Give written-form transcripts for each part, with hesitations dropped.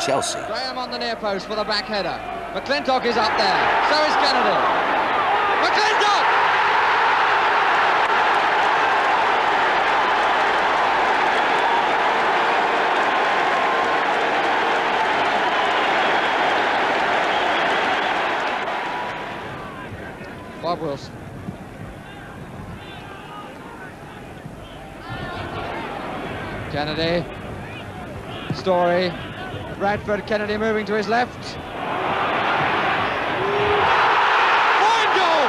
Chelsea. Graham on the near post for the back header. McClintock is up there. So is Kennedy. McClintock! Bob Wilson. Kennedy. Story. Bradford. Kennedy moving to his left. Fine goal!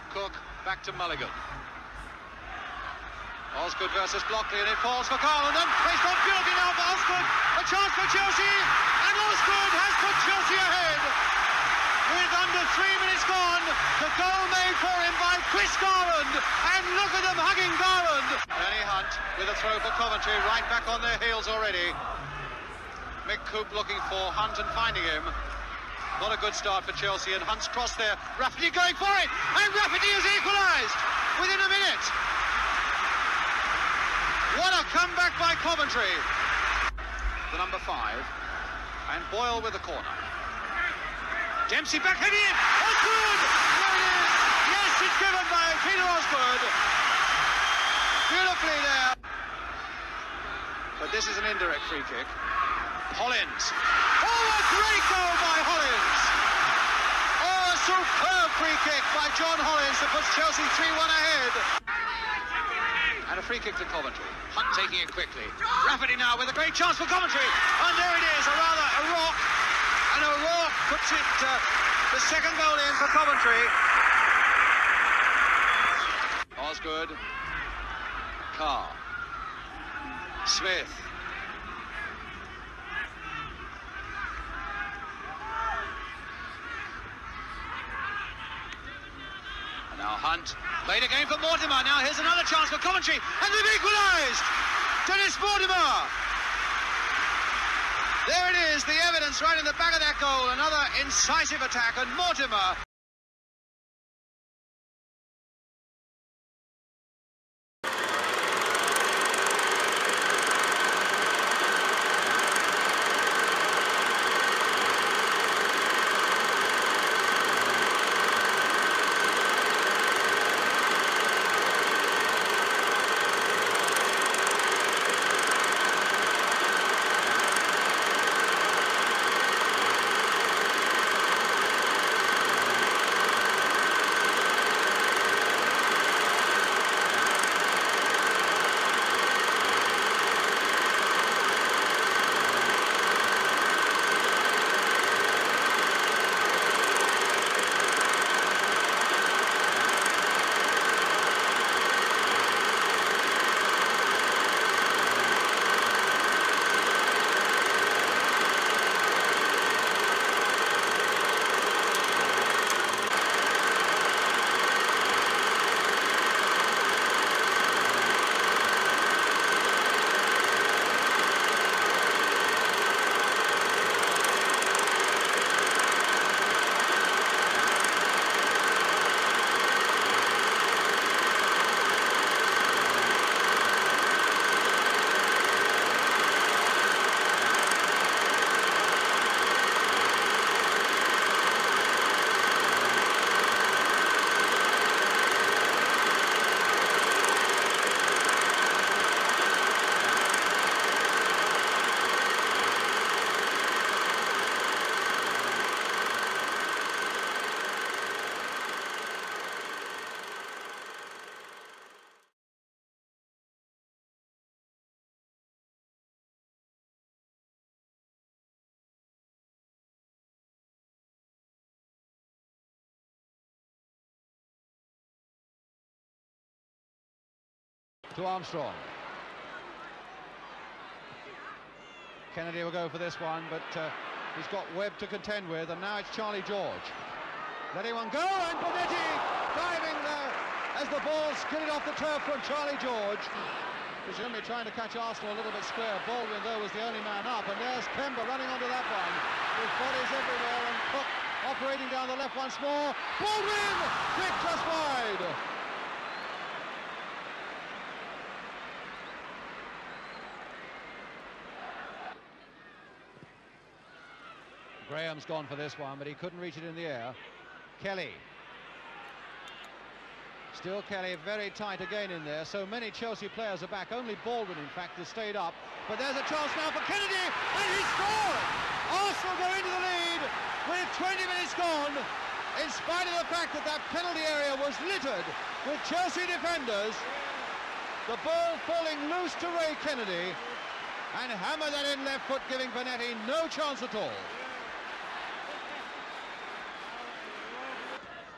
Cook back to Mulligan. Osgood versus Blockley, and it falls for Carl, and then based on penalty now for Osgood. A chance for Chelsea, and Osgood has put Chelsea ahead. With under 3 minutes gone, the goal made for him by Chris Garland, and look at them hugging Garland. Danny Hunt with a throw for Coventry, right back on their heels already. Mick Coop looking for Hunt and finding him. Not a good start for Chelsea, and Hunt's cross there. Rafferty going for it, and Rafferty has equalised within a minute. What a comeback by Coventry. The number 5, and Boyle with the corner. Dempsey back heading in. Osgood! There it is. Yes, it's given by Peter Osgood. Beautifully there. But this is an indirect free kick. Hollins. Oh, a great goal by Hollins. Oh, a superb free kick by John Hollins that puts Chelsea 3-1 ahead. And a free kick to Coventry. Hunt taking it quickly. Rafferty now with a great chance for Coventry. And there it is, a rock. And O'Rourke puts it, the second goal in for Coventry. Osgood. Carr. Smith. And now Hunt. Played again for Mortimer. Now here's another chance for Coventry. And they've equalised! Dennis Mortimer! There it is, the evidence right in the back of that goal. Another incisive attack, and Mortimer. to Armstrong. Kennedy will go for this one, but he's got Webb to contend with, and now it's Charlie George. Letting one go, and Bonetti diving there as the ball skidded off the turf from Charlie George. Presumably trying to catch Arsenal a little bit square. Baldwin, though, was the only man up, and there's Kemba running onto that one with bodies everywhere, and Cook operating down the left once more. Baldwin! Kick just wide! Graham's gone for this one, but he couldn't reach it in the air. Kelly. Still Kelly very tight again in there. So many Chelsea players are back. Only Baldwin, in fact, has stayed up. But there's a chance now for Kennedy, and he scored! Arsenal go into the lead with 20 minutes gone, in spite of the fact that that penalty area was littered with Chelsea defenders. The ball falling loose to Ray Kennedy, and hammered that in left foot, giving Bonetti no chance at all.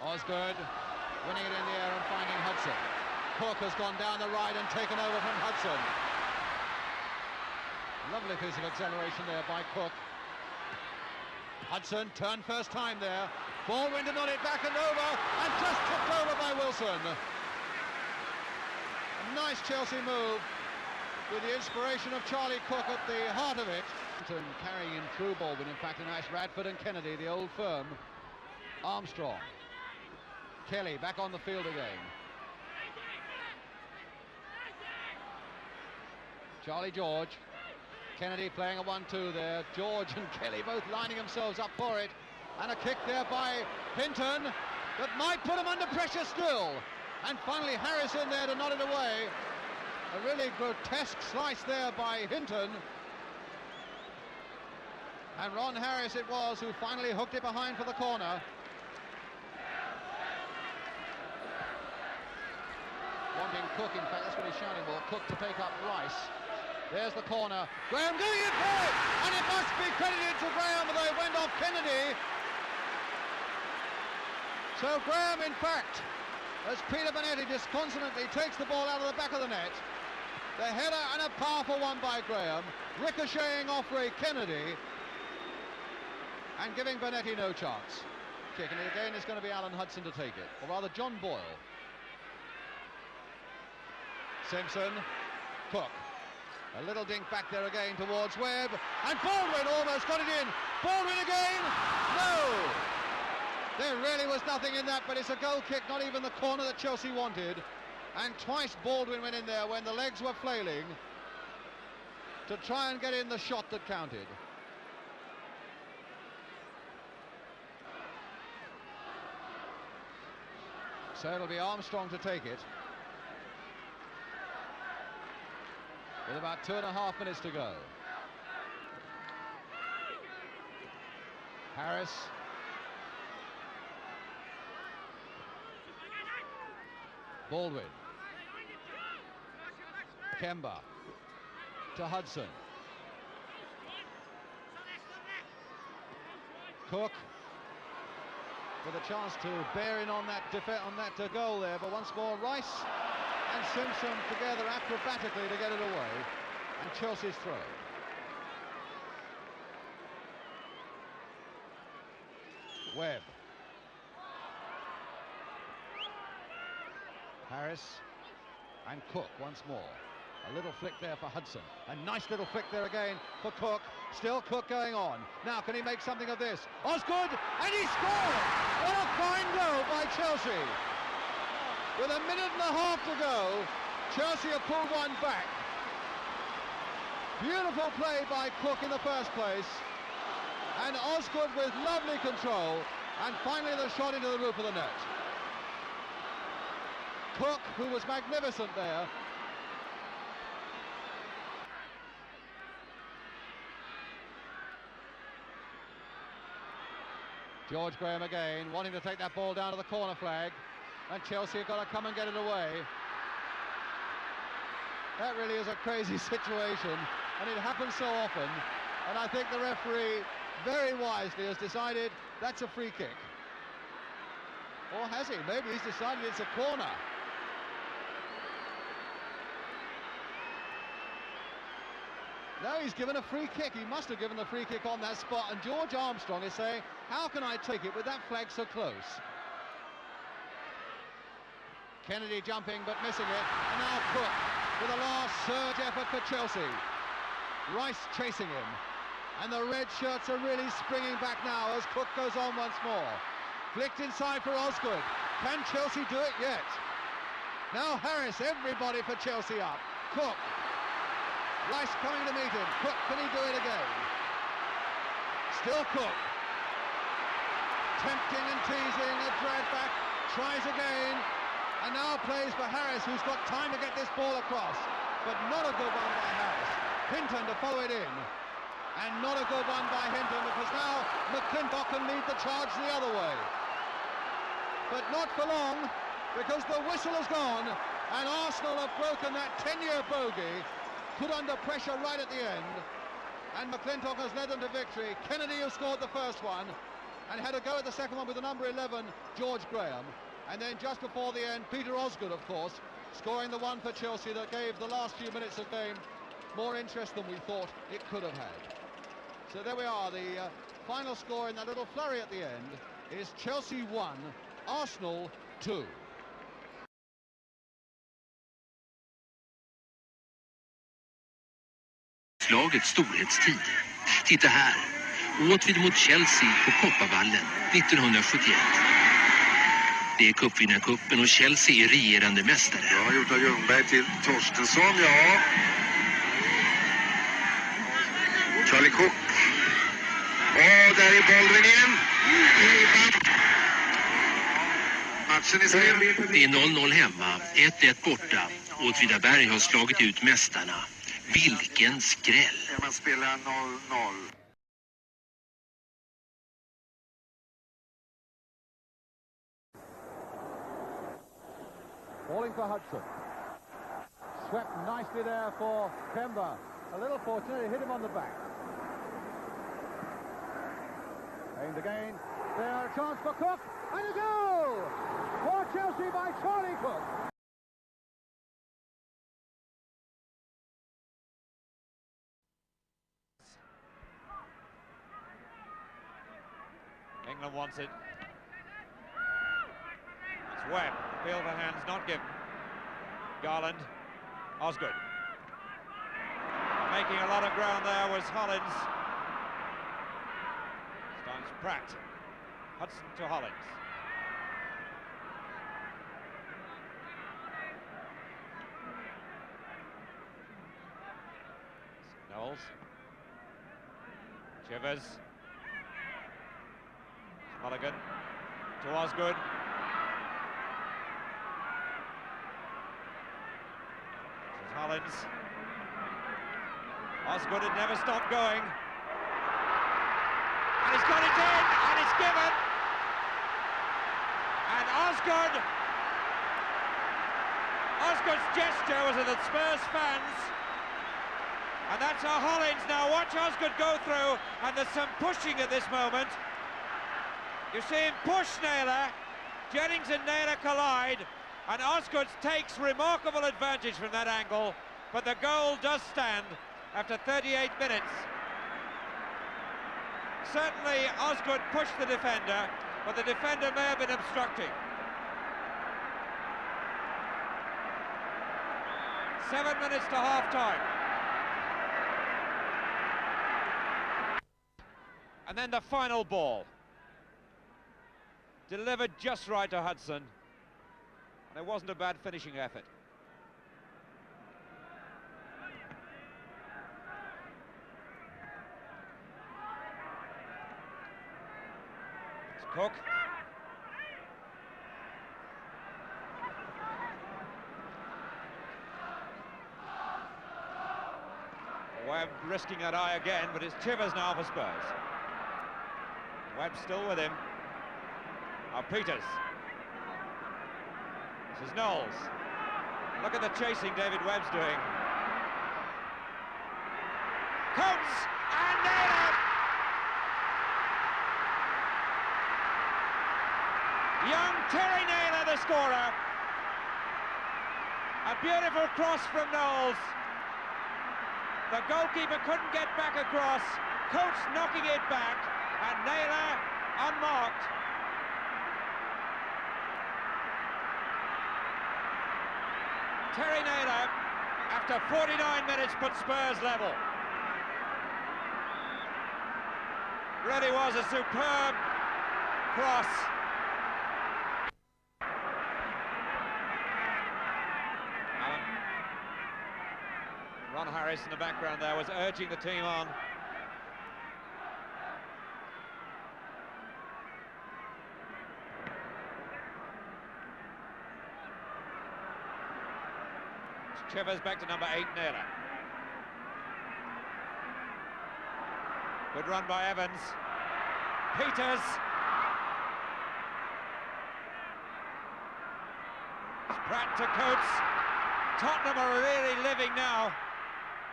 Osgood winning it in the air and finding Hudson. Cook has gone down the right and taken over from Hudson. Lovely piece of acceleration there by Cook. Hudson turned first time there. Baldwin to nod it back and over, and just tipped over by Wilson. A nice Chelsea move with the inspiration of Charlie Cook at the heart of it. Carrying him through Baldwin, in fact, and Ash Radford and Kennedy, the old firm. Armstrong. Kelly back on the field again. Charlie George. Kennedy playing a 1-2 there. George and Kelly both lining themselves up for it. And a kick there by Hinton that might put him under pressure still. And finally Harris in there to nod it away. A really grotesque slice there by Hinton. And Ron Harris it was who finally hooked it behind for the corner. Wanting Cook, in fact, that's what he's shouting for. Cook to take up Rice. There's the corner. Graham doing it for it! And it must be credited to Graham, although it went off Kennedy. So Graham, in fact, as Peter Bonetti disconsolately takes the ball out of the back of the net. The header, and a powerful one by Graham, ricocheting off Ray Kennedy and giving Bonetti no chance. Kicking it again is going to be Alan Hudson to take it, or rather John Boyle. Simpson, Cook, a little dink back there again towards Webb, and Baldwin almost got it in. Baldwin again, no! There really was nothing in that, but it's a goal kick, not even the corner that Chelsea wanted. And twice Baldwin went in there when the legs were flailing to try and get in the shot that counted. So it'll be Armstrong to take it, with about 2.5 minutes to go. Harris. Baldwin. Kemba. To Hudson. Cook with a chance to bear in on that goal there, but once more Rice and Simpson together acrobatically to get it away, and Chelsea's throw. Webb. Harris and Cook once more. A little flick there for Hudson. A nice little flick there again for Cook. Still Cook going on. Now can he make something of this? Osgood, and he scored! What a fine goal by Chelsea. With 1.5 minutes to go, Chelsea have pulled one back. Beautiful play by Cook in the first place. And Osgood with lovely control. And finally the shot into the roof of the net. Cook, who was magnificent there. George Graham again, wanting to take that ball down to the corner flag. And Chelsea have got to come and get it away. That really is a crazy situation, and it happens so often. And I think the referee, very wisely, has decided that's a free kick. Or has he? Maybe he's decided it's a corner. No, he's given a free kick. He must have given the free kick on that spot, and George Armstrong is saying, how can I take it with that flag so close? Kennedy jumping but missing it, and now Cook with a last surge effort for Chelsea. Rice chasing him, and the red shirts are really springing back now as Cook goes on once more. Flicked inside for Osgood. Can Chelsea do it yet? Now Harris, everybody for Chelsea up. Cook. Rice coming to meet him. Cook, can he do it again? Still Cook. Tempting and teasing, a drag back, tries again, and now plays for Harris, who's got time to get this ball across. But not a good one by Harris. Hinton to follow it in. And not a good one by Hinton, because now McClintock can lead the charge the other way. But not for long, because the whistle has gone, and Arsenal have broken that 10-year bogey, put under pressure right at the end, and McClintock has led them to victory. Kennedy, who scored the first one, and had a go at the second one with the number 11, George Graham. And then just before the end, Peter Osgood, of course, scoring the one for Chelsea that gave the last few minutes of game more interest than we thought it could have had. So there we are, the final score in that little flurry at the end is Chelsea 1, Arsenal 2. Slagets storhetstid. Titta här. Åtvid mot Chelsea på Kopparvallen 1971. Det är cupvinnarcupen och Chelsea är regerande mästare. Ja, Jota Ljungberg till Torstensson, ja. Charlie Cook. Och där är bollen igen. Matchen är slut. Det är 0-0 hemma, 1-1 borta. Åtvidaberg har slagit ut mästarna. Vilken skräll! Man spelar 0-0. Falling for Hudson. Swept nicely there for Kemba. A little fortunate, he hit him on the back. Aimed again. There, a chance for Cook. And a goal! For Chelsea by Charlie Cook. England wants it. It's Webb. Feel for hands not given. Garland. Osgood. Making a lot of ground there was Hollins. This time's Pratt. Hudson to Hollins. Knowles. Chivers. Mulligan to Osgood. This is Hollins. Osgood had never stopped going. And he's got it in, and it's given. And Osgood's gesture was at the Spurs fans. And that's how Hollins now watch Osgood go through, and there's some pushing at this moment. You see him push Naylor, Jennings and Naylor collide, and Osgood takes remarkable advantage from that angle, but the goal does stand after 38 minutes. Certainly Osgood pushed the defender, but the defender may have been obstructing. 7 minutes to half-time. And then the final ball. Delivered just right to Hudson, and it wasn't a bad finishing effort. It's Cook. Webb risking that eye again, but it's Chivers now for Spurs. Webb still with him. Now Peters. This is Knowles. Look at the chasing David Webb's doing. Coates and Naylor. Young Terry Naylor, the scorer. A beautiful cross from Knowles. The goalkeeper couldn't get back across. Coates knocking it back, and Naylor unmarked. Terry Naylor, after 49 minutes, put Spurs level. Really was a superb cross. Allen. Ron Harris in the background there was urging the team on. Chivers back to number 8, Naylor. Good run by Evans. Peters. Pratt to Coates. Tottenham are really living now.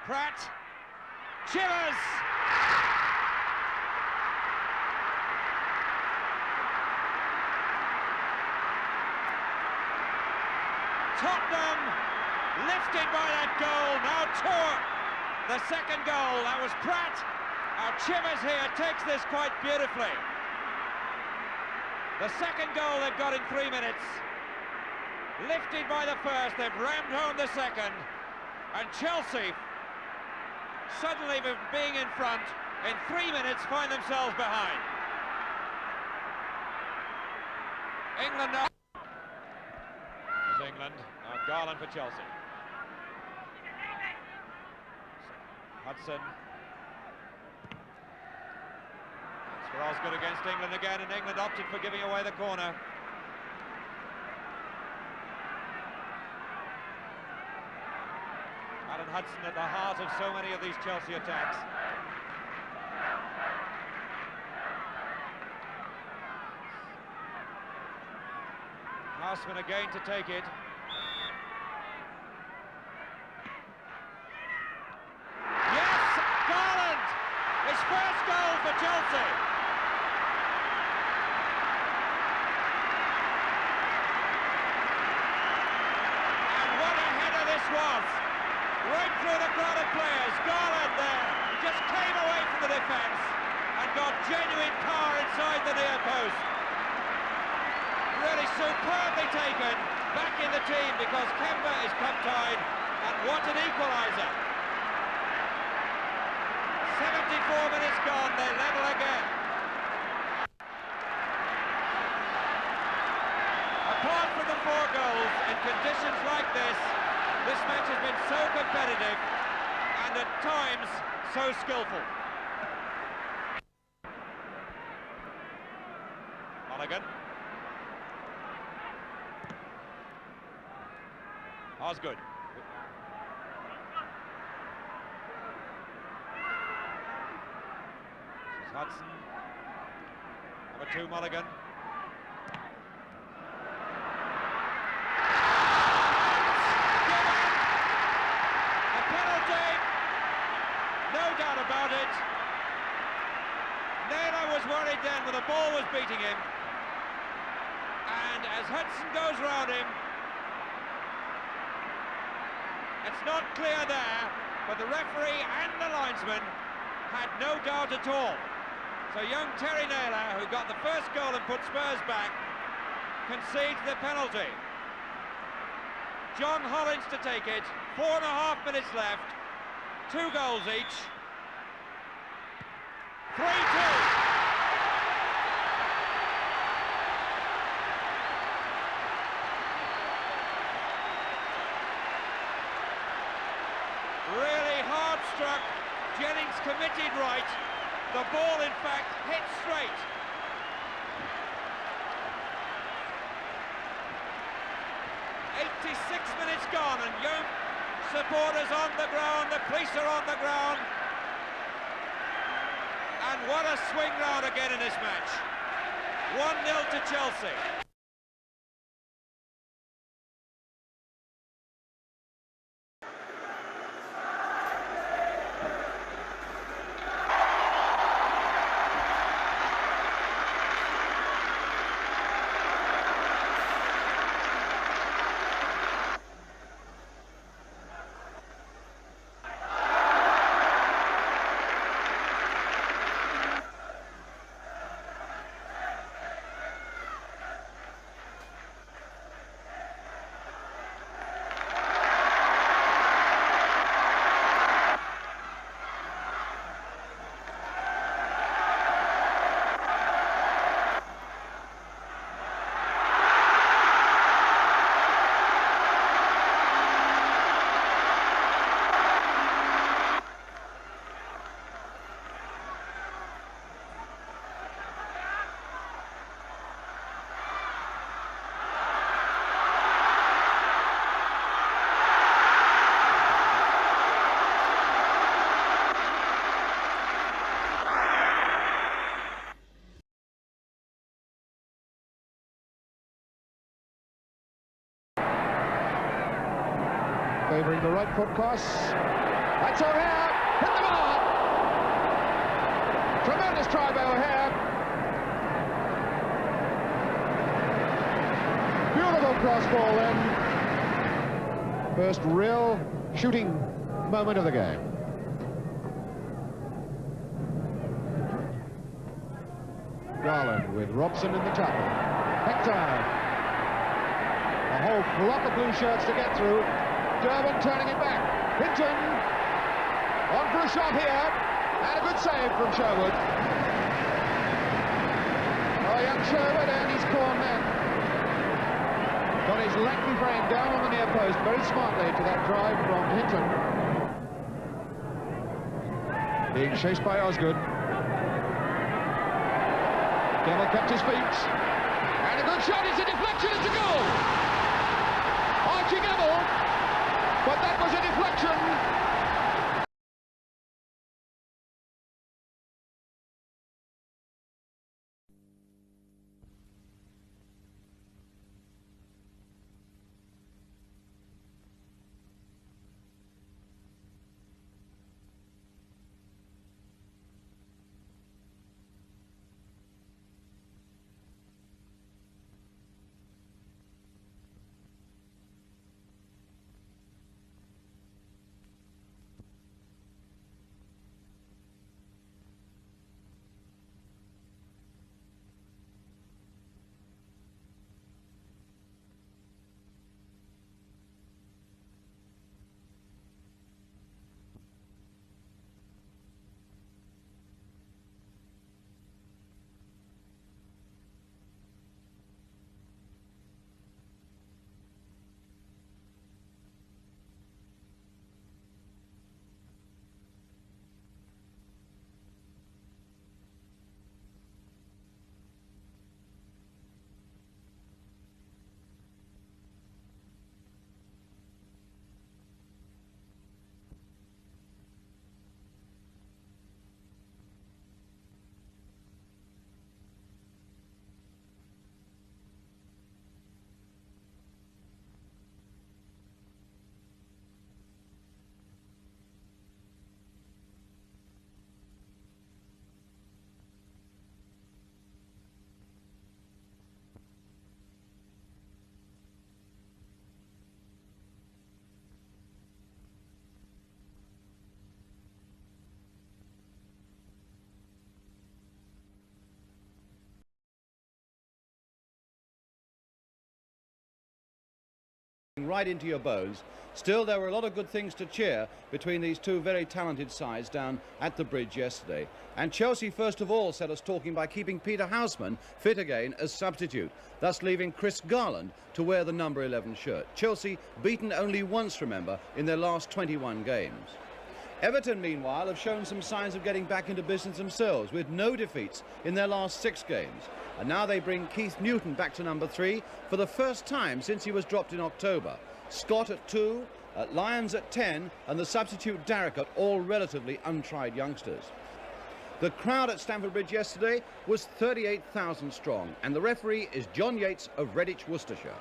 Pratt. Chivers. Tottenham lifted by that goal. Now Tour, the second goal. That was Pratt. Chivers here takes this quite beautifully. The second goal they've got in 3 minutes. Lifted by the first, they've rammed home the second. And Chelsea, suddenly being in front, in 3 minutes find themselves behind. England now. There's England. Now Garland for Chelsea. Hudson. It's for Osgood against England again, and England opted for giving away the corner. Alan Hudson at the heart of so many of these Chelsea attacks. Houseman again to take it. First goal for Chelsea. And what a header this was. Right through the crowd of players. Garland there just came away from the defence and got genuine power inside the near post. Really superbly taken back in the team because Kemba is cup-tied, and what an equaliser. 74 minutes gone, they level again. Apart from the 4 goals, in conditions like this match has been so competitive and at times so skillful. Mulligan. Osgood. Hudson, number 2, Mulligan. A penalty, no doubt about it. Naylor was worried then when the ball was beating him, and as Hudson goes round him, it's not clear there, but the referee and the linesman had no doubt at all. So young Terry Naylor, who got the first goal and put Spurs back, concedes the penalty. John Hollins to take it, 4.5 minutes left, 2 goals each. 3-2. Really hard struck, Jennings committed right. The ball, in fact, hit straight. .86 minutes gone, and young supporters on the ground, the police are on the ground. And what a swing round again in this match. 1-0 to Chelsea. favouring the right foot cross. That's O'Hare, hit the mark! Tremendous try by O'Hare. Beautiful cross ball then. First real shooting moment of the game. Garland with Robson in the tackle. Hector. A whole block of blue shirts to get through. Durbin turning it back. Hinton on for a shot here. And a good save from Sherwood. Oh, young Sherwood, and he's cornered then. Got his lengthy frame down on the near post very smartly to that drive from Hinton. Being chased by Osgood. Gemmill kept his feet. And a good shot, it's a deflection, it's a goal! Archie Gemmill, but that was a deflection. Right into your bones. Still, there were a lot of good things to cheer between these two very talented sides down at the bridge yesterday. And Chelsea, first of all, set us talking by keeping Peter Houseman fit again as substitute, thus leaving Chris Garland to wear the number 11 shirt. Chelsea beaten only once, remember, in their last 21 games. Everton, meanwhile, have shown some signs of getting back into business themselves, with no defeats in their last 6 games. And now they bring Keith Newton back to number 3 for the first time since he was dropped in October. Scott at 2, Lyons at 10, and the substitute Darricott, all relatively untried youngsters. The crowd at Stamford Bridge yesterday was 38,000 strong, and the referee is John Yates of Redditch, Worcestershire.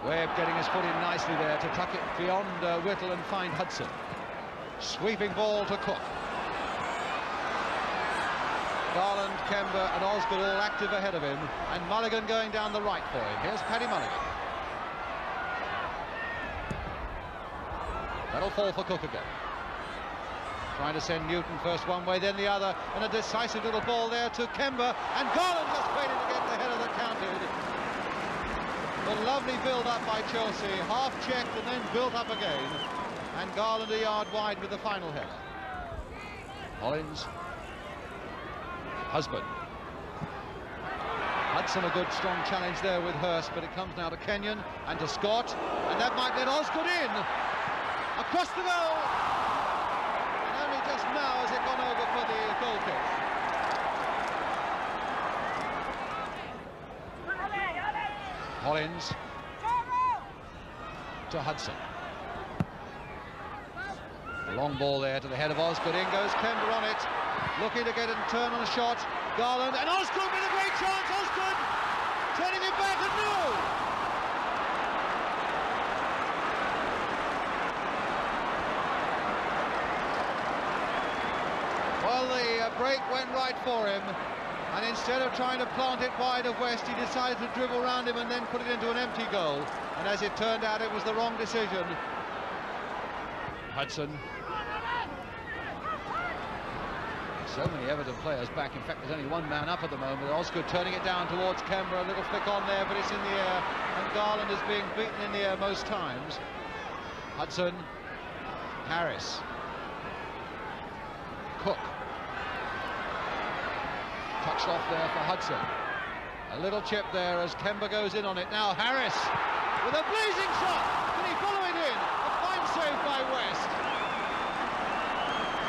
Webb getting his foot in nicely there to tuck it beyond Whittle and find Hudson. Sweeping ball to Cook. Garland, Kemba and Osgood all active ahead of him, and Mulligan going down the right for him. Here's Paddy Mulligan. That'll fall for Cook again. Trying to send Newton first one way, then the other, and a decisive little ball there to Kemba, and Garland just waiting to get the header that counted. A lovely build-up by Chelsea, half-checked and then built up again, and Garland a yard wide with the final header. Hollins. Husband. Hudson a good strong challenge there with Hurst, but it comes now to Kenyon and to Scott, and that might let Osgood in. Across the goal! And only just now has it gone over for the goal kick. Hollins to Hudson. A long ball there to the head of Osgood. In goes Kemba on it, looking to get a turn on a shot. Garland and Osgood with a great chance. Osgood turning it back, and no! The break went right for him, and instead of trying to plant it wide of West, he decided to dribble round him and then put it into an empty goal. And as it turned out, it was the wrong decision. Hudson. So many Everton players back. In fact, there's only one man up at the moment. Osgood turning it down towards Kemba. A little flick on there, but it's in the air. And Garland is being beaten in the air most times. Hudson. Harris. Cook. Touched off there for Hudson. A little chip there as Kemba goes in on it. Now Harris with a blazing shot. Can he follow it in? A fine save by West.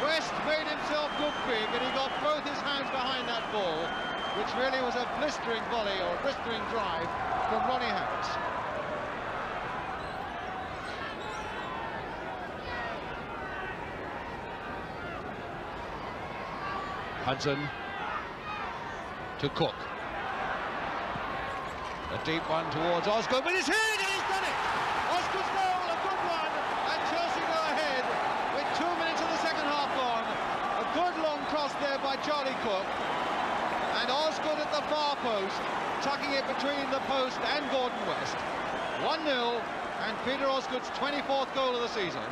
West made himself look big, and he got both his hands behind that ball, which really was a blistering volley or a blistering drive from Ronnie Harris. Hudson to Cook. A deep one towards Osgood with his head, and he's done it! Osgood's goal, a good one, and Chelsea go ahead with 2 minutes of the second half gone. A good long cross there by Charlie Cook, and Osgood at the far post, tucking it between the post and Gordon West. 1-0, and Peter Osgood's 24th goal of the season.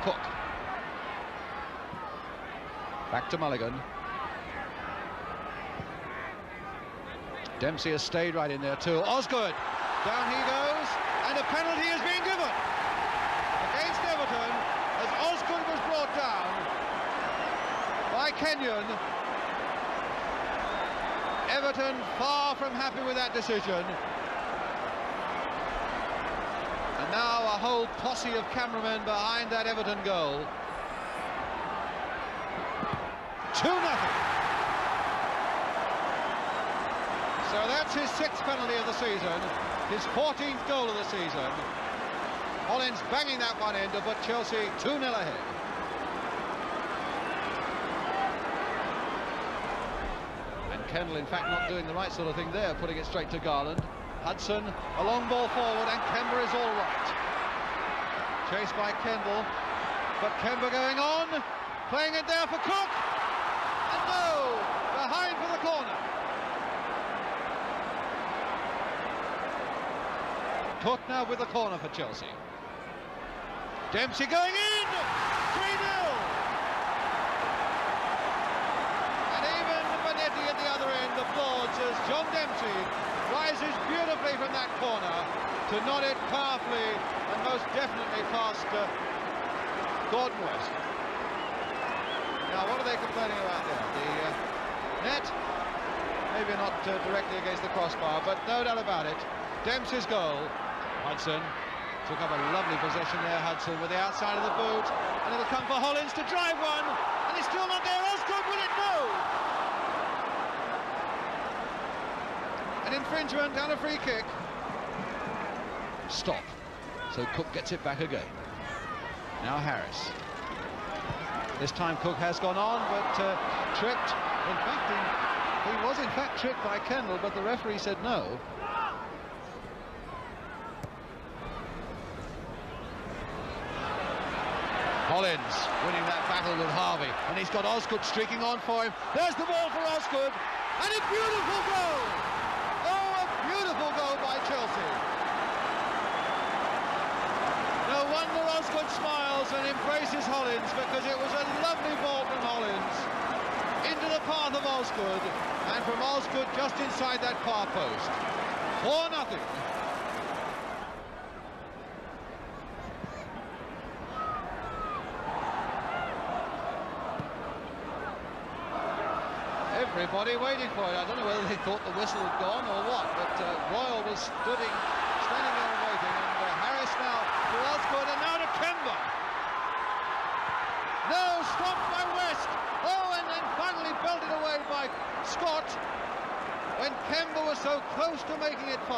Cook. Back to Mulligan. Dempsey has stayed right in there too. Osgood, down he goes, and a penalty is being given against Everton as Osgood was brought down by Kenyon. Everton far from happy with that decision. And now a whole posse of cameramen behind that Everton goal. 2-0. So that's his 6th penalty of the season, his 14th goal of the season. Hollins banging that one in to put Chelsea 2-0 ahead. And Kendall, in fact, not doing the right sort of thing there, putting it straight to Garland. Hudson, a long ball forward, and Kemba is all right. Chased by Kendall, but Kemba going on, playing it there for Cook. And no, behind for the corner. Cook now with the corner for Chelsea. Dempsey going in! 3-0! And even Benetti at the other end applauds as John Dempsey rises beautifully from that corner to nod it powerfully and most definitely past Gordon West. Now, what are they complaining about there? The net? Maybe not directly against the crossbar, but no doubt about it. Dempsey's goal. Hudson took up a lovely possession there, Hudson, with the outside of the boot, and it'll come for Hollins to drive one, and he's still not there. Osgood, will it? No! An infringement and a free kick. Stop. So Cook gets it back again. Now Harris. This time Cook has gone on, but tripped. In fact, he was in fact tripped by Kendall, but the referee said no. Hollins winning that battle with Harvey, and he's got Osgood streaking on for him. There's the ball for Osgood, and a beautiful goal! Oh, a beautiful goal by Chelsea. No wonder Osgood smiles and embraces Hollins, because it was a lovely ball from Hollins into the path of Osgood, and from Osgood just inside that far post. 4-0. Everybody waiting for it. I don't know whether they thought the whistle had gone or what, but Royal was standing there and waiting, and Harris now to Osgood, and now to Kemba. No, stopped by West. Oh, and then finally belted away by Scott when Kemba was so close to making it 5.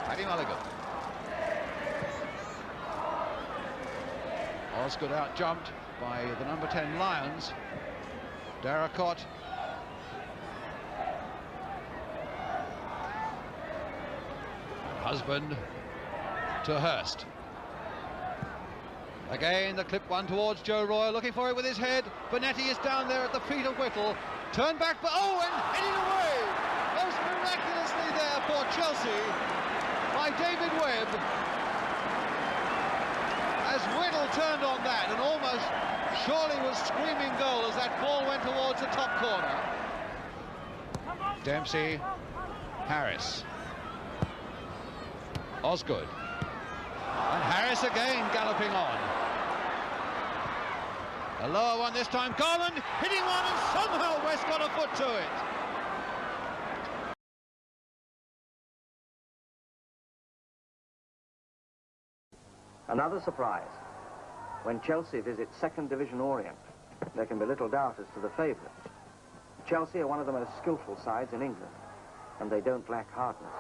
Paddy Mulligan. Osgood out jumped by the number 10 Lions. Darracott. Husband to Hurst. Again, the clip one towards Joe Royle, looking for it with his head. Bonetti is down there at the feet of Whittle. Turned back, but oh, and headed away! Most miraculously there for Chelsea by David Webb. As Whittle turned on that and almost surely was screaming goal as that ball went towards the top corner. Dempsey, Harris, Osgood, and Harris again galloping on. A lower one this time, Garland hitting one, and somehow West got a foot to it. Another surprise. When Chelsea visits second division Orient, there can be little doubt as to the favourites. Chelsea are one of the most skillful sides in England, and they don't lack hardness.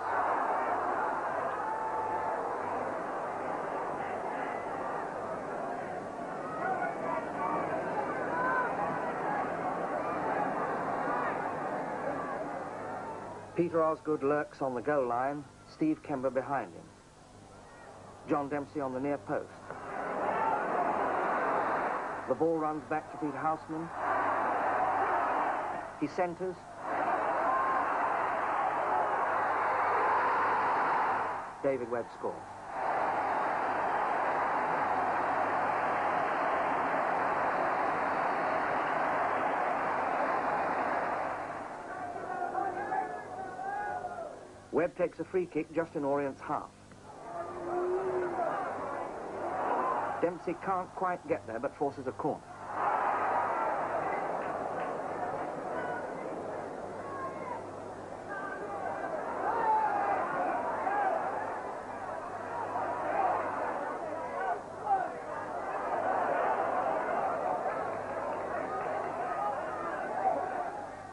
Peter Osgood lurks on the goal line, Steve Kember behind him. John Dempsey on the near post. The ball runs back to Peter Houseman. He centres. David Webb scores. Webb takes a free kick just in Orient's half. Dempsey can't quite get there, but forces a corner.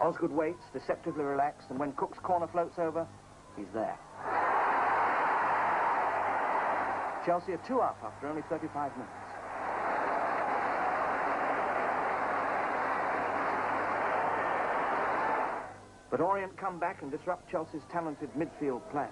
Osgood waits, deceptively relaxed, and when Cook's corner floats over, he's there. Chelsea are 2 up after only 35 minutes. But Orient come back and disrupt Chelsea's talented midfield players.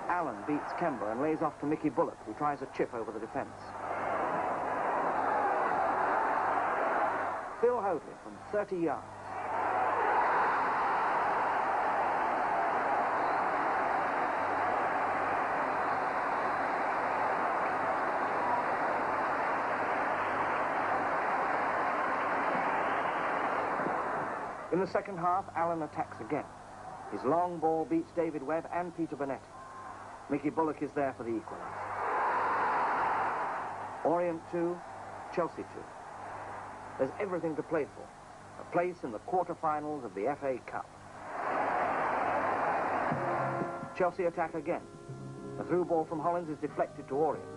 Allen beats Kember and lays off to Mickey Bullock, who tries a chip over the defence. Phil Hoadley from 30 yards. In the second half, Allen attacks again. His long ball beats David Webb and Peter Bonetti. Mickey Bullock is there for the equaliser. Orient 2, Chelsea 2. There's everything to play for. A place in the quarter-finals of the FA Cup. Chelsea attack again. The through ball from Hollins is deflected to Orient.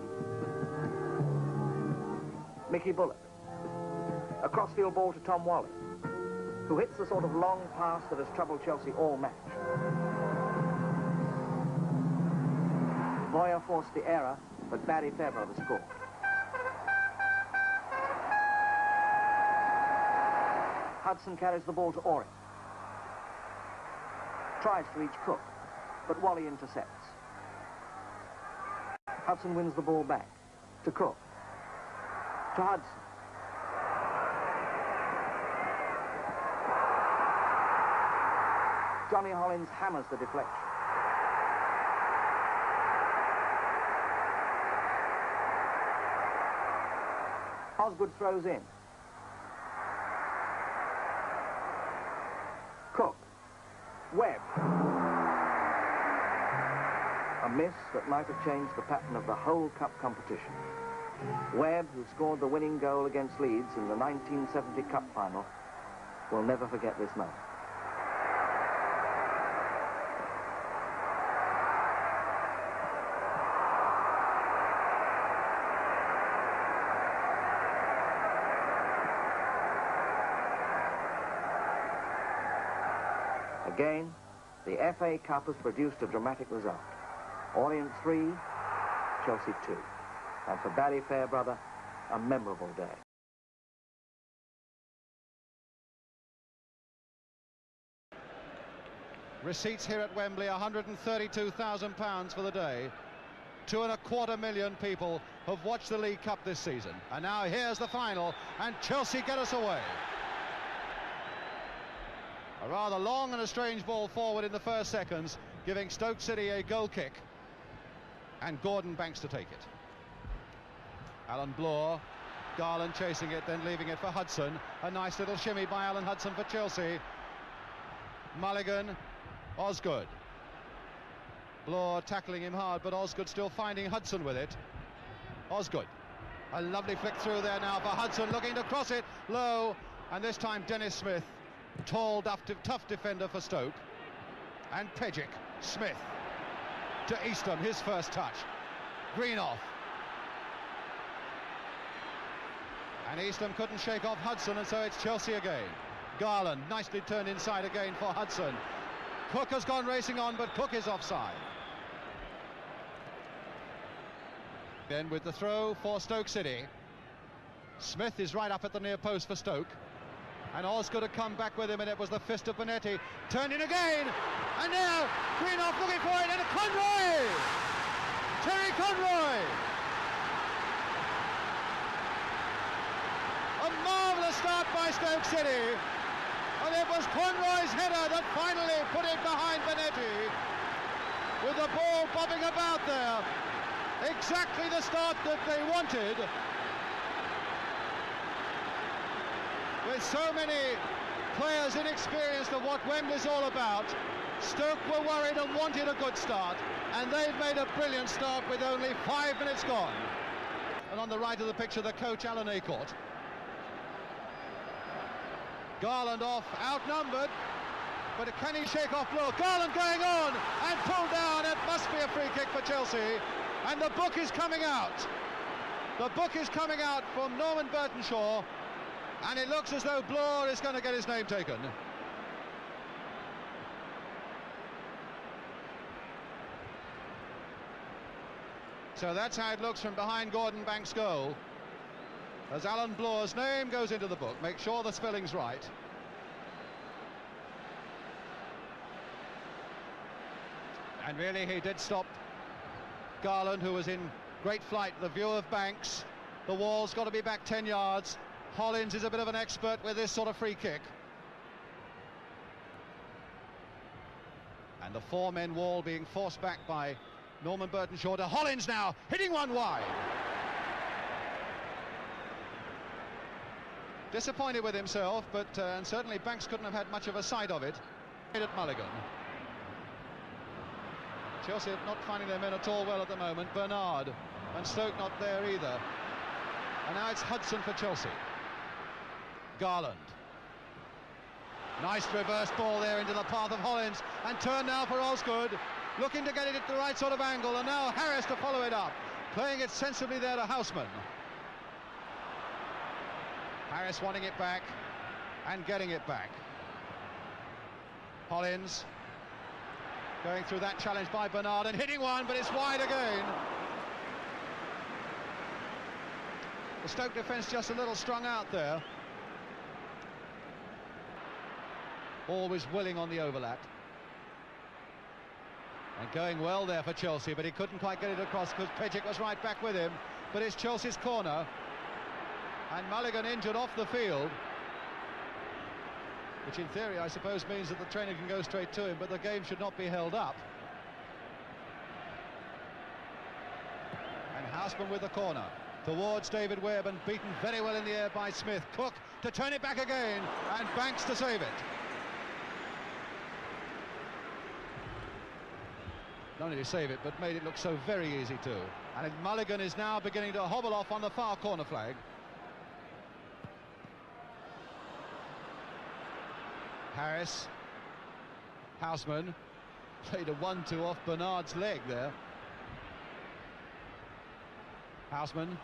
Mickey Bullock. A crossfield ball to Tom Whalley, who hits the sort of long pass that has troubled Chelsea all match. Moyer forced the error, but Barry Fairbrother scored. Hudson carries the ball to Orient. Tries to reach Cook, but Whalley intercepts. Hudson wins the ball back. To Cook. To Hudson. Johnny Hollins hammers the deflection. Osgood throws in. Cook. Webb. A miss that might have changed the pattern of the whole cup competition. Webb, who scored the winning goal against Leeds in the 1970 cup final, will never forget this moment. Again, the FA Cup has produced a dramatic result. Orient 3, Chelsea 2. And for Barry Fairbrother, a memorable day. Receipts here at Wembley, £132,000 for the day. 2.25 million people have watched the League Cup this season. And now here's the final, and Chelsea get us away. A rather long and a strange ball forward in the first seconds, giving Stoke City a goal kick. And Gordon Banks to take it. Alan Bloor, Garland chasing it, then leaving it for Hudson. A nice little shimmy by Alan Hudson for Chelsea. Mulligan, Osgood. Bloor tackling him hard, but Osgood still finding Hudson with it. Osgood, a lovely flick through there now for Hudson, looking to cross it low, and this time Dennis Smith, tall, tough defender for Stoke. And Pejic, Smith to Eastham, his first touch. Greenoff. And Eastham couldn't shake off Hudson, and so it's Chelsea again. Garland nicely turned inside again for Hudson. Cook has gone racing on, but Cook is offside. Then with the throw for Stoke City. Smith is right up at the near post for Stoke. And Osgood had come back with him, and it was the fist of Bonetti. Turned in again, and now Greenoff looking for it, and Conroy! Terry Conroy! A marvellous start by Stoke City, and it was Conroy's header that finally put it behind Bonetti, with the ball bobbing about there. Exactly the start that they wanted. With so many players inexperienced of what Wembley's all about, Stoke were worried and wanted a good start, and they've made a brilliant start with only 5 minutes gone. And on the right of the picture, the coach, Alan Aycourt. Garland off, outnumbered, but can he shake off Bloor? Garland going on and pulled down. It must be a free kick for Chelsea, and the book is coming out. The book is coming out from Norman Burtonshaw, and it looks as though Bloor is going to get his name taken. So that's how it looks from behind Gordon Banks' goal, as Alan Bloor's name goes into the book. Make sure the spelling's right. And really, he did stop Garland, who was in great flight. The view of Banks. The wall's got to be back 10 yards. Hollins is a bit of an expert with this sort of free kick. And the four-men wall being forced back by Norman Burtonshaw to Hollins now, hitting one wide. Disappointed with himself, but and certainly Banks couldn't have had much of a sight of it. At Mulligan. Chelsea not finding their men at all well at the moment. Bernard, and Stoke not there either. And now it's Hudson for Chelsea. Garland. Nice reverse ball there into the path of Hollins, and turn now for Osgood, looking to get it at the right sort of angle, and now Harris to follow it up, playing it sensibly there to Houseman. Harris wanting it back and getting it back. Hollins going through that challenge by Bernard and hitting one, but it's wide again. The Stoke defence just a little strung out there. Always willing on the overlap. And going well there for Chelsea, but he couldn't quite get it across because Pejic was right back with him. But it's Chelsea's corner. And Mulligan injured off the field, which in theory I suppose means that the trainer can go straight to him, but the game should not be held up. And Houseman with the corner towards David Webb, and beaten very well in the air by Smith. Cook to turn it back again, and Banks to save it. Not only to save it, but made it look so very easy too. And Mulligan is now beginning to hobble off on the far corner flag. Harris, Houseman, played a 1-2 off Bernard's leg there. Houseman,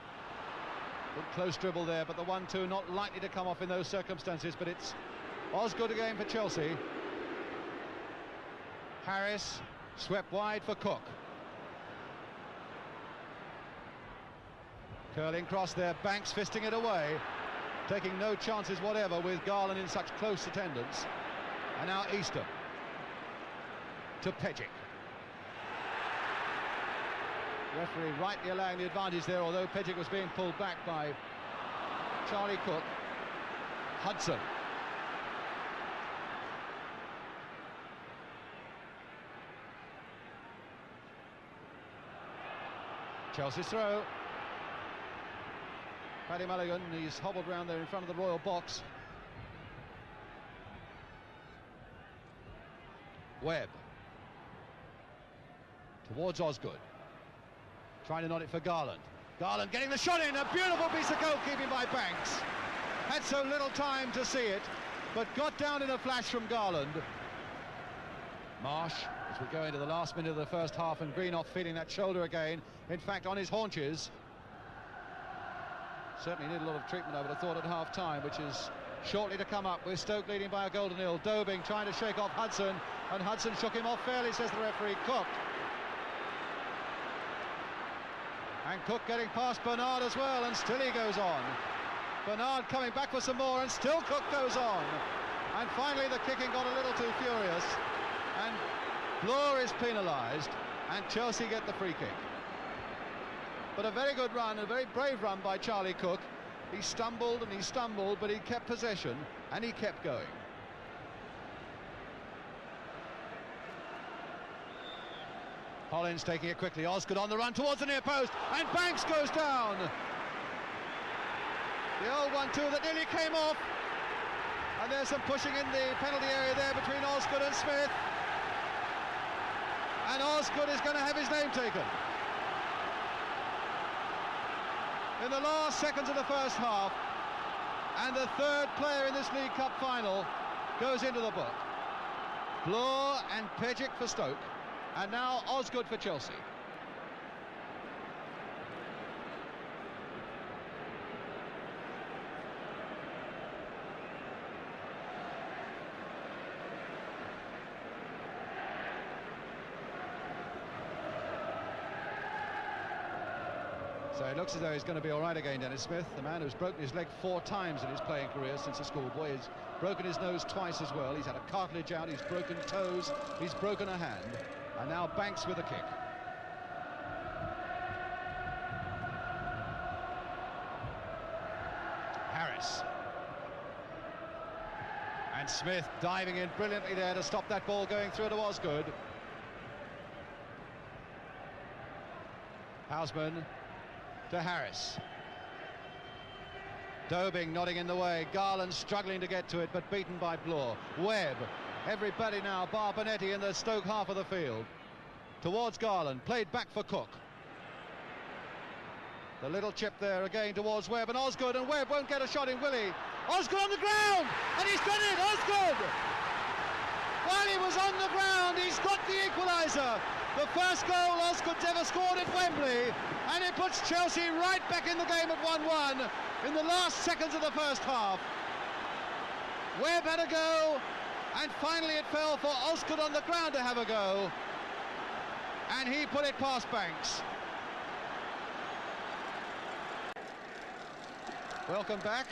good close dribble there, but the 1-2 not likely to come off in those circumstances, but it's Osgood again for Chelsea. Harris swept wide for Cook. Curling cross there, Banks fisting it away, taking no chances whatever with Garland in such close attendance. And now Eastham to Pejic. Referee rightly allowing the advantage there, although Pejic was being pulled back by Charlie Cook. Hudson. Chelsea's throw. Paddy Mulligan, he's hobbled round there in front of the Royal box. Webb. Towards Osgood. Trying to nod it for Garland. Garland getting the shot in, a beautiful piece of goalkeeping by Banks. Had so little time to see it, but got down in a flash from Garland. Marsh, as we go into the last minute of the first half, and Greenough feeling that shoulder again, in fact on his haunches. Certainly need a lot of treatment, I would have thought, at half-time, which is shortly to come up, with Stoke leading by a goal to nil. Dobing trying to shake off Hudson, and Hudson shook him off fairly, says the referee. Cook. And Cook getting past Bernard as well, and still he goes on. Bernard coming back for some more, and still Cook goes on. And finally the kicking got a little too furious, and Bloor is penalised, and Chelsea get the free kick. But a very good run, a very brave run by Charlie Cook. He stumbled and he stumbled, but he kept possession and he kept going. Hollins taking it quickly. Osgood on the run towards the near post, and Banks goes down. The old 1-2 that nearly came off, and there's some pushing in the penalty area there between Osgood and Smith, and Osgood is going to have his name taken. In the last seconds of the first half, and the third player in this League Cup final goes into the book. Bloor and Pejic for Stoke, and now Osgood for Chelsea. So it looks as though he's going to be all right again, Dennis Smith, the man who's broken his leg 4 times in his playing career since a schoolboy. He's broken his nose twice as well. He's had a cartilage out, he's broken toes, he's broken a hand. And now Banks with a kick. Harris. And Smith diving in brilliantly there to stop that ball going through to Osgood. Houseman to Harris. Dobing nodding in the way. Garland struggling to get to it, but beaten by Bloor. Webb. Everybody now, bar Bonetti, in the Stoke half of the field. Towards Garland, played back for Cook. The little chip there again towards Webb, and Osgood, and Webb won't get a shot in, will he? Osgood on the ground, and he's done it, Osgood! While he was on the ground, he's got the equaliser. The first goal Osgood's ever scored at Wembley, and it puts Chelsea right back in the game at 1-1 in the last seconds of the first half. Webb had a go, and finally it fell for Osgood on the ground to have a go, and he put it past Banks. Welcome back.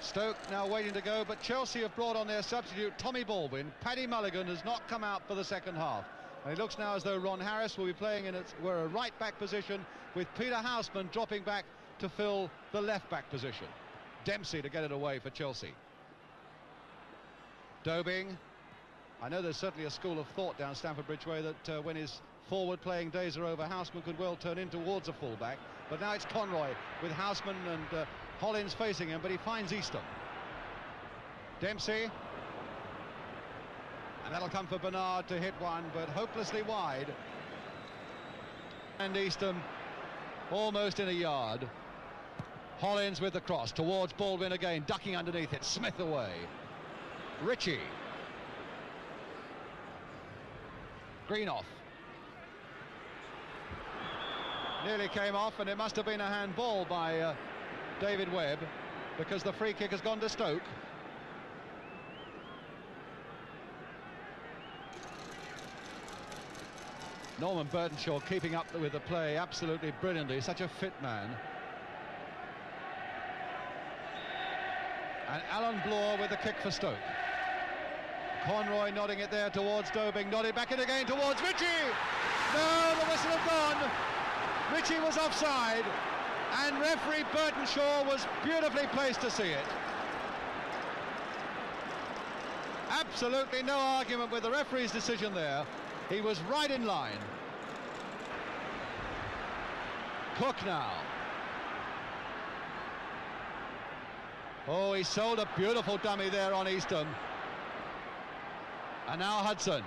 Stoke now waiting to go, but Chelsea have brought on their substitute Tommy Baldwin. Paddy Mulligan has not come out for the second half, and it looks now as though Ron Harris will be playing in a right back position, with Peter Houseman dropping back to fill the left back position. Dempsey to get it away for Chelsea. Dobing. I know there's certainly a school of thought down Stamford Bridge way that when his forward playing days are over, Houseman could well turn in towards a fullback, but now it's Conroy with Houseman and Hollins facing him, but he finds Eastham. Dempsey, and that'll come for Bernard to hit one, but hopelessly wide. And Eastham almost in a yard. Hollins with the cross towards Baldwin again, ducking underneath it. Smith away. Ritchie. Greenough. Nearly came off, and it must have been a handball by David Webb, because the free kick has gone to Stoke. Norman Burtonshaw keeping up with the play absolutely brilliantly, such a fit man. And Alan Bloor with the kick for Stoke. Conroy nodding it there towards Dobing, nodded back in again towards Ritchie. No, the whistle had gone. Ritchie was offside, and referee Burtonshaw was beautifully placed to see it. Absolutely no argument with the referee's decision there. He was right in line. Cook now. Oh, he sold a beautiful dummy there on Eastham. And now Hudson.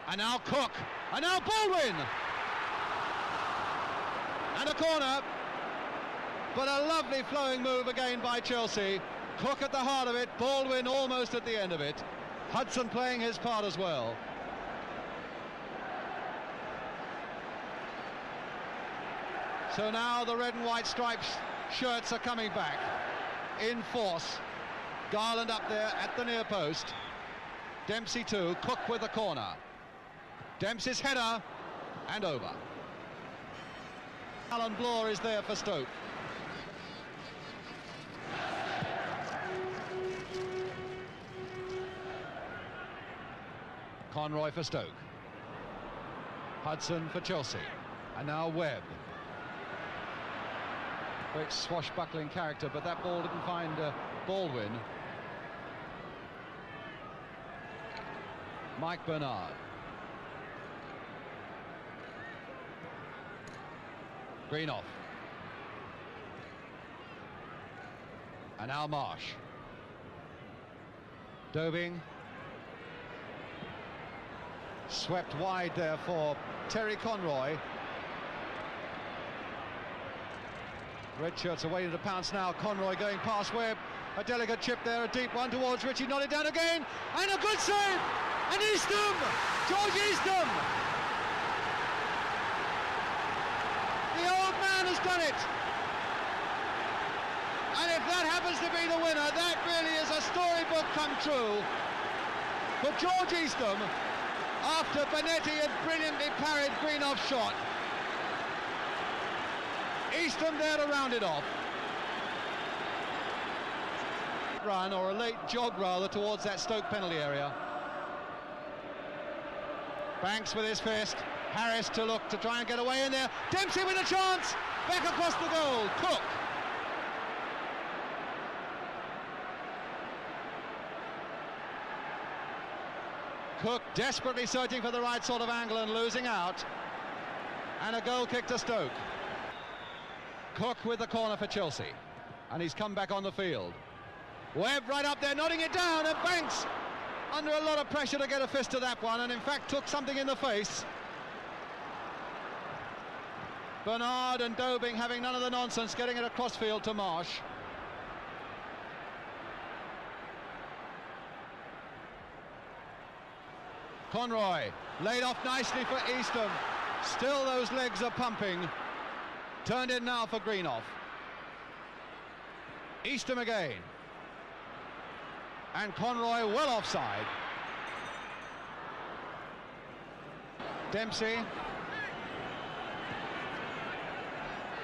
And now Cook. And now Baldwin. And a corner. But a lovely flowing move again by Chelsea. Cook at the heart of it, Baldwin almost at the end of it. Hudson playing his part as well. So now the red and white stripes shirts are coming back in force. Garland up there at the near post. Dempsey too, Cook with the corner. Dempsey's header and over. Alan Bloor is there for Stoke. Conroy for Stoke. Hudson for Chelsea. And now Webb. Great swashbuckling character, but that ball didn't find Baldwin. Mike Bernard. Greenoff. And now Marsh. Dobing. Swept wide there for Terry Conroy. Red shirts are waiting to pounce now. Conroy going past Webb. A delicate chip there, a deep one towards Ritchie. Nodded down again. And a good save. And Eastham. George Eastham. The old man has done it. And if that happens to be the winner, that really is a storybook come true. For George Eastham, after Benetti had brilliantly parried Greenoff's shot. Eastham there to round it off. Run, or a late jog rather, towards that Stoke penalty area. Banks with his fist. Harris to look to try and get away in there. Dempsey with a chance. Back across the goal. Cook. Cook desperately searching for the right sort of angle and losing out. And a goal kick to Stoke. Cook with the corner for Chelsea. And he's come back on the field. Webb right up there, nodding it down, and Banks under a lot of pressure to get a fist to that one, and in fact took something in the face. Bernard and Dobing having none of the nonsense, getting it across field to Marsh. Conroy laid off nicely for Eastham. Still those legs are pumping. Turned in now for Greenoff. Eastham again. And Conroy well offside. Dempsey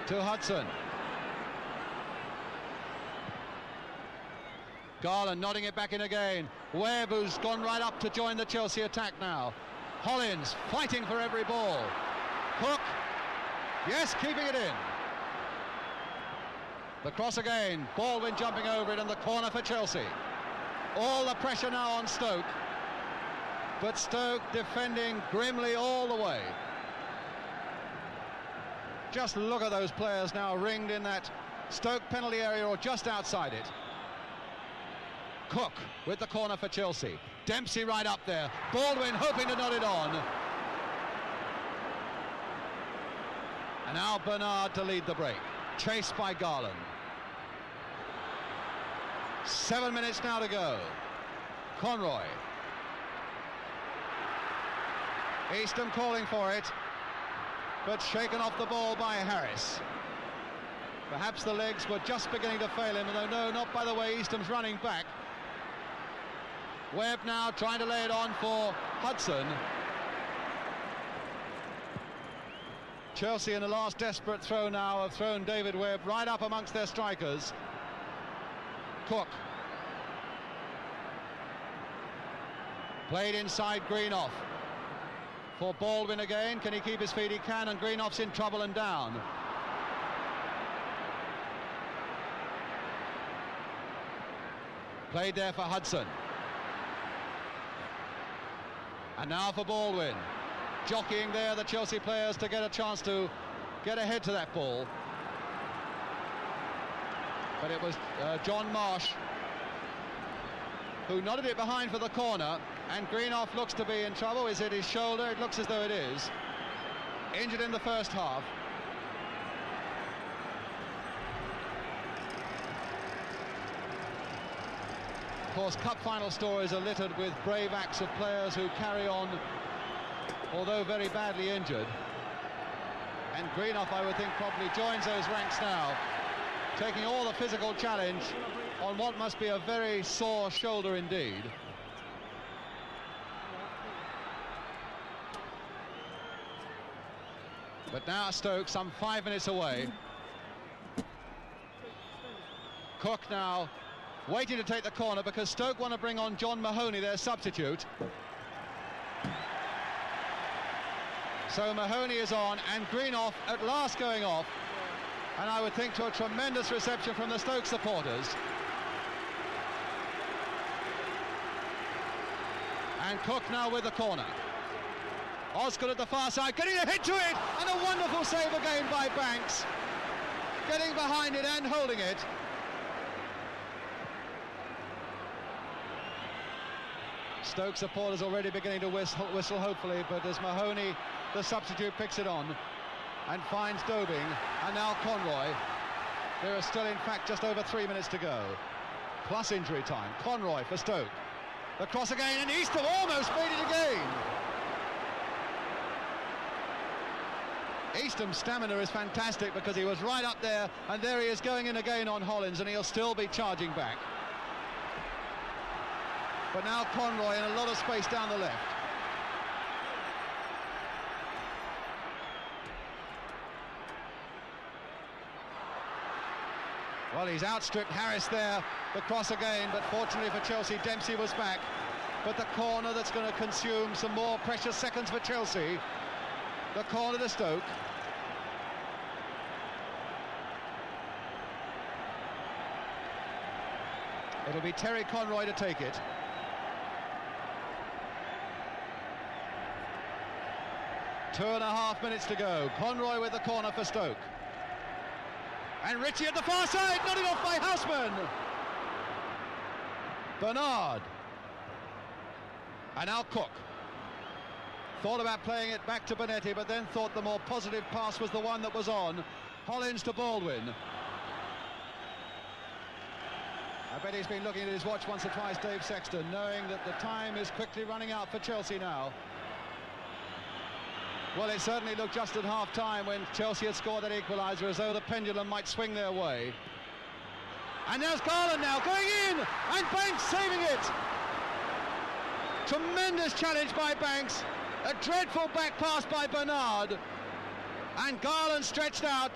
to Hudson. Garland nodding it back in again. Webb, who's gone right up to join the Chelsea attack now. Hollins fighting for every ball. Cook, yes, keeping it in. The cross again, Baldwin jumping over it, and the corner for Chelsea. All the pressure now on Stoke, but Stoke defending grimly all the way. Just look at those players now ringed in that Stoke penalty area or just outside it. Cook with the corner for Chelsea. Dempsey right up there. Baldwin hoping to nod it on. And now Bernard to lead the break. Chased by Garland. 7 minutes now to go. Conroy. Eastham calling for it, but shaken off the ball by Harris. Perhaps the legs were just beginning to fail him, though no, not by the way Eastham's running back. Webb now trying to lay it on for Hudson. Chelsea in the last desperate throw now have thrown David Webb right up amongst their strikers. Cook. Played inside Greenough. For Baldwin again, can he keep his feet? He can, and Greenoff's in trouble and down. Played there for Hudson. And now for Baldwin. Jockeying there, the Chelsea players, to get a chance to get ahead to that ball. But it was John Marsh who nodded it behind for the corner, and Greenough looks to be in trouble. Is it his shoulder? It looks as though it is. Injured in the first half. Of course, cup final stories are littered with brave acts of players who carry on, although very badly injured. And Greenough, I would think, probably joins those ranks now, taking all the physical challenge on what must be a very sore shoulder indeed. But now Stoke, some 5 minutes away. Cook now waiting to take the corner because Stoke want to bring on John Mahoney, their substitute. So Mahoney is on, and Greenough at last going off, and I would think to a tremendous reception from the Stoke supporters. And Cook now with the corner. Osgood at the far side, getting a hit to it, and a wonderful save again by Banks. Getting behind it and holding it. Stoke supporters already beginning to whistle hopefully, but as Mahoney, the substitute, picks it on and finds Dobing, and now Conroy. There are still, in fact, just over 3 minutes to go, plus injury time. Conroy for Stoke. The cross again, and Eastham almost made it again. Eastham's stamina is fantastic because he was right up there, and there he is going in again on Hollins, and he'll still be charging back. But now Conroy in a lot of space down the left. Well, he's outstripped Harris there, the cross again, but fortunately for Chelsea, Dempsey was back. But the corner that's going to consume some more precious seconds for Chelsea. The corner to Stoke. It'll be Terry Conroy to take it. Two and a half minutes to go. Conroy with the corner for Stoke. And Ritchie at the far side, nodded off by Houseman. Bernard. And now Cook. Thought about playing it back to Bonetti, but then thought the more positive pass was the one that was on. Hollins to Baldwin. I bet he's been looking at his watch once or twice, Dave Sexton, knowing that the time is quickly running out for Chelsea now. Well, it certainly looked just at half-time when Chelsea had scored that equaliser, as though the pendulum might swing their way. And there's Garland now going in, and Banks saving it. Tremendous challenge by Banks. A dreadful back pass by Bernard. And Garland stretched out.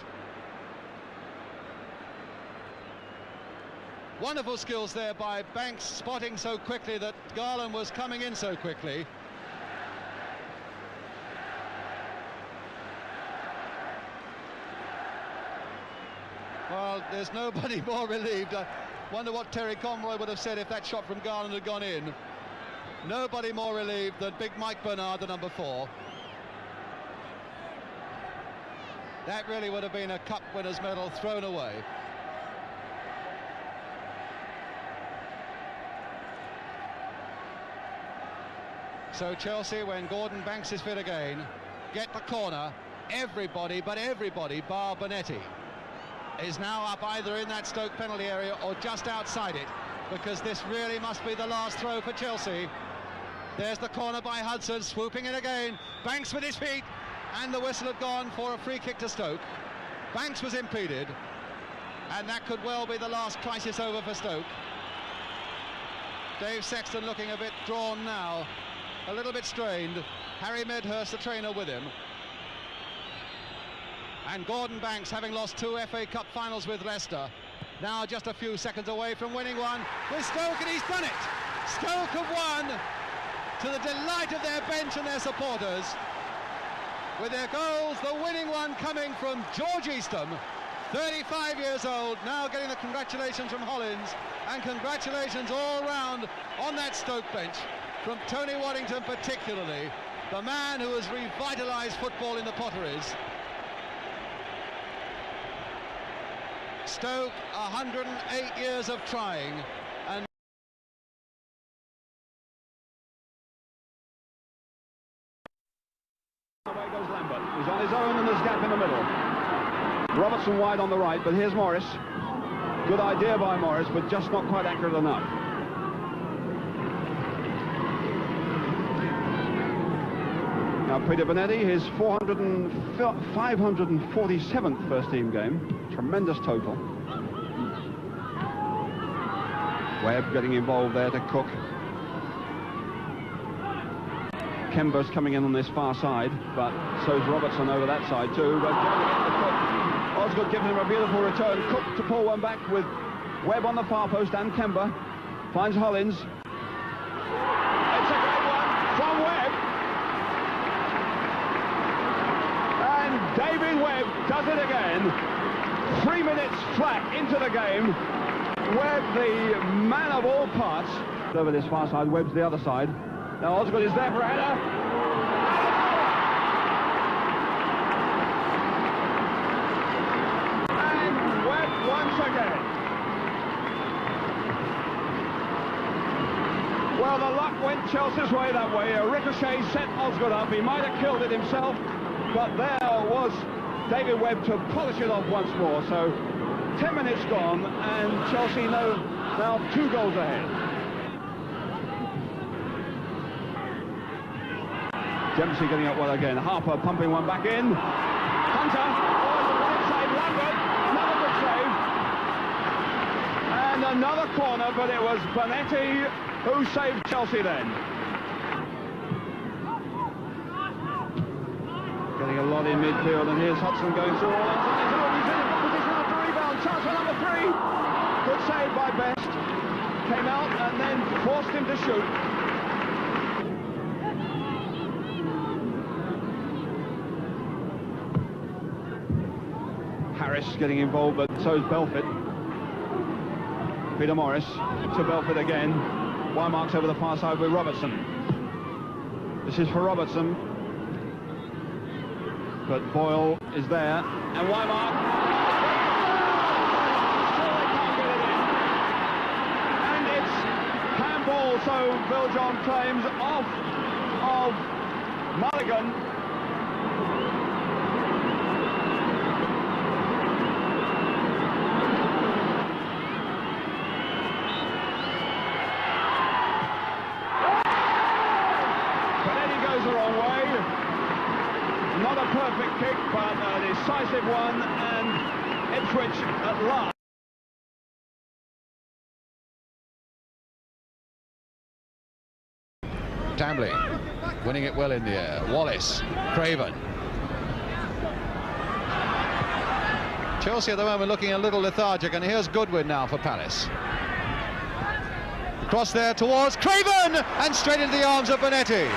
Wonderful skills there by Banks, spotting so quickly that Garland was coming in so quickly. Well, there's nobody more relieved. I wonder what Terry Conroy would have said if that shot from Garland had gone in. Nobody more relieved than big Mike Bernard, the number 4. That really would have been a cup winner's medal thrown away. So Chelsea, when Gordon Banks is fit again, get the corner. Everybody, but everybody, bar Bonetti, is now up either in that Stoke penalty area or just outside it, because this really must be the last throw for Chelsea. There's the corner by Hudson, swooping in again. Banks with his feet, and the whistle had gone for a free kick to Stoke. Banks was impeded, and that could well be the last crisis over for Stoke. Dave Sexton looking a bit drawn now, a little bit strained. Harry Medhurst, the trainer, with him. And Gordon Banks, having lost 2 FA Cup finals with Leicester, now just a few seconds away from winning one with Stoke, and he's done it! Stoke have won, to the delight of their bench and their supporters, with their goals, the winning one coming from George Eastham, 35 years old, now getting the congratulations from Hollins, and congratulations all round on that Stoke bench, from Tony Waddington particularly, the man who has revitalised football in the Potteries. Stoke, 108 years of trying, and away goes Lambert. He's on his own and there's gap in the middle. Robertson wide on the right, but here's Morris. Good idea by Morris, but just not quite accurate enough. Now Peter Bonetti, his 547th first team game. Tremendous total. Webb getting involved there to Cook. Kemba's coming in on this far side, but so's Robertson over that side too. But Osgood gives him a beautiful return. Cook to pull one back with Webb on the far post and Kemba. Finds Hollins. It's a great one from Webb. And David Webb does it again. 3 minutes flat into the game. Webb, the man of all parts. Over this far side, Webb's the other side. Now Osgood is there for a header. And Webb once again. Well, the luck went Chelsea's way that way. A ricochet set Osgood up. He might have killed it himself, but there was David Webb to polish it off once more. So 10 minutes gone, and Chelsea now 2 goals ahead. Dempsey getting up well again. Harper pumping one back in. Hunter. Oh, it's a great save. Lambert. Another good save. And another corner, but it was Bonetti who saved Chelsea then. Getting a lot in midfield, and here's Hudson going through all that time. He's in a good position after rebound. Chance for number 3. Good save by Best. Came out and then forced him to shoot. Harris getting involved, but so is Belford. Peter Morris to Belford again. Wymark's over the far side with Robertson. This is for Robertson. But Boyle is there, and Wymark. Still they can't get it in. And it's handball, so Bill John claims, off of Mulligan. Not a perfect kick, but a decisive one, and Ipswich at last. Tambley winning it well in the air. Wallace, Craven. Chelsea at the moment looking a little lethargic, and here's Goodwin now for Palace. Cross there towards Craven, and straight into the arms of Bonetti.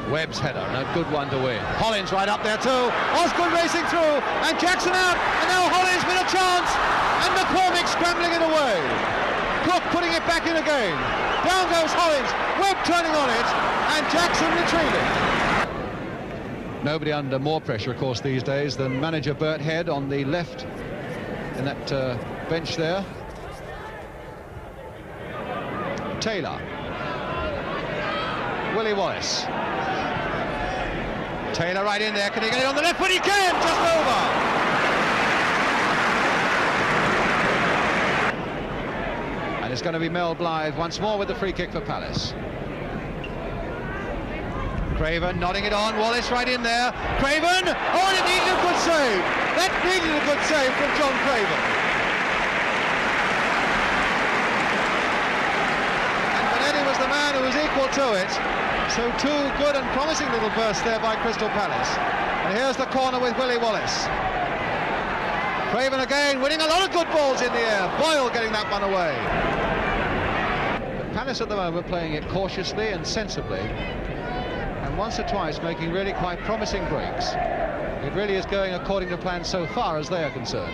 Webb's header, and a good one to win. Hollins right up there too. Osgood racing through, and Jackson out, and now Hollins with a chance, and McCormick scrambling it away. Cook putting it back in again. Down goes Hollins, Webb turning on it, and Jackson retrieving. Nobody under more pressure, of course, these days than manager Bert Head on the left in that bench there. Taylor. Willie Wallace. Taylor right in there, can he get it on the left? But he can, just over! And it's going to be Mel Blythe once more with the free kick for Palace. Craven nodding it on, Wallace right in there. Craven, oh, it needed a good save! That needed a good save from John Craven. was equal to it. So two good and promising little bursts there by Crystal Palace. And here's the corner with Willie Wallace. Craven again, winning a lot of good balls in the air. Boyle getting that one away. But Palace at the moment playing it cautiously and sensibly, and once or twice making really quite promising breaks. It really is going according to plan so far as they are concerned.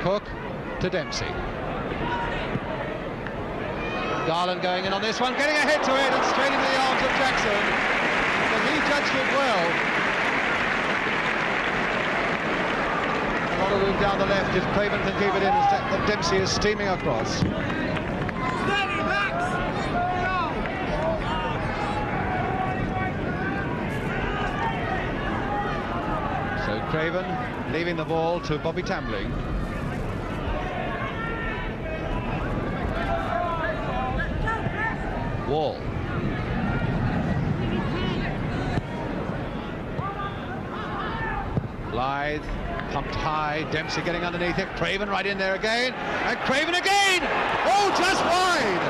Cook to Dempsey. Garland going in on this one, getting a hit to it and straight into the arms of Jackson. But he judged it well. A lot of room down the left if Craven can keep it in as Dempsey is steaming across. So Craven leaving the ball to Bobby Tambling. Wall. Blythe pumped high, Dempsey getting underneath it, Craven right in there again, and Craven again! Oh, just wide!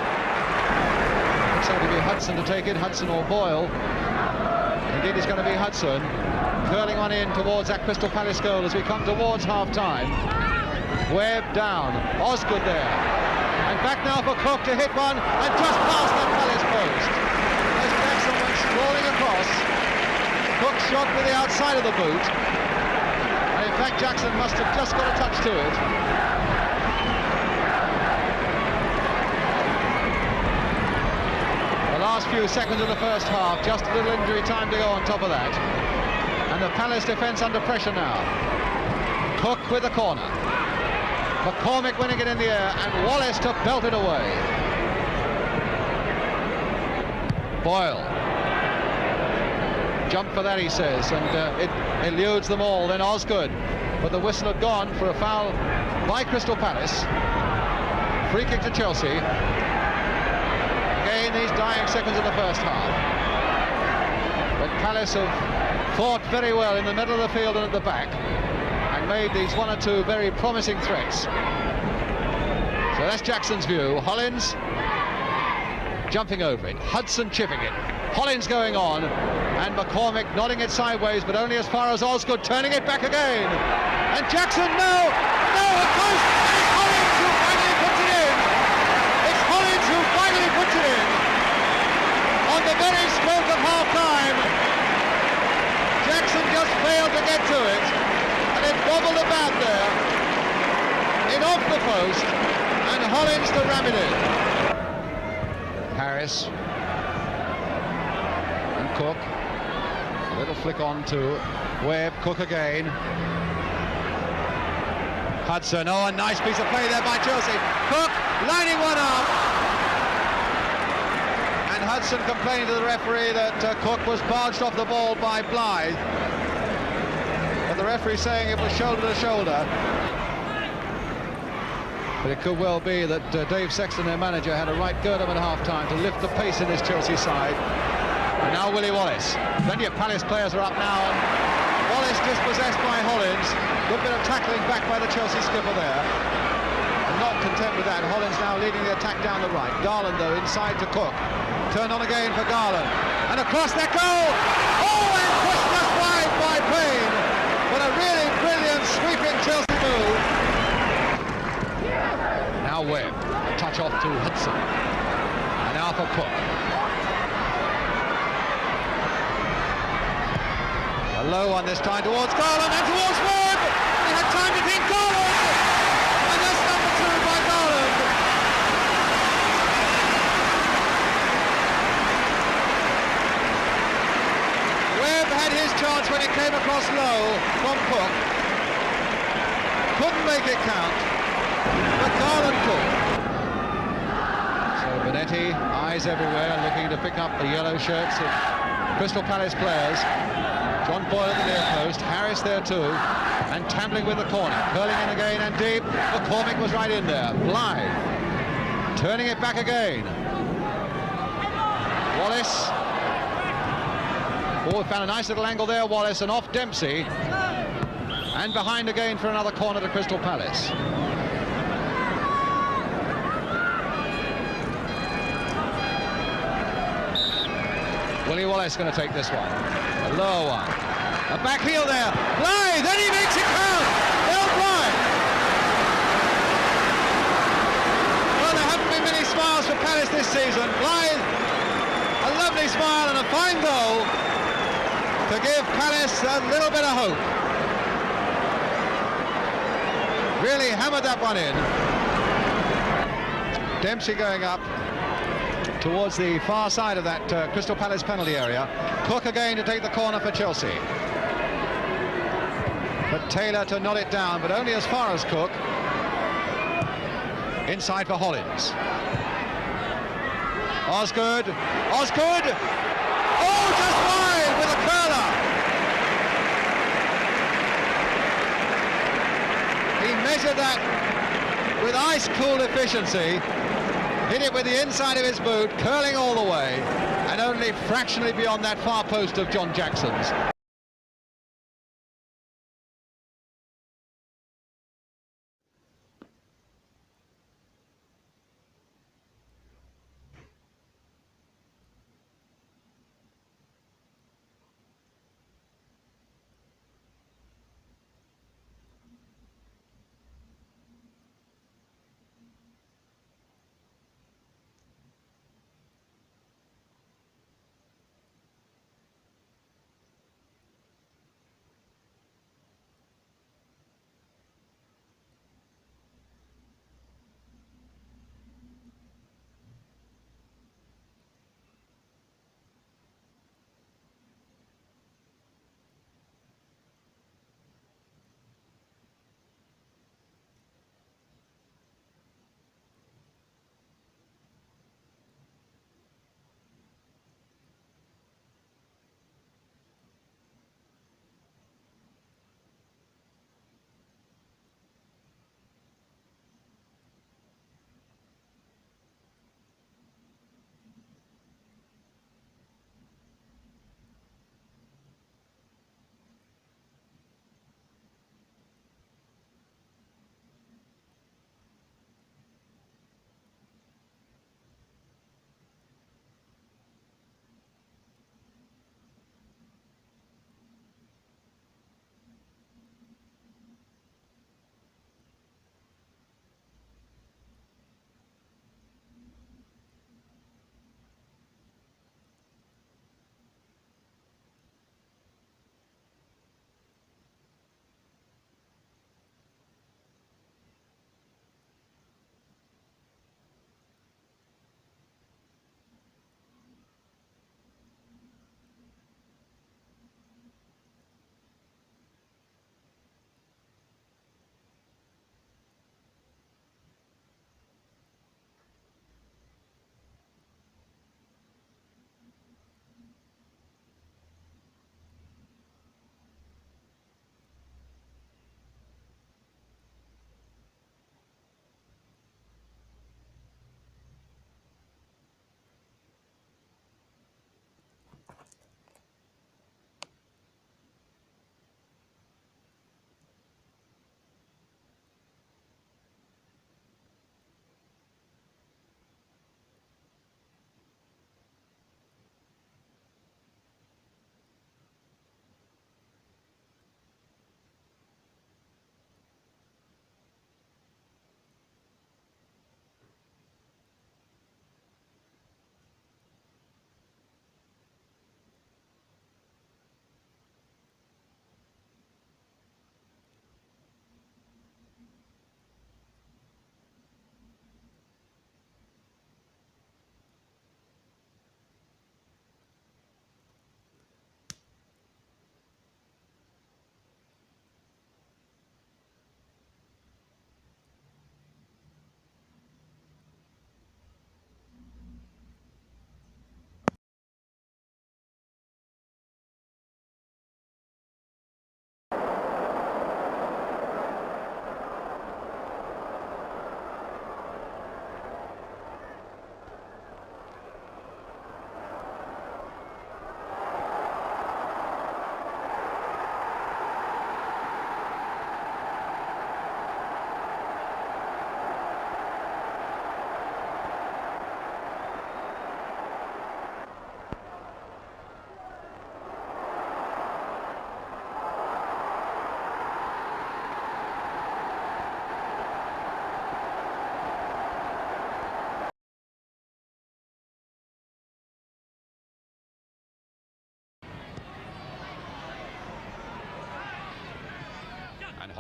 Looks like it'll be Hudson to take it, Hudson or Boyle. Indeed it's going to be Hudson, curling one in towards that Crystal Palace goal as we come towards half-time. Webb down, Osgood there. And back now for Cook to hit one, and just past that Palace post. As Jackson went sprawling across, Cook shot with the outside of the boot. And in fact, Jackson must have just got a touch to it. The last few seconds of the first half, just a little injury time to go on top of that. And the Palace defence under pressure now. Cook with the corner. McCormick winning it in the air, and Wallace to belt it away. Boyle. Jump for that, he says, and it eludes them all. Then Osgood, but the whistle had gone for a foul by Crystal Palace. Free kick to Chelsea. Again, these dying seconds of the first half. But Palace have fought very well in the middle of the field and at the back, and made these one or two very promising threats. So that's Jackson's view. Hollins jumping over it, Hudson chipping it, Hollins going on, and McCormick nodding it sideways, but only as far as Osgood, turning it back again. And Jackson, no, of course, and it's Hollins who finally puts it in. It's Hollins who finally puts it in. On the very stroke of half-time, Jackson just failed to get to it. And it bobbled about there, in off the post, and Hollins to ram it in. Harris and Cook, a little flick on to Webb, Cook again. Hudson, oh, a nice piece of play there by Chelsea. Cook lining one up. And Hudson complaining to the referee that Cook was barged off the ball by Blythe. The referee saying it was shoulder to shoulder. But it could well be that Dave Sexton, their manager, had a right go at him at half-time to lift the pace in this Chelsea side. And now Willie Wallace. Plenty of Palace players are up now, and Wallace dispossessed by Hollins. Good bit of tackling back by the Chelsea skipper there. And not content with that, Hollins now leading the attack down the right. Garland, though, inside to Cook. Turned on again for Garland. And across that goal! Oh, and pushed just wide by Payne. But a really brilliant sweeping Chelsea move. Now Webb, touch off to Hudson. And now for Cook. A low one this time towards Garland and towards Webb. He had time to think Garland. And that's number 2 by Garland. Webb had his chance when it came across low from Cook. Couldn't make it count, but Garland could. So Bonetti, eyes everywhere, looking to pick up the yellow shirts of Crystal Palace players. John Boyle at the near post, Harris there too, and Tambling with the corner, curling in again and deep. McCormick was right in there. Blythe turning it back again. Wallace. Oh, found a nice little angle there, Wallace, and off Dempsey. And behind again for another corner to Crystal Palace. Willie Wallace going to take this one. A lower one. A back heel there. Blythe, then he makes it count. Bill Blythe. Well, there haven't been many smiles for Palace this season. Blythe, a lovely smile and a fine goal to give Palace a little bit of hope. Really hammered that one in. Dempsey going up towards the far side of that Crystal Palace penalty area. Cook again to take the corner for Chelsea. But Taylor to nod it down, but only as far as Cook. Inside for Hollins. Osgood. Osgood! Oh, just wide with a curler! He measured that with ice-cool efficiency. Hit it with the inside of his boot, curling all the way, and only fractionally beyond that far post of John Jackson's.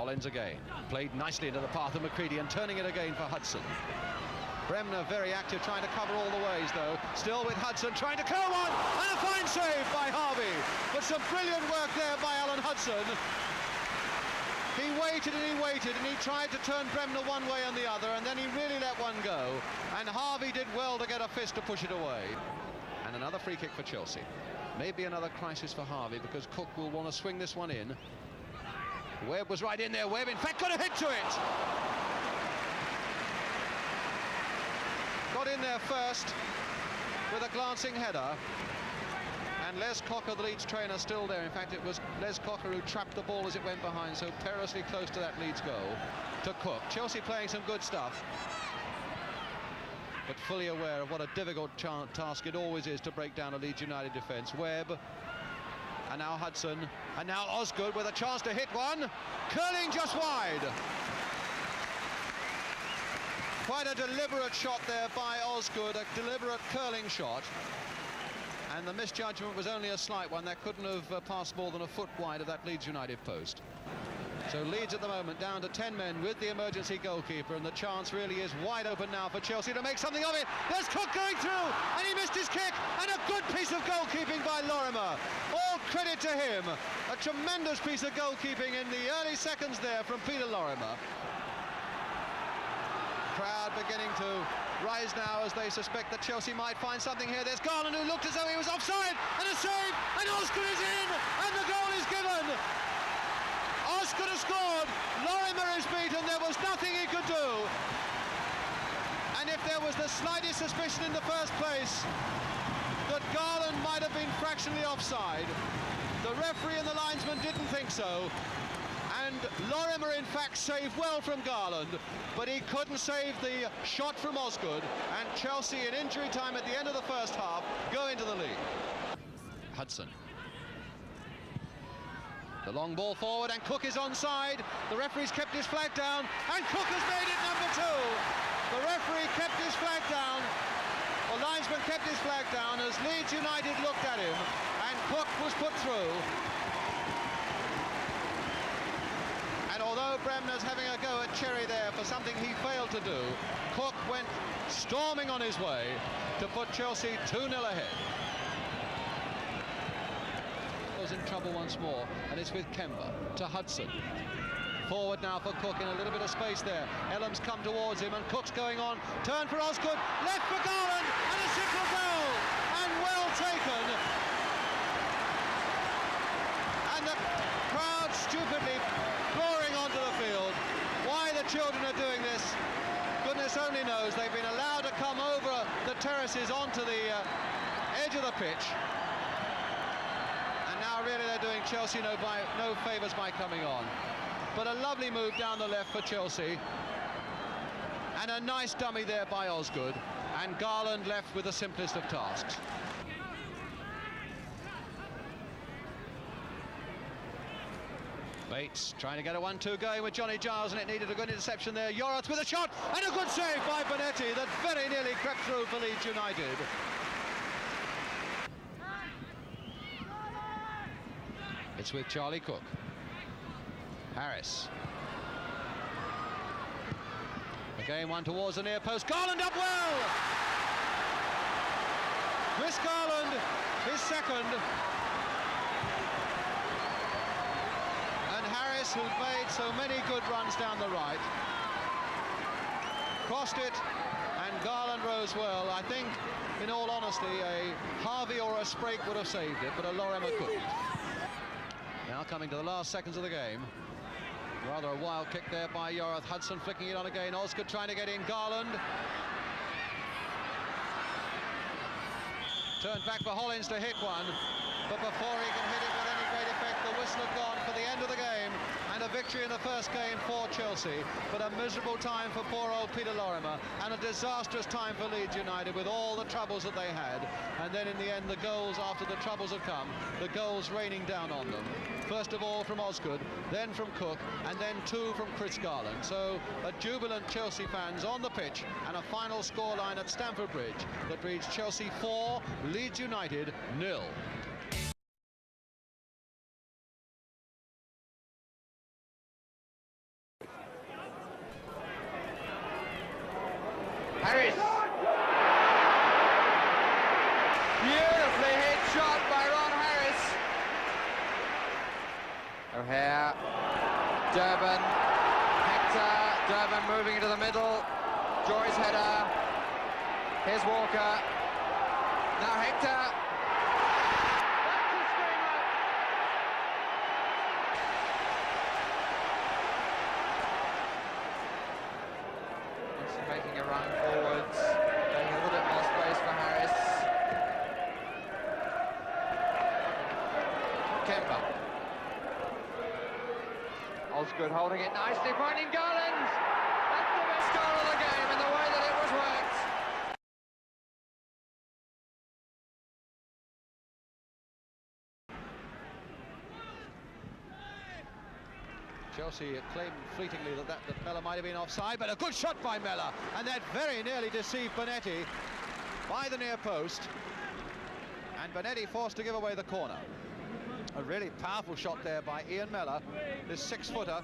Collins again. Played nicely into the path of McCready and turning it again for Hudson. Bremner very active, trying to cover all the ways, though. Still with Hudson, trying to curl one, and a fine save by Harvey. But some brilliant work there by Alan Hudson. He waited and he tried to turn Bremner one way and the other, and then he really let one go. And Harvey did well to get a fist to push it away. And another free kick for Chelsea. Maybe another crisis for Harvey, because Cook will want to swing this one in. Webb was right in there. Webb, in fact, got a hit to it. Got in there first with a glancing header. And Les Cocker, the Leeds trainer, still there. In fact, it was Les Cocker who trapped the ball as it went behind, so perilously close to that Leeds goal. To Cook. Chelsea playing some good stuff, but fully aware of what a difficult task it always is to break down a Leeds United defence. Webb, and now Hudson, and now Osgood with a chance to hit one. Curling just wide. Quite a deliberate shot there by Osgood, a deliberate curling shot. And the misjudgment was only a slight one. That couldn't have passed more than a foot wide of that Leeds United post. So Leeds at the moment down to 10 men with the emergency goalkeeper, and the chance really is wide open now for Chelsea to make something of it. There's Cook going through, and he missed his kick, and a good piece of goalkeeping by Lorimer. All credit to him. A tremendous piece of goalkeeping in the early seconds there from Peter Lorimer. Crowd beginning to rise now as they suspect that Chelsea might find something here. There's Garland, who looked as though he was offside, and a save, and Osgood is in, and the goal is given. Osgood has scored, Lorimer is beaten, there was nothing he could do. And if there was the slightest suspicion in the first place that Garland might have been fractionally offside, the referee and the linesman didn't think so. And Lorimer, in fact, saved well from Garland, but he couldn't save the shot from Osgood, and Chelsea, in injury time at the end of the first half, go into the lead. Hudson. The long ball forward, and Cook is onside. The referee's kept his flag down, and Cook has made it number 2. The referee kept his flag down. The linesman kept his flag down as Leeds United looked at him, and Cook was put through. And although Bremner's having a go at Cherry there for something he failed to do, Cook went storming on his way to put Chelsea 2-0 ahead. Was in trouble once more, and it's with Kemba to Hudson. Forward now for Cook in a little bit of space there. Ellam's come towards him, and Cook's going on. Turn for Osgood, left for Garland, and a simple goal, and well taken. And the crowd stupidly pouring onto the field. Why the children are doing this, goodness only knows. They've been allowed to come over the terraces onto the edge of the pitch. And now really they're doing Chelsea no favours by coming on. But a lovely move down the left for Chelsea. And a nice dummy there by Osgood. And Garland left with the simplest of tasks. Bates trying to get a 1-2 going with Johnny Giles, and it needed a good interception there. Yorath with a shot, and a good save by Bonetti that very nearly crept through for Leeds United. It's with Charlie Cook. Harris. Again, one towards the near post. Garland up well! Chris Garland, his second. Harris, who made so many good runs down the right, crossed it, and Garland rose well. I think, in all honesty, a Harvey or a Sprake would have saved it, but a Lorimer couldn't. Now coming to the last seconds of the game. Rather a wild kick there by Yorath. Hudson flicking it on again. Osgood trying to get in. Garland. Turned back for Hollins to hit one, but before he can hit it with any great effect, the whistle had gone for the end of the game, and a victory in the first game for Chelsea, but a miserable time for poor old Peter Lorimer, and a disastrous time for Leeds United with all the troubles that they had. And then in the end, the goals, after the troubles have come, the goals raining down on them. First of all from Osgood, then from Cook, and then 2 from Chris Garland. So a jubilant Chelsea fans on the pitch, and a final scoreline at Stamford Bridge that reads Chelsea 4, Leeds United 0. Harris. Beautifully hit shot by Ron Harris. O'Hare, Durbin, Hector, Durbin moving into the middle. Joy's header. Here's Walker. Now Hector. Making a run forwards, getting a little bit more space for Harris. Kemba. Osgood holding it nicely, pointing Garland. That's the best goal of the game in the way that it was worked. Chelsea claimed fleetingly that Mellor might have been offside, but a good shot by Mellor, and that very nearly deceived Bonetti by the near post, and Bonetti forced to give away the corner. A really powerful shot there by Ian Mellor, this 6-footer.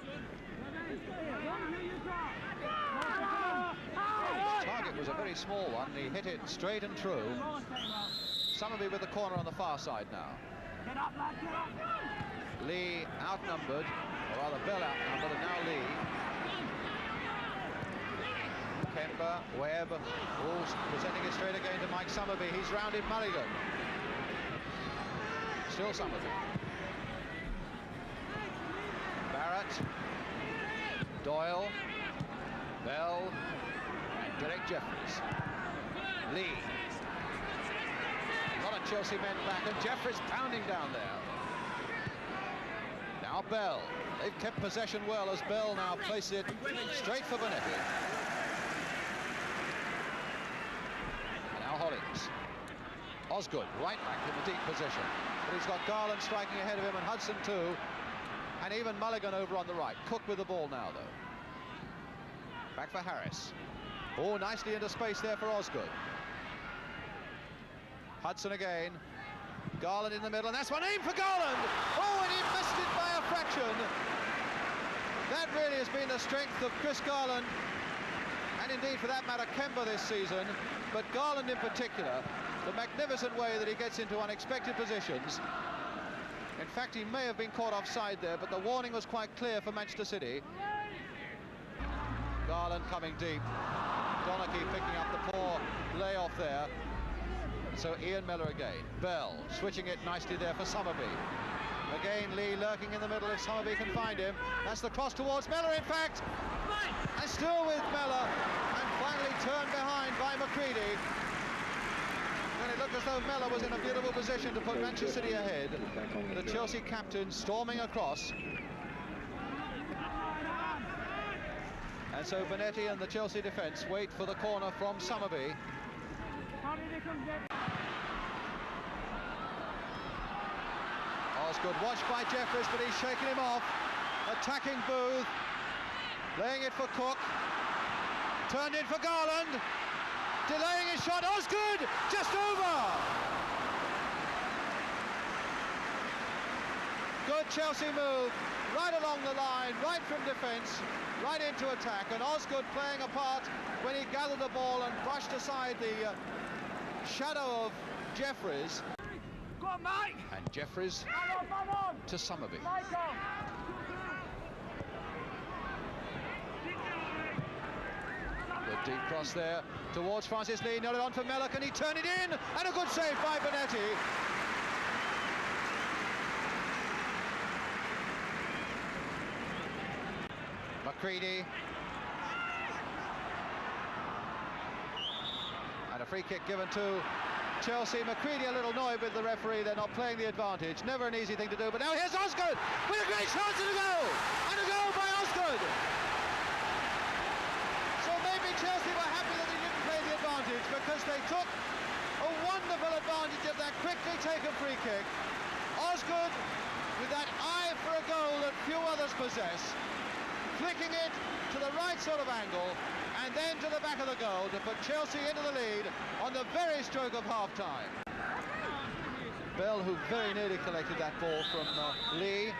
His target was a very small one, he hit it straight and true. Summerby with the corner on the far side now. Lee outnumbered, or rather Bell outnumbered, and now Lee. Kemba, Webb, Wolves presenting it straight again to Mike Summerby. He's rounded Mulligan. Still Summerby. Barrett, Doyle, Bell, and Derek Jeffries. Lee. A lot of Chelsea men back, and Jeffries pounding down there. Now Bell. They've kept possession well as Bell now places it straight for Bonetti. And now Hollins. Osgood, right back in the deep position. But he's got Garland striking ahead of him, and Hudson too. And even Mulligan over on the right. Cook with the ball now, though. Back for Harris. Oh, nicely into space there for Osgood. Hudson again. Garland in the middle, and that's one aim for Garland! Oh, and he missed it by a fraction. That really has been the strength of Chris Garland, and indeed, for that matter, Kemba this season. But Garland in particular, the magnificent way that he gets into unexpected positions. In fact, he may have been caught offside there, but the warning was quite clear for Manchester City. Garland coming deep. Donachie picking up the poor layoff there. So Ian Mellor again. Bell switching it nicely there for Summerby. Again, Lee lurking in the middle if Summerby can find him. That's the cross towards Mellor, in fact. And still with Mellor. And finally turned behind by McCready. And it looked as though Mellor was in a beautiful position to put Manchester City ahead. The Chelsea captain storming across. And so Bonetti and the Chelsea defence wait for the corner from Summerby. Osgood watched by Jeffries, but he's shaken him off. Attacking Booth, laying it for Cook, turned in for Garland, delaying his shot. Osgood just over. Good Chelsea move, right along the line, right from defence, right into attack, and Osgood playing a part when he gathered the ball and brushed aside the shadow of Jeffries. Go on, Mike. And Jeffries to Summerby. Good deep cross there towards Francis Lee. Nailed it on for Mellor. Can he turn it in? And a good save by Bonetti. McCready. And a free kick given to Chelsea. McCready a little annoyed with the referee. They're not playing the advantage. Never an easy thing to do. But now here's Osgood with a great chance and a goal. And a goal by Osgood. So maybe Chelsea were happy that they didn't play the advantage, because they took a wonderful advantage of that quickly taken free kick. Osgood, with that eye for a goal that few others possess, flicking it to the right sort of angle, and then to the back of the goal to put Chelsea into the lead on the very stroke of half-time. Bell, who very nearly collected that ball from Lee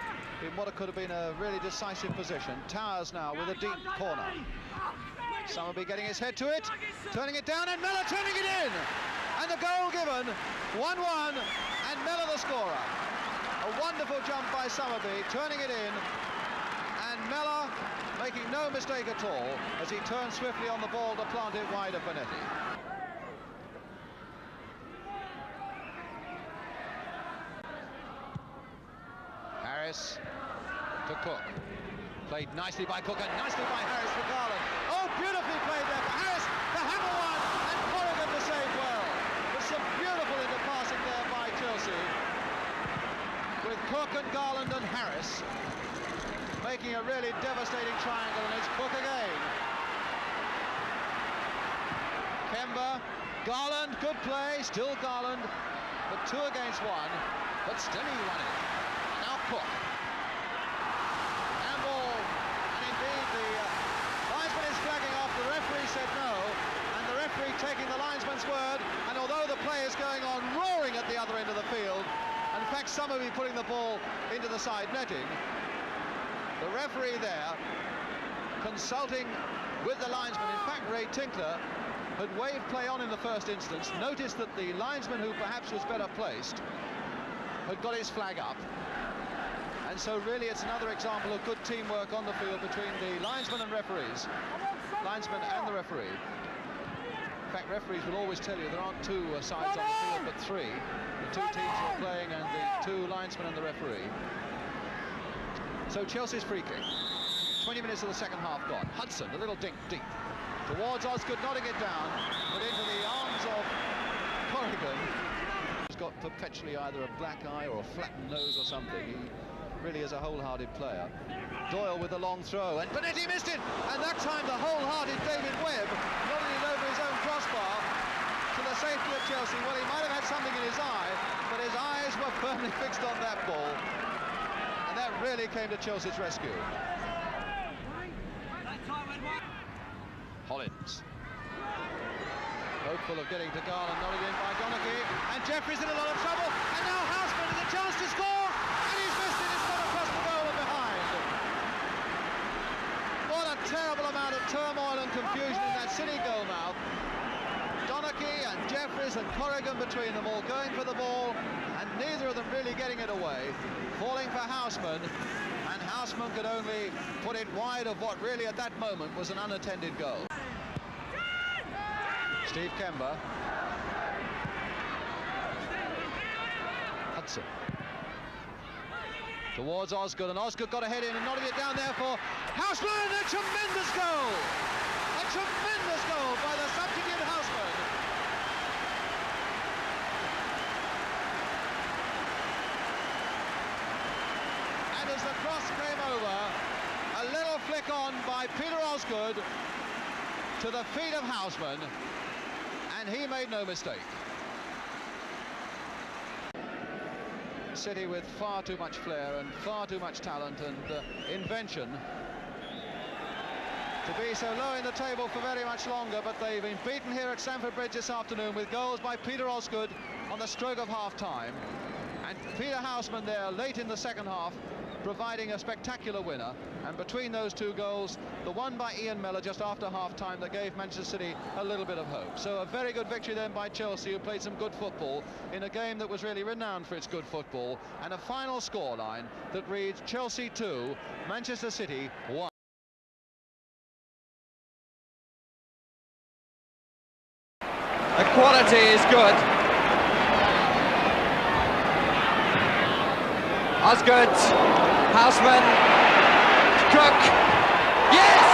in what could have been a really decisive position. Towers now with a deep corner. Summerby getting his head to it, turning it down, and Mellor turning it in! And the goal given, 1-1, and Mellor the scorer. A wonderful jump by Summerby, turning it in, and Mellor making no mistake at all as he turns swiftly on the ball to plant it wide of Bonetti. Harris to Cook. Played nicely by Cook and nicely by Harris for Garland. Oh, beautifully played there for Harris. The hammer one, and Corrigan to save well. There's some beautiful interpassing there by Chelsea, with Cook and Garland and Harris making a really devastating triangle, and it's Cook again. Kemba, Garland, good play, still Garland, but 2 against 1, but still he won it. Now Cook. Handball, and indeed the linesman is flagging off, the referee said no, and the referee taking the linesman's word, and although the play is going on roaring at the other end of the field, and in fact Summerby putting the ball into the side netting, the referee there, consulting with the linesman, in fact Ray Tinkler had waved play on in the first instance, noticed that the linesman, who perhaps was better placed, had got his flag up. And so really it's another example of good teamwork on the field between the linesman and referees. Linesman and the referee. In fact, referees will always tell you there aren't 2 sides on the field, but 3. The 2 teams who are playing and the 2 linesmen and the referee. So Chelsea's free kick. 20 minutes of the second half gone. Hudson, a little dink deep. Towards Osgood, nodding it down, but into the arms of Corrigan. He's got perpetually either a black eye or a flattened nose or something. He really is a wholehearted player. Doyle with the long throw, and Bonetti missed it! And that time the wholehearted David Webb nodded it over his own crossbar to the safety of Chelsea. Well, he might have had something in his eye, but his eyes were firmly fixed on that ball. And that really came to Chelsea's rescue. Hollins. Hopeful of getting to Garland, nodded in by Donaghy, and Jeffries in a lot of trouble, and now Houseman with a chance to score, and he's missed it, it's gone across the goal and behind. What a terrible amount of turmoil and confusion in that City goal mouth. Donaghy and Jeffries and Corrigan between them, all going for the ball, and neither of them really getting it away. Falling for Houseman, and Houseman could only put it wide of what really at that moment was an unattended goal. Steve Kemba. Hudson. Towards Osgood, and Osgood got a head in and nodded it down there for Houseman. A tremendous goal! A tremendous goal by the substitute Houseman. And as the cross came over, a little flick on by Peter Osgood to the feet of Houseman, and he made no mistake. City with far too much flair and far too much talent and invention to be so low in the table for very much longer, but they've been beaten here at Stamford Bridge this afternoon with goals by Peter Osgood on the stroke of half-time, and Peter Houseman there late in the second half providing a spectacular winner, and between those 2 goals, the one by Ian Mellor just after half-time that gave Manchester City a little bit of hope. So a very good victory then by Chelsea, who played some good football in a game that was really renowned for its good football, and a final scoreline that reads Chelsea 2, Manchester City 1. The quality is good. Osgood, Houseman, Cook, yes!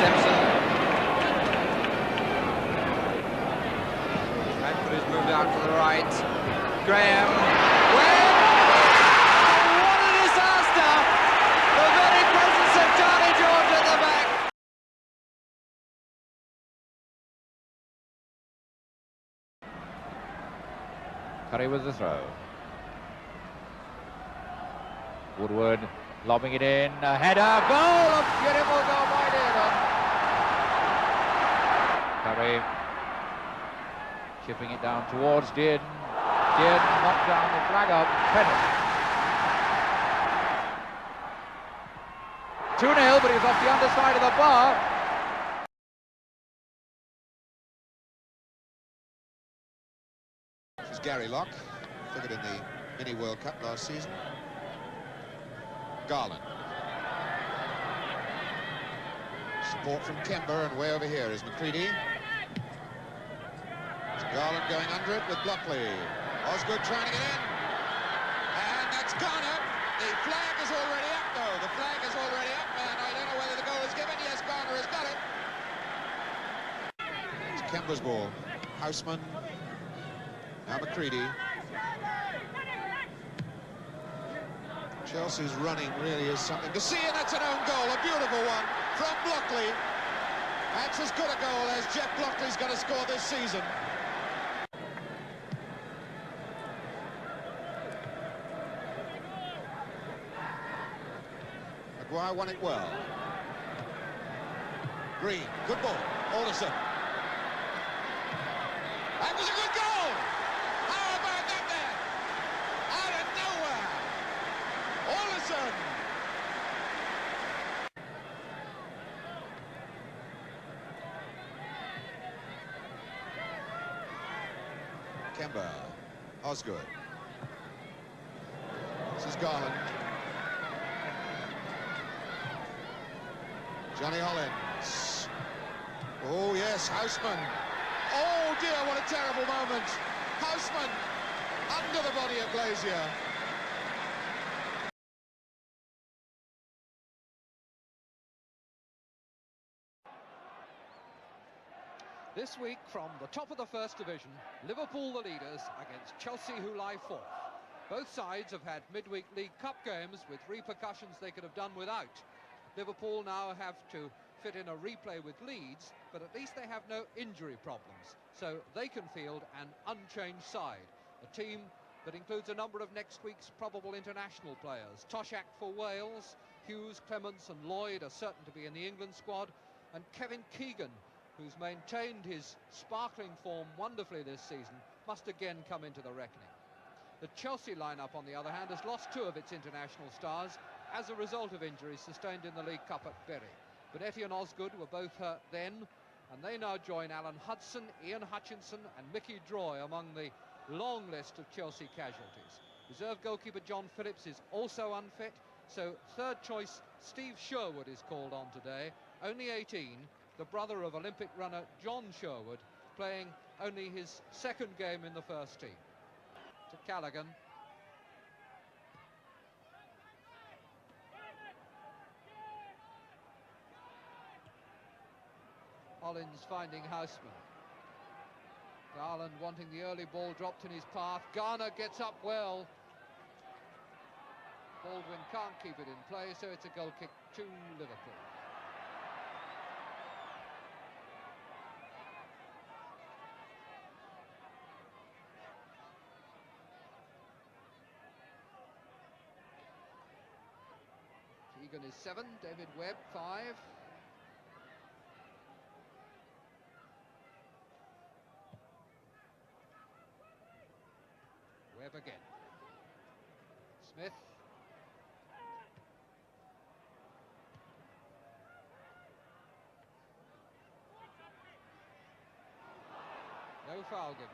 Simpson. Radford has moved out to the right. Graham. What a disaster! The very presence of Charlie George at the back. Curry with the throw. Woodward lobbing it in, a header, goal, a beautiful goal by Dearden. Curry chipping it down towards Dearden. Keane knocked down the flag up. Penalty. 2-0, but he's off the underside of the bar. This is Gary Locke, figured in the Mini World Cup last season. Garland. Support from Kemba, and way over here is McCready. It's Garland going under it with Blockley. Osgood trying to get in. And that's Garner. The flag is already up, though. The flag is already up, and I don't know whether the goal is given. Yes, Garner has got it. It's Kemba's ball. Houseman. Now McCready. Chelsea's running really is something to see, and that's an own goal, a beautiful one from Blockley. That's as good a goal as Jeff Blockley's going to score this season. Maguire won it well. Green, good ball. Alderson. That was a good goal! How about that there? Out of nowhere! Alderson! Kemba. Osgood. This is Garland. Johnny Hollins. Oh, yes, Houseman. Oh, dear, what a terrible moment. Houseman under the body of Glazier. This week, from the top of the First Division, Liverpool the leaders against Chelsea, who lie fourth. Both sides have had midweek League Cup games with repercussions they could have done without. Liverpool now have to fit in a replay with Leeds, but at least they have no injury problems, so they can field an unchanged side. A team that includes a number of next week's probable international players. Toshak for Wales, Hughes, Clements and Lloyd are certain to be in the England squad, and Kevin Keegan, who's maintained his sparkling form wonderfully this season, must again come into the reckoning. The Chelsea lineup, on the other hand, has lost two of its international stars as a result of injuries sustained in the League Cup at Bury. Bonetti and Osgood were both hurt then, and they now join Alan Hudson, Ian Hutchinson and Mickey Droy among the long list of Chelsea casualties. Reserve goalkeeper John Phillips is also unfit, so third choice Steve Sherwood is called on today, only 18, the brother of Olympic runner John Sherwood, playing only his second game in the first team. To Callaghan. Hollins finding Houseman. Garland wanting the early ball dropped in his path. Garner gets up well. Baldwin can't keep it in play, so it's a goal kick to Liverpool. Keegan is 7, David Webb 5. Webb again. Smith. No foul given.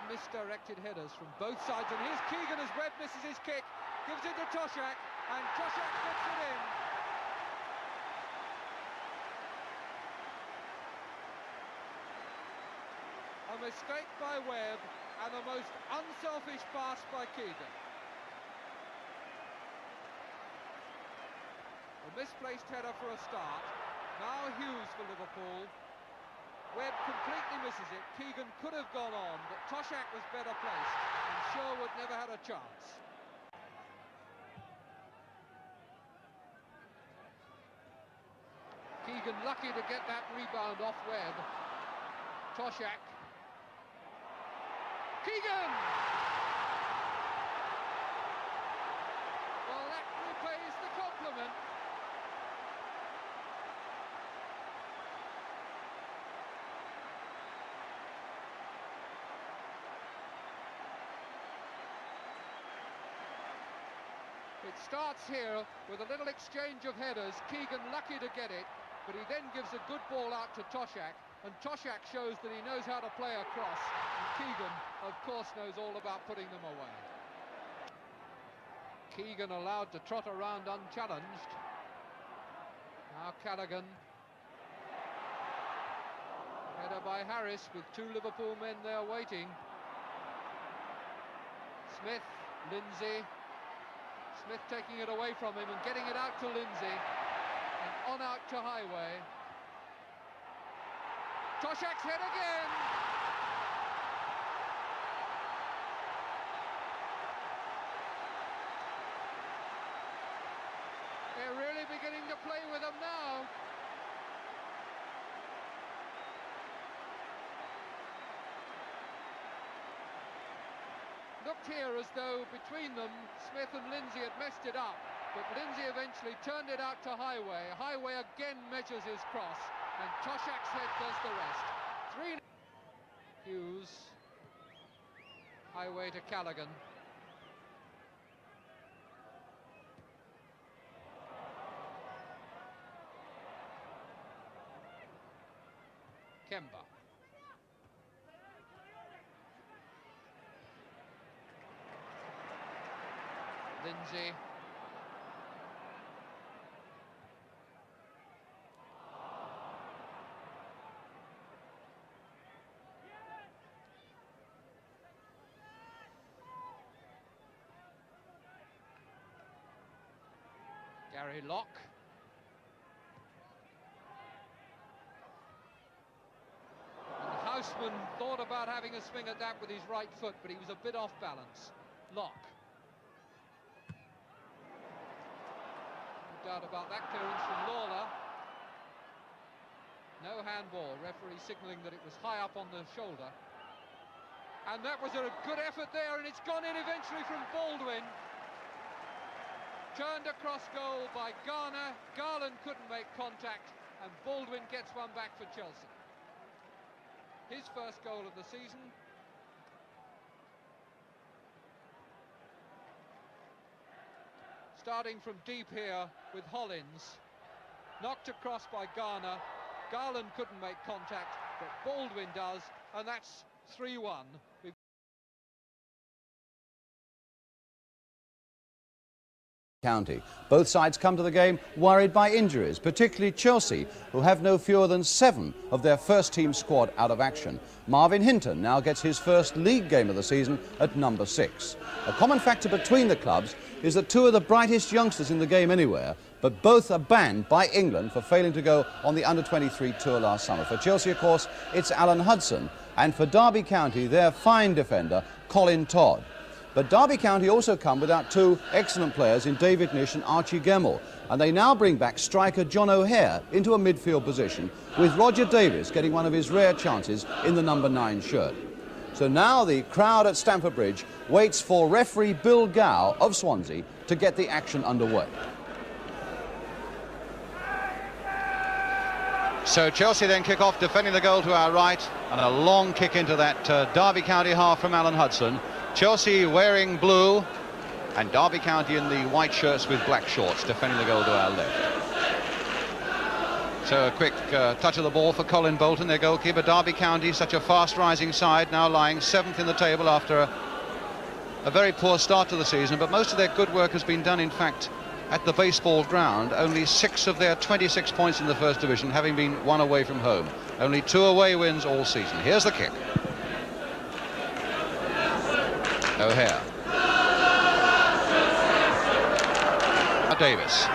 Misdirected headers from both sides, and here's Keegan as Webb misses his kick, gives it to Toshak, and Toshak gets it in. A mistake by Webb, and the most unselfish pass by Keegan. A misplaced header for a start. Now Hughes for Liverpool. Webb completely misses it. Keegan could have gone on, but Toshak was better placed, and Sherwood never had a chance. Keegan lucky to get that rebound off Webb. Toshak. Keegan! Well, that repays the compliment. It starts here with a little exchange of headers. Keegan lucky to get it, but he then gives a good ball out to Toshack, and Toshack shows that he knows how to play across, and Keegan, of course, knows all about putting them away. Keegan allowed to trot around unchallenged. Now Callaghan. Header by Harris with two Liverpool men there waiting. Smith, Lindsay. Smith taking it away from him and getting it out to Lindsay. And on out to Highway. Toshack's head again. They're really beginning to play with them now. Looked here as though between them, Smith and Lindsay had messed it up, but Lindsay eventually turned it out to Highway. Highway again measures his cross, and Toshack's head does the rest. 3 Hughes. Highway to Callaghan. Kemba. Lindsay. Gary Locke. And Houseman thought about having a swing at that with his right foot, but he was a bit off balance. Locke. No doubt about that clearance from Lawler. No handball. Referee signalling that it was high up on the shoulder. And that was a good effort there, and it's gone in eventually from Baldwin. Turned across goal by Garner. Garland couldn't make contact, and Baldwin gets one back for Chelsea. His first goal of the season. Starting from deep here with Hollins. Knocked across by Garner. Garland couldn't make contact, but Baldwin does, and that's 3-1. County. Both sides come to the game worried by injuries, particularly Chelsea, who have no fewer than 7 of their first-team squad out of action. Marvin Hinton now gets his first league game of the season at number 6. A common factor between the clubs is that 2 of the brightest youngsters in the game anywhere, but both are banned by England for failing to go on the under-23 tour last summer. For Chelsea, of course, it's Alan Hudson, and for Derby County, their fine defender, Colin Todd. But Derby County also come without 2 excellent players in David Nish and Archie Gemmell, and they now bring back striker John O'Hare into a midfield position, with Roger Davis getting one of his rare chances in the number 9 shirt. So now the crowd at Stamford Bridge waits for referee Bill Gow of Swansea to get the action underway. So Chelsea then kick off, defending the goal to our right, and a long kick into that Derby County half from Alan Hudson. Chelsea wearing blue, and Derby County in the white shirts with black shorts, defending the goal to our left. So a quick touch of the ball for Colin Bolton, their goalkeeper. Derby County, such a fast-rising side, now lying 7th in the table after a very poor start to the season, but most of their good work has been done, in fact, at the baseball ground. Only 6 of their 26 points in the first division having been won away from home. Only 2 away wins all season. Here's the kick. O'Hare. Davis.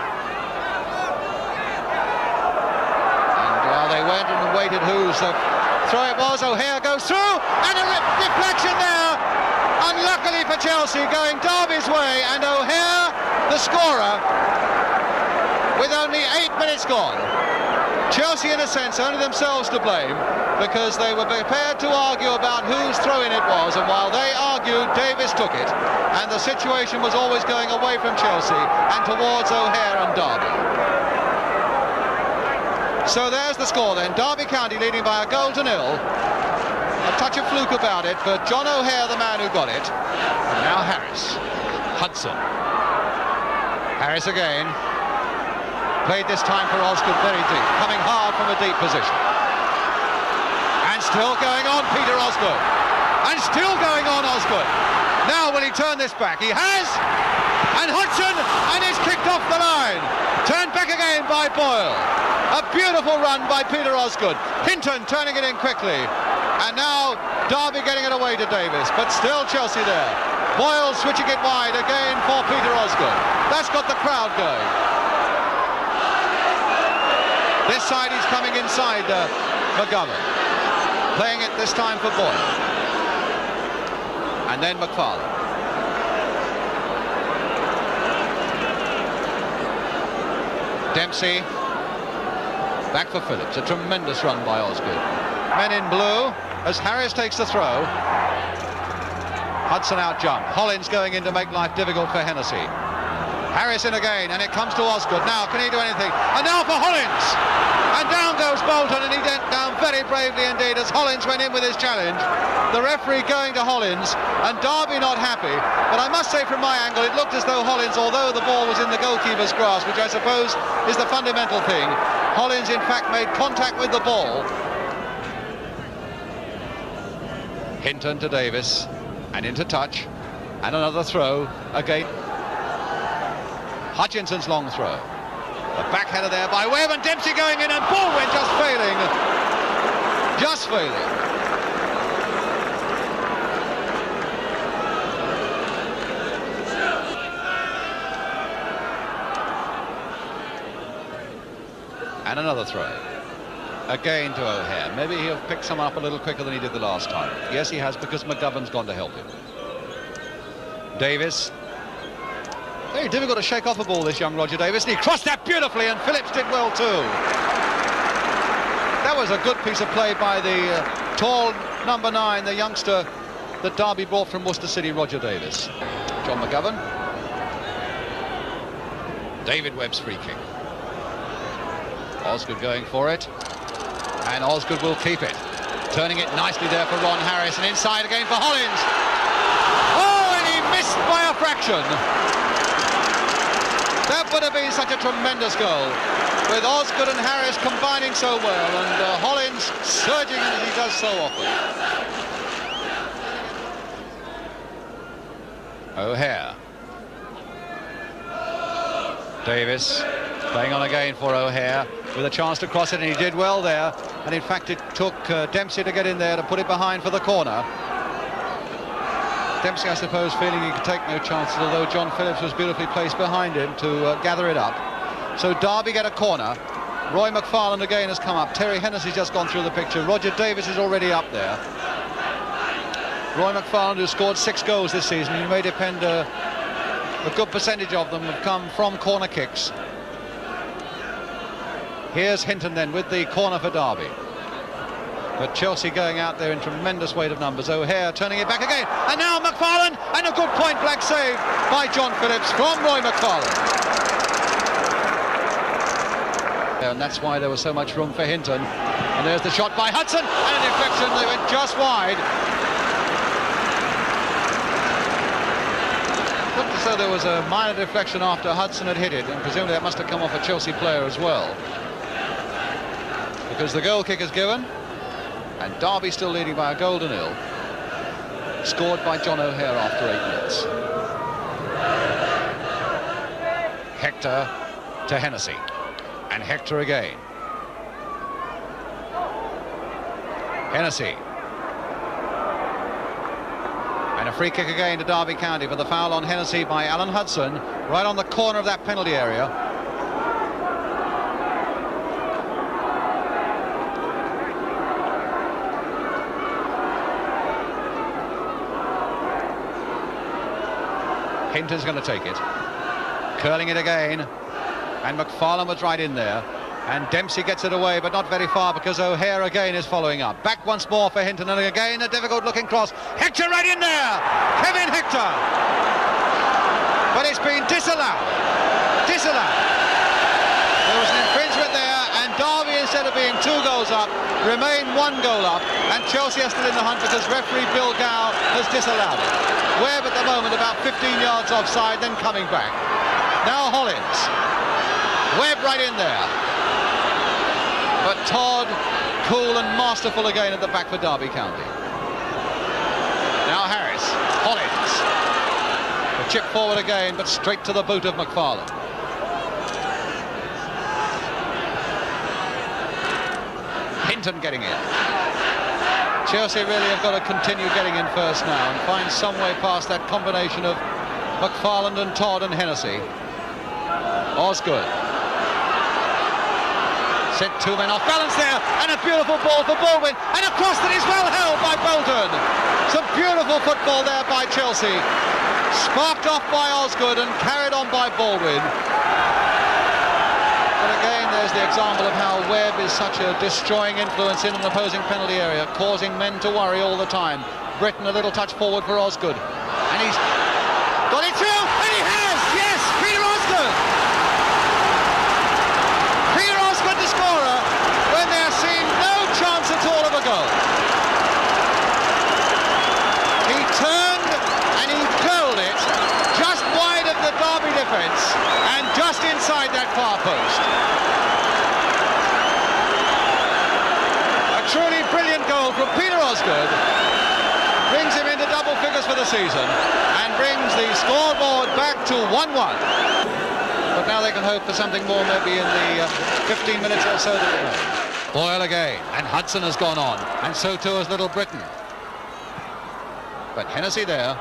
And they went and waited whose throw it was. O'Hare goes through, and a deflection there. Unluckily for Chelsea, going Derby's way, and O'Hare, the scorer, with only 8 minutes gone. Chelsea, in a sense, only themselves to blame, because they were prepared to argue about whose throw-in it was, and while they argued, Davis took it, and the situation was always going away from Chelsea and towards O'Hare and Derby. So there's the score then. Derby County leading by a goal to 0. A touch of fluke about it, but John O'Hare, the man who got it. And now Harris. Hudson. Harris again. Played this time for Osgood very deep, coming hard from a deep position. And still going on, Peter Osgood. And still going on, Osgood. Now will he turn this back? He has! And Hudson, and it's kicked off the line. Turned back again by Boyle. A beautiful run by Peter Osgood. Hinton turning it in quickly. And now Derby getting it away to Davis, but still Chelsea there. Boyle switching it wide again for Peter Osgood. That's got the crowd going. This side he's coming inside McGovern. Playing it this time for Boyle. And then McFarlane. Dempsey. Back for Phillips. A tremendous run by Osgood. Men in blue as Harris takes the throw. Hudson out jump. Hollins going in to make life difficult for Hennessy. Harris in again, and it comes to Osgood. Now, can he do anything? And now for Hollins! And down goes Bolton, and he went down very bravely indeed as Hollins went in with his challenge. The referee going to Hollins, and Derby not happy. But I must say from my angle, it looked as though Hollins, although the ball was in the goalkeeper's grasp, which I suppose is the fundamental thing, Hollins in fact made contact with the ball. Hinton to Davis, and into touch, and another throw again. Hutchinson's long throw. The backheader there by Webb, and Dempsey going in, and Baldwin just failing. Just failing. And another throw. Again to O'Hare. Maybe he'll pick someone up a little quicker than he did the last time. Yes, he has, because McGovern's gone to help him. Davis. Very difficult to shake off a ball, this young Roger Davis, and he crossed that beautifully, and Phillips did well too. That was a good piece of play by the tall number 9, the youngster that Derby brought from Worcester City, Roger Davis. John McGovern. David Webb's free kick. Osgood going for it, and Osgood will keep it. Turning it nicely there for Ron Harris, and inside again for Hollins. Oh, and he missed by a fraction. That would have been such a tremendous goal, with Osgood and Harris combining so well, and Hollins surging as he does so often. O'Hare. Davis playing on again for O'Hare, with a chance to cross it, and he did well there. And in fact, it took Dempsey to get in there to put it behind for the corner. Dempsey, I suppose, feeling he could take no chances, although John Phillips was beautifully placed behind him to gather it up. So Derby get a corner. Roy McFarlane again has come up. Terry Hennessy's just gone through the picture. Roger Davis is already up there. Roy McFarlane, who scored 6 goals this season, you may depend a good percentage of them have come from corner kicks. Here's Hinton then with the corner for Derby. But Chelsea going out there in tremendous weight of numbers. O'Hare turning it back again. And now McFarlane, and a good point-blank save by John Phillips from Roy McFarlane. And that's why there was so much room for Hinton. And there's the shot by Hudson, and a deflection. They went just wide. Looked as though there was a minor deflection after Hudson had hit it, and presumably that must have come off a Chelsea player as well. Because the goal kick is given. And Derby still leading by a goal to 0. Scored by John O'Hare after 8 minutes. Hector to Hennessy. And Hector again. Hennessy. And a free kick again to Derby County for the foul on Hennessy by Alan Hudson, right on the corner of that penalty area. Hinton's going to take it. Curling it again. And McFarlane was right in there. And Dempsey gets it away, but not very far, because O'Hare again is following up. Back once more for Hinton, and again a difficult-looking cross. Hector right in there! Kevin Hector! But it's been disallowed. Disallowed. There was an infringement there, and Derby, instead of being 2 goals up, remain 1 goal up, and Chelsea are still in the hunt because referee Bill Gow has disallowed it. Webb at the moment about 15 yards offside, then coming back. Now Hollins. Webb right in there. But Todd, cool and masterful again at the back for Derby County. Now Harris. Hollins. The chip forward again, but straight to the boot of McFarlane. Hinton getting in. Chelsea really have got to continue getting in first now and find some way past that combination of McFarland and Todd and Hennessy. Osgood. Sent two men off balance there, and a beautiful ball for Baldwin, and a cross that is well held by Bolton. Some beautiful football there by Chelsea. Sparked off by Osgood and carried on by Baldwin. But again, there's the example of how Webb is such a destroying influence in an opposing penalty area, causing men to worry all the time. Britton, a little touch forward for Osgood, and he's got it through, and he has! Yes, Peter Osgood! Peter Osgood, the scorer, when there seemed no chance at all of a goal. He turned and he curled it just wide of the Derby defence and just inside that far post. A truly brilliant goal from Peter Osgood brings him into double figures for the season and brings the scoreboard back to 1-1. But now they can hope for something more maybe in the 15 minutes or so that remain. Boyle again, and Hudson has gone on, and so too has Little Britain. But Hennessy there,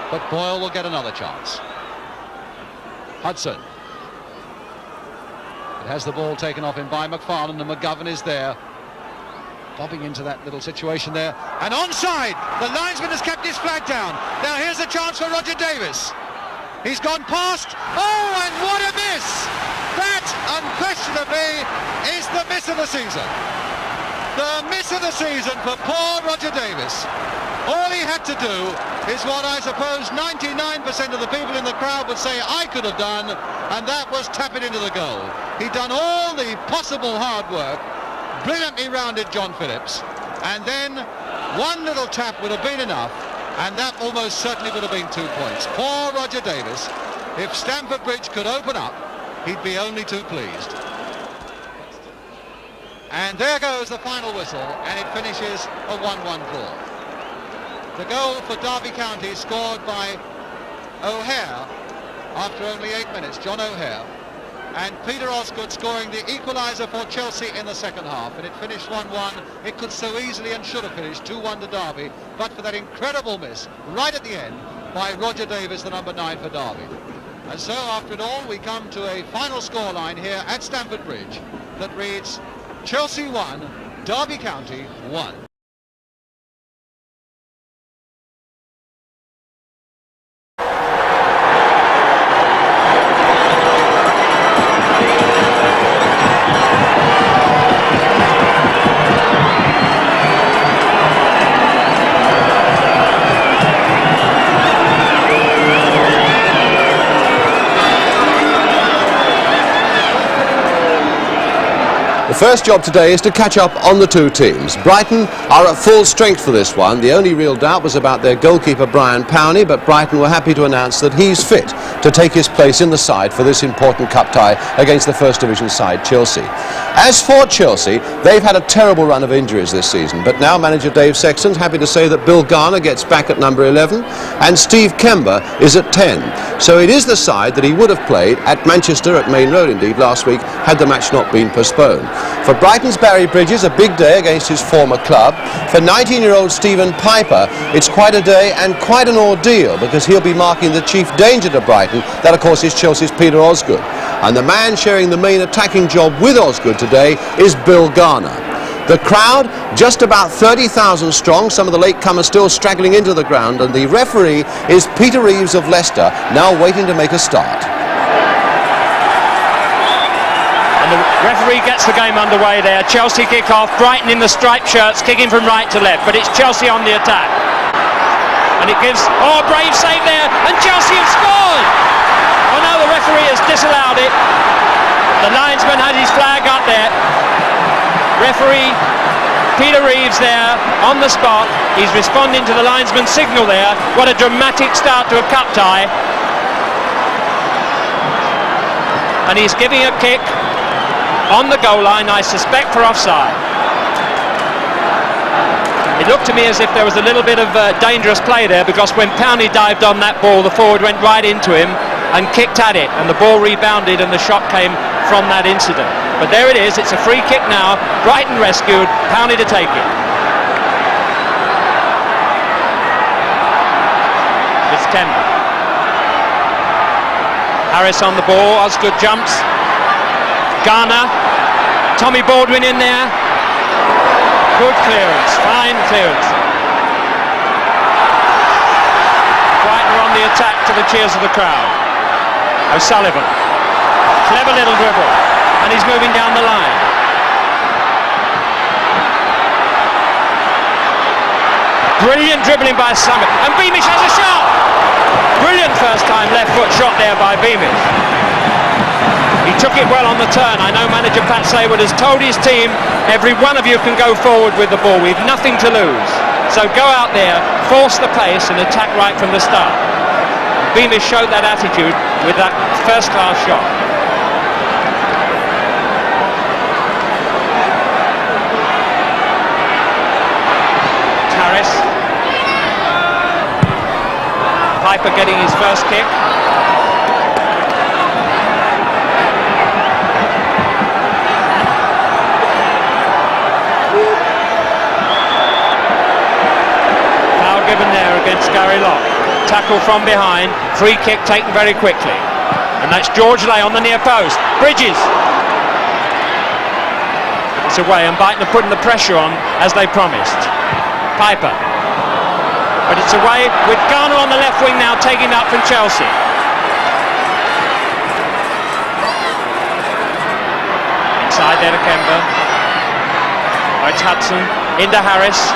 but Boyle will get another chance. Hudson. It has the ball taken off him by McFarlane, and McGovern is there, bobbing into that little situation there. And onside! The linesman has kept his flag down. Now here's a chance for Roger Davis. He's gone past. Oh, and what a miss! That, unquestionably, is the miss of the season. The miss of the season for poor Roger Davis. All he had to do is what I suppose 99% of the people in the crowd would say I could have done, and that was tap it into the goal. He'd done all the possible hard work, brilliantly rounded John Phillips, and then one little tap would have been enough, and that almost certainly would have been 2 points. Poor Roger Davis. If Stamford Bridge could open up, he'd be only too pleased. And there goes the final whistle, and it finishes a 1-1 draw. The goal for Derby County scored by O'Hare after only 8 minutes, John O'Hare, and Peter Osgood scoring the equaliser for Chelsea in the second half, and it finished 1-1. It could so easily and should have finished 2-1 to Derby, but for that incredible miss right at the end by Roger Davis, the number 9 for Derby. And so after it all, we come to a final scoreline here at Stamford Bridge that reads Chelsea 1, Derby County 1. The first job today is to catch up on the two teams. Brighton are at full strength for this one. The only real doubt was about their goalkeeper Brian Powney, but Brighton were happy to announce that he's fit to take his place in the side for this important cup tie against the First Division side Chelsea. As for Chelsea, they've had a terrible run of injuries this season, but now manager Dave Sexton's happy to say that Bill Garner gets back at number 11 and Steve Kember is at 10. So it is the side that he would have played at Manchester, at Main Road indeed, last week had the match not been postponed. For Brighton's Barry Bridges, a big day against his former club. For 19-year-old Stephen Piper, it's quite a day and quite an ordeal because he'll be marking the chief danger to Brighton. That, of course, is Chelsea's Peter Osgood. And the man sharing the main attacking job with Osgood today is Bill Garner. The crowd, just about 30,000 strong, some of the latecomers still straggling into the ground, and the referee is Peter Reeves of Leicester, now waiting to make a start. And the referee gets the game underway there. Chelsea kick off, Brighton in the striped shirts, kicking from right to left, but it's Chelsea on the attack. And it gives, oh, brave save there, and Chelsea have scored! Oh no, the referee has disallowed it. The linesman has his flag up there. Referee Peter Reeves there on the spot. He's responding to the linesman's signal there. What a dramatic start to a cup tie. and he's giving a kick on the goal line, I suspect for offside. It looked to me as if there was a little bit of dangerous play there, because when Powney dived on that ball, the forward went right into him and kicked at it, and the ball rebounded and the shot came from that incident. But there it is, it's a free kick now, Brighton rescued, Powney to take it. It's Kemba. Harris on the ball, Osgood jumps. Garner, Tommy Baldwin in there. Good clearance, fine clearance. Brighton are on the attack to the cheers of the crowd. O'Sullivan, clever little dribble, and he's moving down the line. Brilliant dribbling by Summit, and Beamish has a shot! Brilliant first time left foot shot there by Beamish. He took it well on the turn. I know manager Pat Saywood has told his team, every one of you can go forward with the ball, we've nothing to lose. So go out there, force the pace and attack right from the start. Beamish showed that attitude with that first class shot. Harris. Piper getting his first kick. Given there against Gary Locke. Tackle from behind, free kick taken very quickly. And that's George Lay on the near post. Bridges! It's away, and Brighton are putting the pressure on as they promised. Piper. But it's away with Garner on the left wing now, taking up from Chelsea. Inside there to Kemba. Oh, it's Hudson into Harris.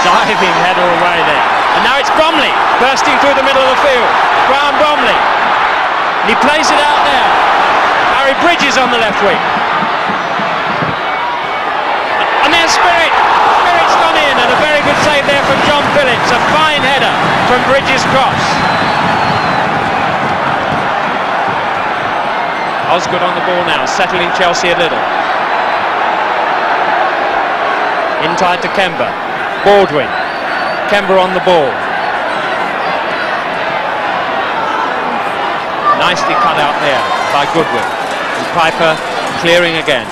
Diving header away there. And now it's Bromley bursting through the middle of the field. Graham Bromley. And he plays it out there. Harry Bridges on the left wing. And there's Spirit. Spirit's gone in, and a very good save there from John Phillips. A fine header from Bridges' cross. Osgood on the ball now, settling Chelsea a little. Inside to Kemba. Baldwin, Kemba on the ball. Nicely cut out there by Goodwin. And Piper clearing again.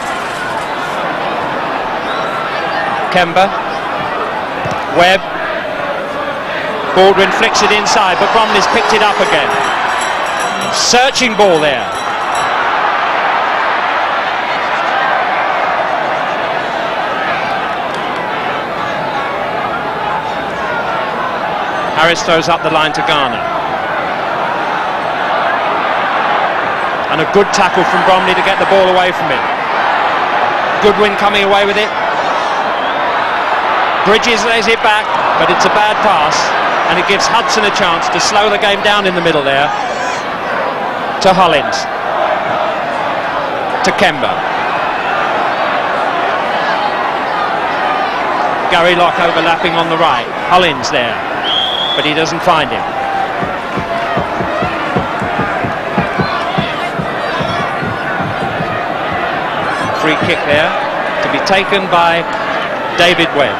Kemba, Webb. Baldwin flicks it inside, but Bromley's picked it up again. Searching ball there. Harris throws up the line to Garner. And a good tackle from Bromley to get the ball away from him. Goodwin coming away with it. Bridges lays it back, but it's a bad pass, and it gives Hudson a chance to slow the game down in the middle there. To Hollins. To Kemba. Gary Locke overlapping on the right. Hollins there. But he doesn't find him. Free kick there to be taken by David Webb.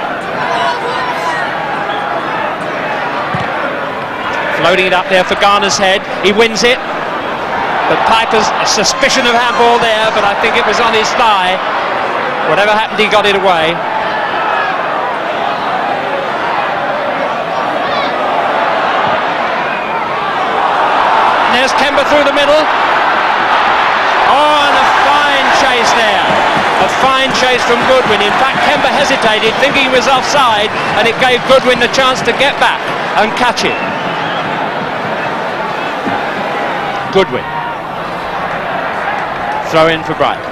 Floating it up there for Garner's head. He wins it. But Piper's a suspicion of handball there, but I think it was on his thigh. Whatever happened, he got it away. There's Kemba through the middle. Oh, and a fine chase there. A fine chase from Goodwin. In fact, Kemba hesitated, thinking he was offside, and it gave Goodwin the chance to get back and catch it. Goodwin. Throw in for Brighton.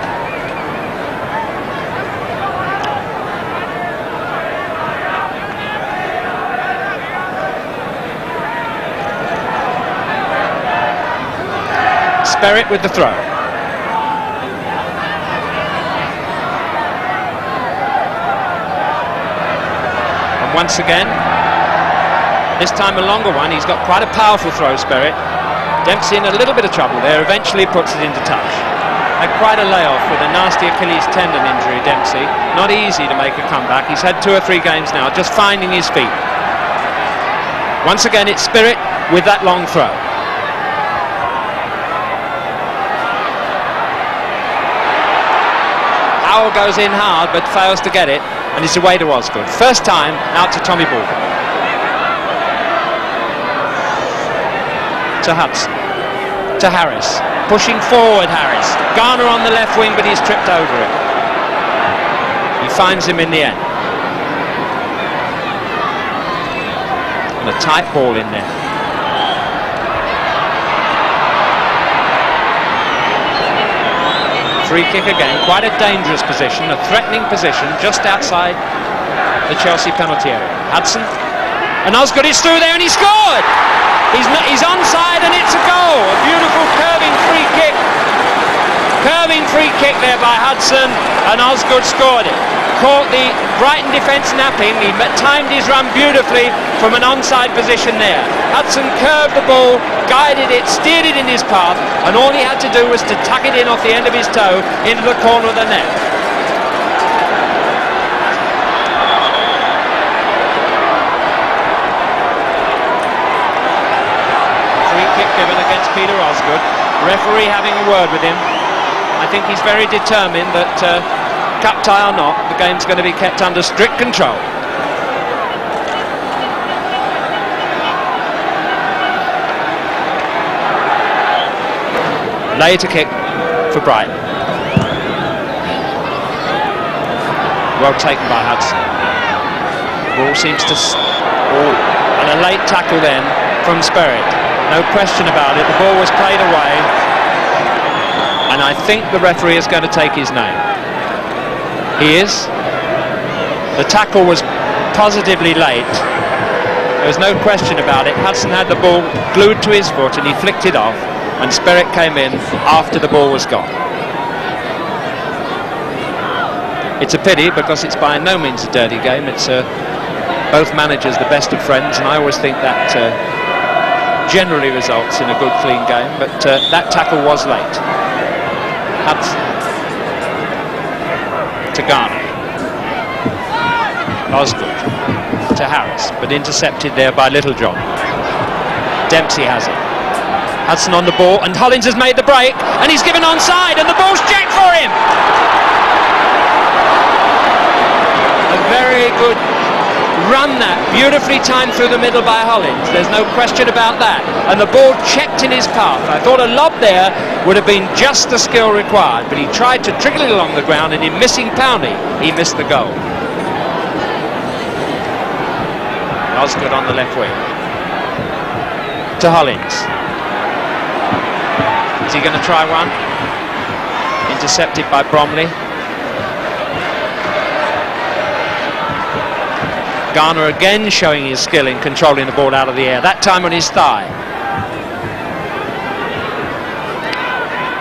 Sperrit with the throw. And once again, this time a longer one. He's got quite a powerful throw, Sperrit. Dempsey in a little bit of trouble there, eventually puts it into touch. Had quite a layoff with a nasty Achilles tendon injury, Dempsey. Not easy to make a comeback. He's had 2 or 3 games now, just finding his feet. Once again, it's Spirit with that long throw. Howell goes in hard, but fails to get it, and it's away to Osgood. First time out to Tommy Ball. To Hudson. To Harris. Pushing forward, Harris. Garner on the left wing, but he's tripped over it. He finds him in the end. And a tight ball in there. Free kick again. Quite a dangerous position, a threatening position, just outside the Chelsea penalty area. Hudson. And Osgood is through there, and he scored! He's onside, and it's a goal. A beautiful curving free kick. Curving free kick there by Hudson, and Osgood scored it. Caught the Brighton defence napping. He timed his run beautifully from an onside position there. Hudson curved the ball, guided it, steered it in his path, and all he had to do was to tuck it in off the end of his toe into the corner of the net. Given against Peter Osgood. Referee having a word with him. I think he's very determined that cup tie or not, the game's going to be kept under strict control. Later kick for Brighton. Well taken by Hudson. Ball seems to... and a late tackle then from Spirit. No question about it, the ball was played away, and I think the referee is going to take his name. He is. The tackle was positively late. There was no question about it. Hudson had the ball glued to his foot and he flicked it off, and Spirit came in after the ball was gone. It's a pity because it's by no means a dirty game. It's both managers the best of friends, and I always think that generally results in a good clean game, but that tackle was late. Hudson to Garner. Osgood to Harris, but intercepted there by Littlejohn. Dempsey has it. Hudson on the ball, and Hollins has made the break, and he's given onside, and the ball's checked for him! A very good run, that beautifully timed through the middle by Hollins. There's no question about that, and the ball checked in his path. I thought a lob there would have been just the skill required, but he tried to trickle it along the ground, and in missing Powney, he missed the goal. Osgood on the left wing to Hollins. Is he going to try one? Intercepted by Bromley. Garner again showing his skill in controlling the ball out of the air, that time on his thigh.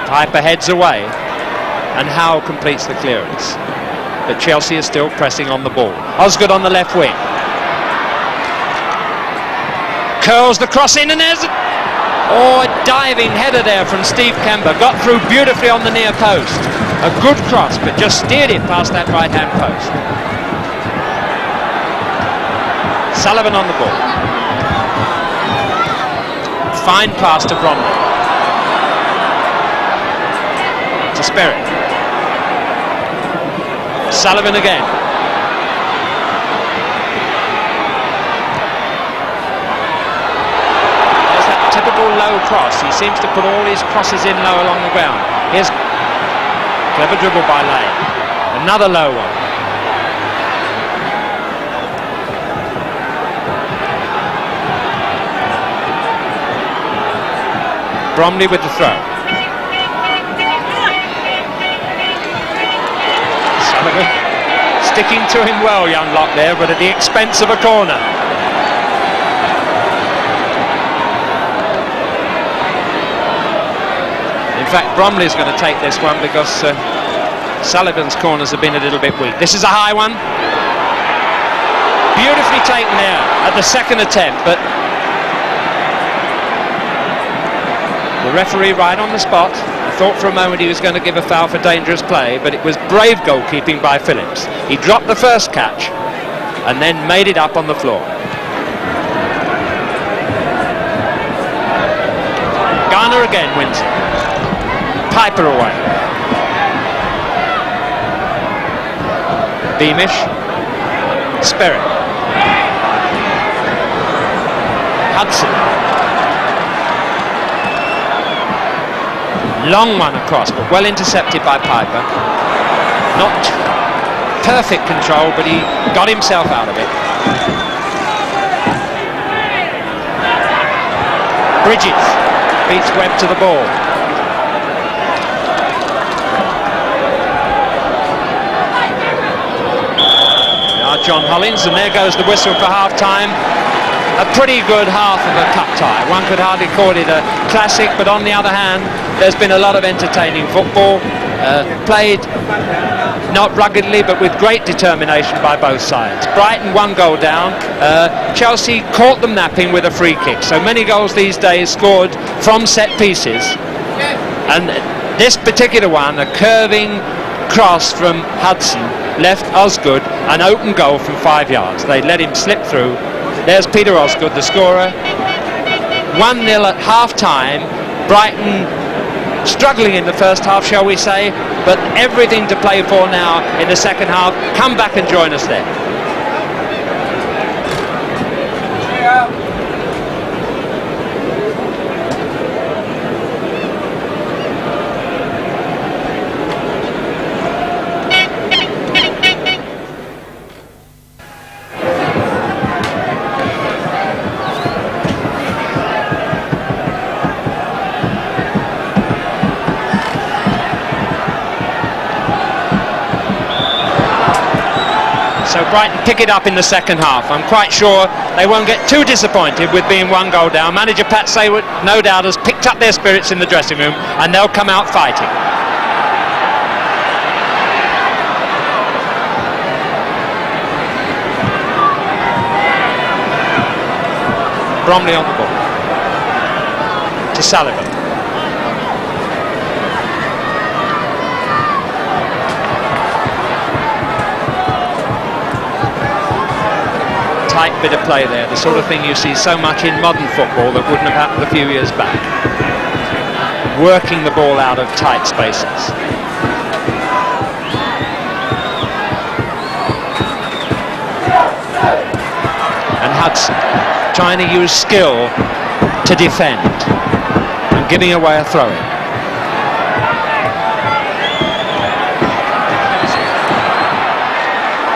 Piper heads away, and Howe completes the clearance. But Chelsea is still pressing on the ball. Osgood on the left wing. Curls the cross in, and there's a diving header there from Steve Kember. Got through beautifully on the near post. A good cross, but just steered it past that right-hand post. Sullivan on the ball. Fine pass to Bromley. To Spirit. Sullivan again. There's that typical low cross. He seems to put all his crosses in low along the ground. Here's clever dribble by Lane. Another low one. Bromley with the throw. Sullivan sticking to him well, young Locke there, but at the expense of a corner. In fact, Bromley's going to take this one because Sullivan's corners have been a little bit weak. This is a high one. Beautifully taken there at the second attempt, but The referee right on the spot. I thought for a moment he was going to give a foul for dangerous play, but it was brave goalkeeping by Phillips. He dropped the first catch and then made it up on the floor. Garner again wins it. Piper away. Beamish. Sperry. Hudson. Long one across, but well intercepted by Piper. Not perfect control, but he got himself out of it. Bridges beats Webb to the ball. Now John Hollins, and there goes the whistle for half-time. A pretty good half of a cup tie. One could hardly call it a classic, but on the other hand, there's been a lot of entertaining football, played not ruggedly but with great determination by both sides. Brighton 1 goal down. Chelsea caught them napping with a free kick. So many goals these days scored from set pieces. And this particular one, a curving cross from Hudson, left Osgood an open goal from 5 yards. They let him slip through. There's Peter Osgood, the scorer. 1-0 at half-time. Brighton struggling in the first half, shall we say, but everything to play for now in the second half. Come back and join us there. So Brighton pick it up in the second half. I'm quite sure they won't get too disappointed with being 1 goal down. Manager Pat Saywood, no doubt, has picked up their spirits in the dressing room, and they'll come out fighting. Bromley on the ball. To Sullivan. Tight bit of play there, the sort of thing you see so much in modern football that wouldn't have happened a few years back. Working the ball out of tight spaces. And Hudson trying to use skill to defend and giving away a throw-in.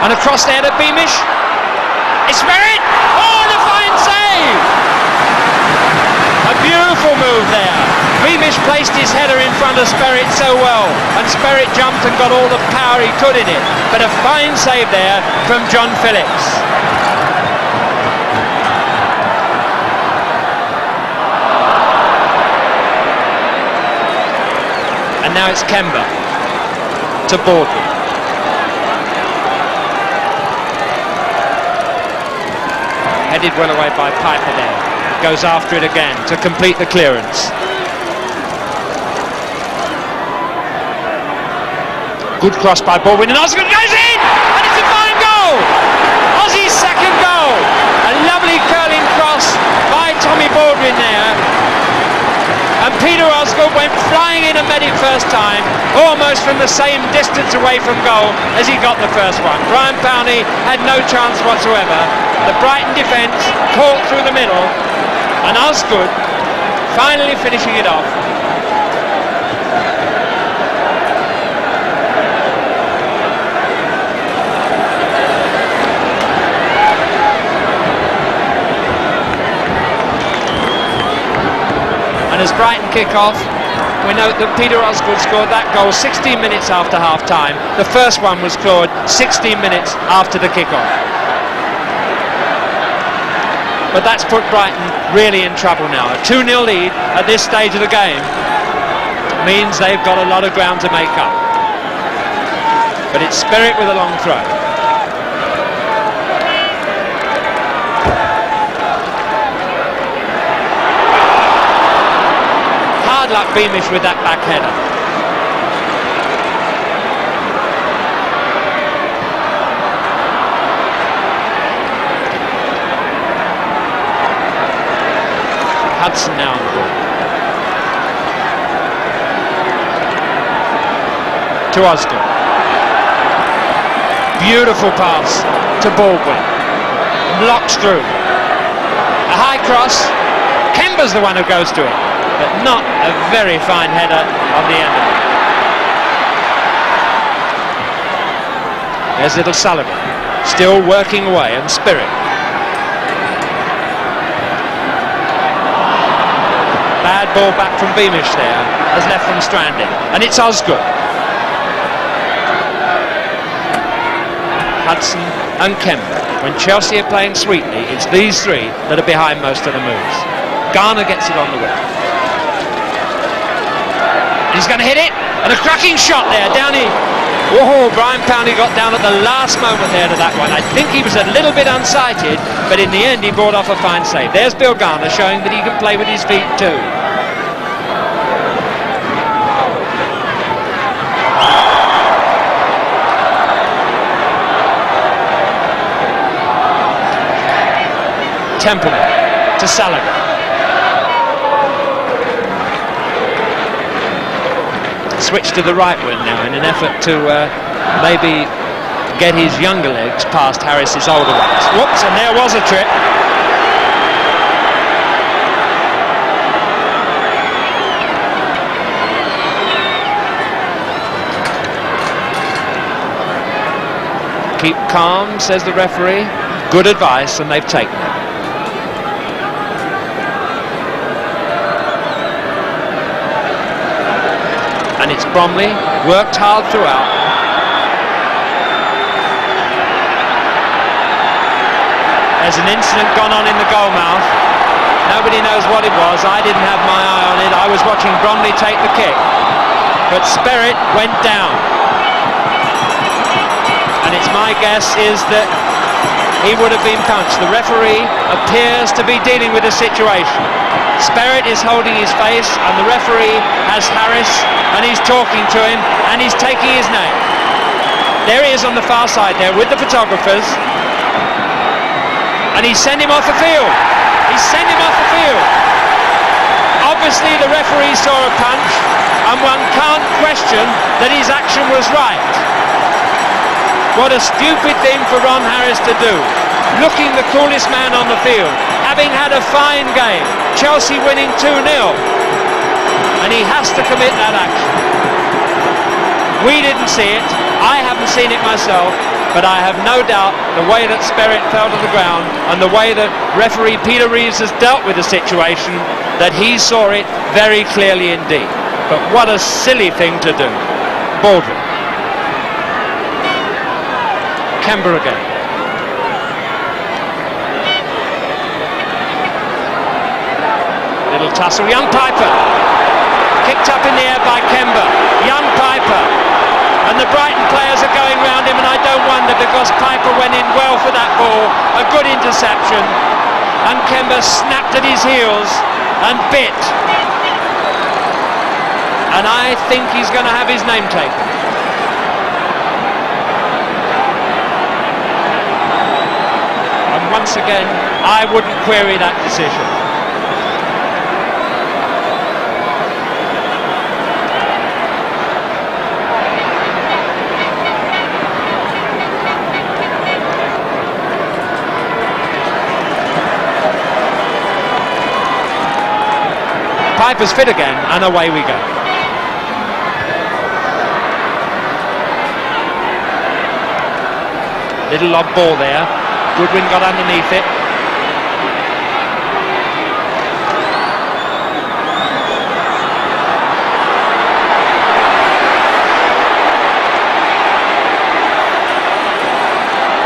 And across there to Beamish. It's Merritt! Oh, and a fine save! A beautiful move there. Beamish placed his header in front of Sperrit so well, and Sperrit jumped and got all the power he could in it. But a fine save there from John Phillips. And now it's Kemba to Baldwin. Headed well away by Piper there. Goes after it again to complete the clearance. Good cross by Baldwin, and Osgood goes in! And it's a fine goal! Aussie's second goal! A lovely curling cross by Tommy Baldwin there. And Peter Osgood went flying in and met it first time, almost from the same distance away from goal as he got the first one. Brian Powney had no chance whatsoever. The Brighton defence caught through the middle, and Osgood finally finishing it off. And as Brighton kick off, we note that Peter Osgood scored that goal 16 minutes after half-time. The first one was scored 16 minutes after the kick-off. But that's put Brighton really in trouble now. A 2-0 lead at this stage of the game means they've got a lot of ground to make up. But it's Sperrit with a long throw. Mark Beamish with that back header. Hudson now on the ball. To Osgood. Beautiful pass to Baldwin. Blocks through. A high cross. Kemba's the one who goes to it, but not a very fine header on the end of it. There's little Sullivan, still working away, and Spirit. Bad ball back from Beamish there, has left them stranded, and it's Osgood. Hudson and Kemba. When Chelsea are playing sweetly, it's these three that are behind most of the moves. Garner gets it on the wing. He's going to hit it, and a cracking shot there, Downey. Whoa, Brian Powney got down at the last moment there to that one. I think he was a little bit unsighted, but in the end he brought off a fine save. There's Bill Garner showing that he can play with his feet too. Templeman to Saladin. Switch to the right wing now in an effort to maybe get his younger legs past Harris's older ones. Whoops, and there was a trip. Keep calm, says the referee. Good advice, and they've taken it. And it's Bromley, worked hard throughout. There's an incident gone on in the goal mouth. Nobody knows what it was. I didn't have my eye on it. I was watching Bromley take the kick. But Spirit went down. And it's my guess is that he would have been punched. The referee appears to be dealing with the situation. Spirit is holding his face, and the referee has Harris, and he's talking to him, and he's taking his name. There he is on the far side there with the photographers, and he's sent him off the field. He's sent him off the field. Obviously the referee saw a punch, and one can't question that his action was right. What a stupid thing for Ron Harris to do. Looking the coolest man on the field, having had a fine game, Chelsea winning 2-0, and he has to commit that action. We didn't see it, I haven't seen it myself, but I have no doubt the way that Spirit fell to the ground and the way that referee Peter Reeves has dealt with the situation, that he saw it very clearly indeed. But what a silly thing to do. Baldwin. Kemba again. Little tussle. Young Piper. Kicked up in the air by Kemba. Young Piper. And the Brighton players are going round him, and I don't wonder, because Piper went in well for that ball. A good interception. And Kemba snapped at his heels and bit. And I think he's going to have his name taken. And once again, I wouldn't query that decision. Piper's fit again, and away we go. Little lob ball there. Goodwin got underneath it.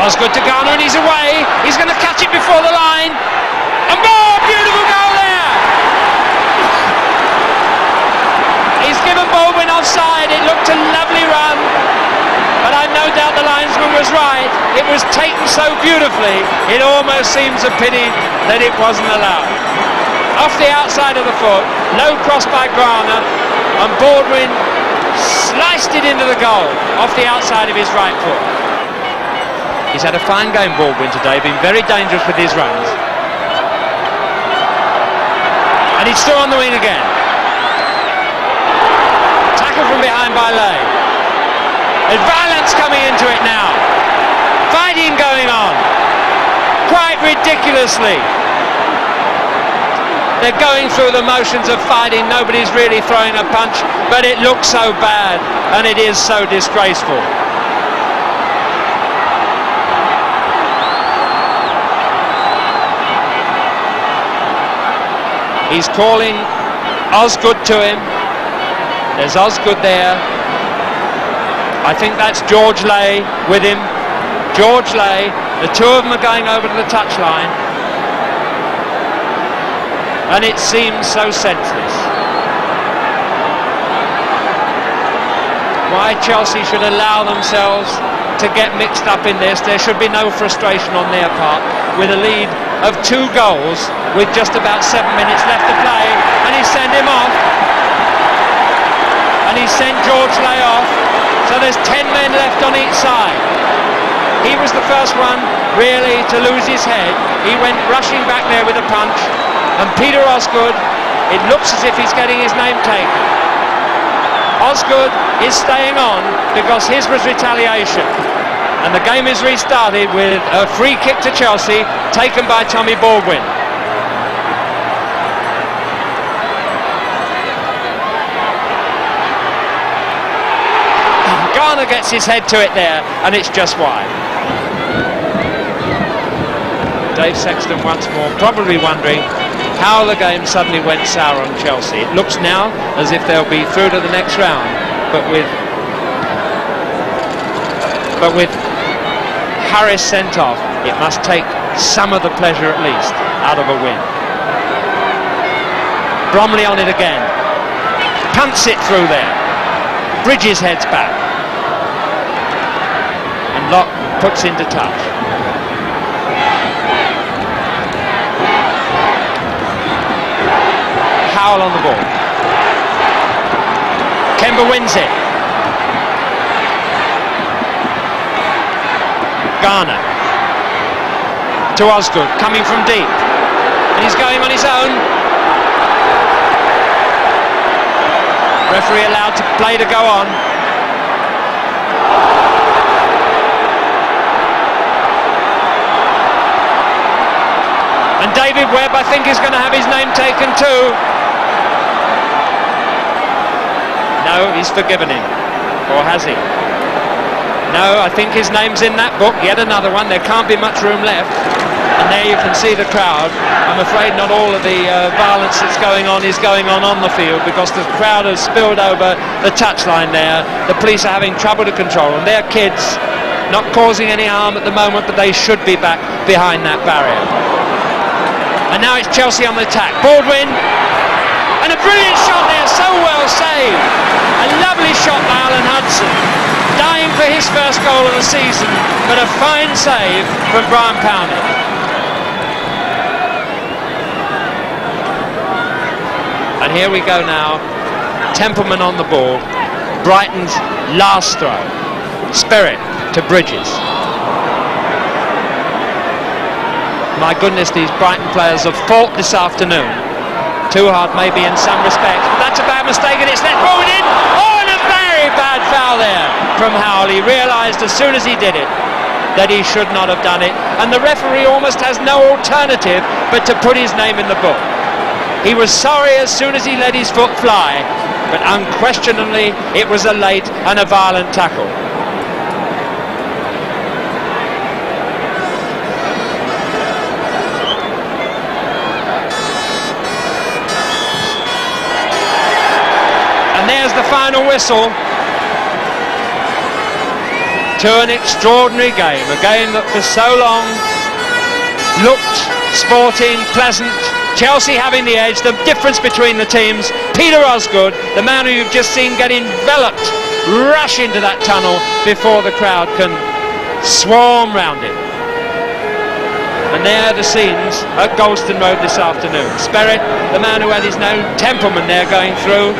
Osgood to Garner, and he's away. He's going to catch it before the line. And more! Beautiful goal there! He's given Baldwin offside. It looked a lovely run, but I've no doubt the linesman was right. It was taken so beautifully, it almost seems a pity that it wasn't allowed. off the outside of the foot, low cross by Garner, and Baldwin sliced it into the goal off the outside of his right foot. He's had a fine game, Baldwin, today, been very dangerous with his runs. And he's still on the wing again. Tackle from behind by Lay. There's violence coming into it now. Fighting going on. Quite ridiculously. They're going through the motions of fighting. Nobody's really throwing a punch, but it looks so bad and it is so disgraceful. He's calling Osgood to him. There's Osgood there. I think that's George Lay with him. George Lay. The two of them are going over to the touchline. And it seems so senseless. Why Chelsea should allow themselves to get mixed up in this. There should be no frustration on their part with a lead of 2 goals with just about 7 minutes left to play, and he sent him off. And he sent George Lay off. So there's 10 men left on each side. He was the first one really to lose his head. He went rushing back there with a punch, and Peter Osgood, it looks as if he's getting his name taken. Osgood is staying on because his was retaliation. And the game is restarted with a free kick to Chelsea taken by Tommy Baldwin. Garner gets his head to it there, and it's just wide. Dave Sexton once more probably wondering how the game suddenly went sour on Chelsea. It looks now as if they'll be through to the next round, but with Harris sent off, it must take some of the pleasure at least out of a win. Bromley on it again, punts it through there. Bridges heads back, and Locke puts into touch. Howell on the ball. Kemba wins it. Garner to Osgood, coming from deep, and he's going on his own. Referee allowed to play to go on. And David Webb, I think, is going to have his name taken too. No, he's forgiven him. Or has he? No, I think his name's in that book. Yet another one. There can't be much room left. And there you can see the crowd. I'm afraid not all of the violence that's going on is going on the field, because the crowd has spilled over the touchline there. The police are having trouble to control them. They're kids, not causing any harm at the moment, but they should be back behind that barrier. And now it's Chelsea on the attack. Baldwin, and a brilliant shot there, so well saved. A lovely shot by Alan Hudson, dying for his first goal of the season, but a fine save from Brian Powney. And here we go now. Templeman on the ball. Brighton's last throw. Spirit to Bridges. My goodness, these Brighton players have fought this afternoon. Too hard maybe in some respects, but that's a bad mistake, and it's let forward in. Oh, and a very bad foul there from Howell. He realised as soon as he did it that he should not have done it, and the referee almost has no alternative but to put his name in the book. He was sorry as soon as he let his foot fly, but unquestionably it was a late and a violent tackle. There's the final whistle to an extraordinary game, a game that for so long looked sporting, pleasant. Chelsea having the edge, the difference between the teams. Peter Osgood, the man who you've just seen get enveloped, rush into that tunnel before the crowd can swarm round him. And there are the scenes at Golston Road this afternoon. Sperrit, the man who had his known Templeman there going through.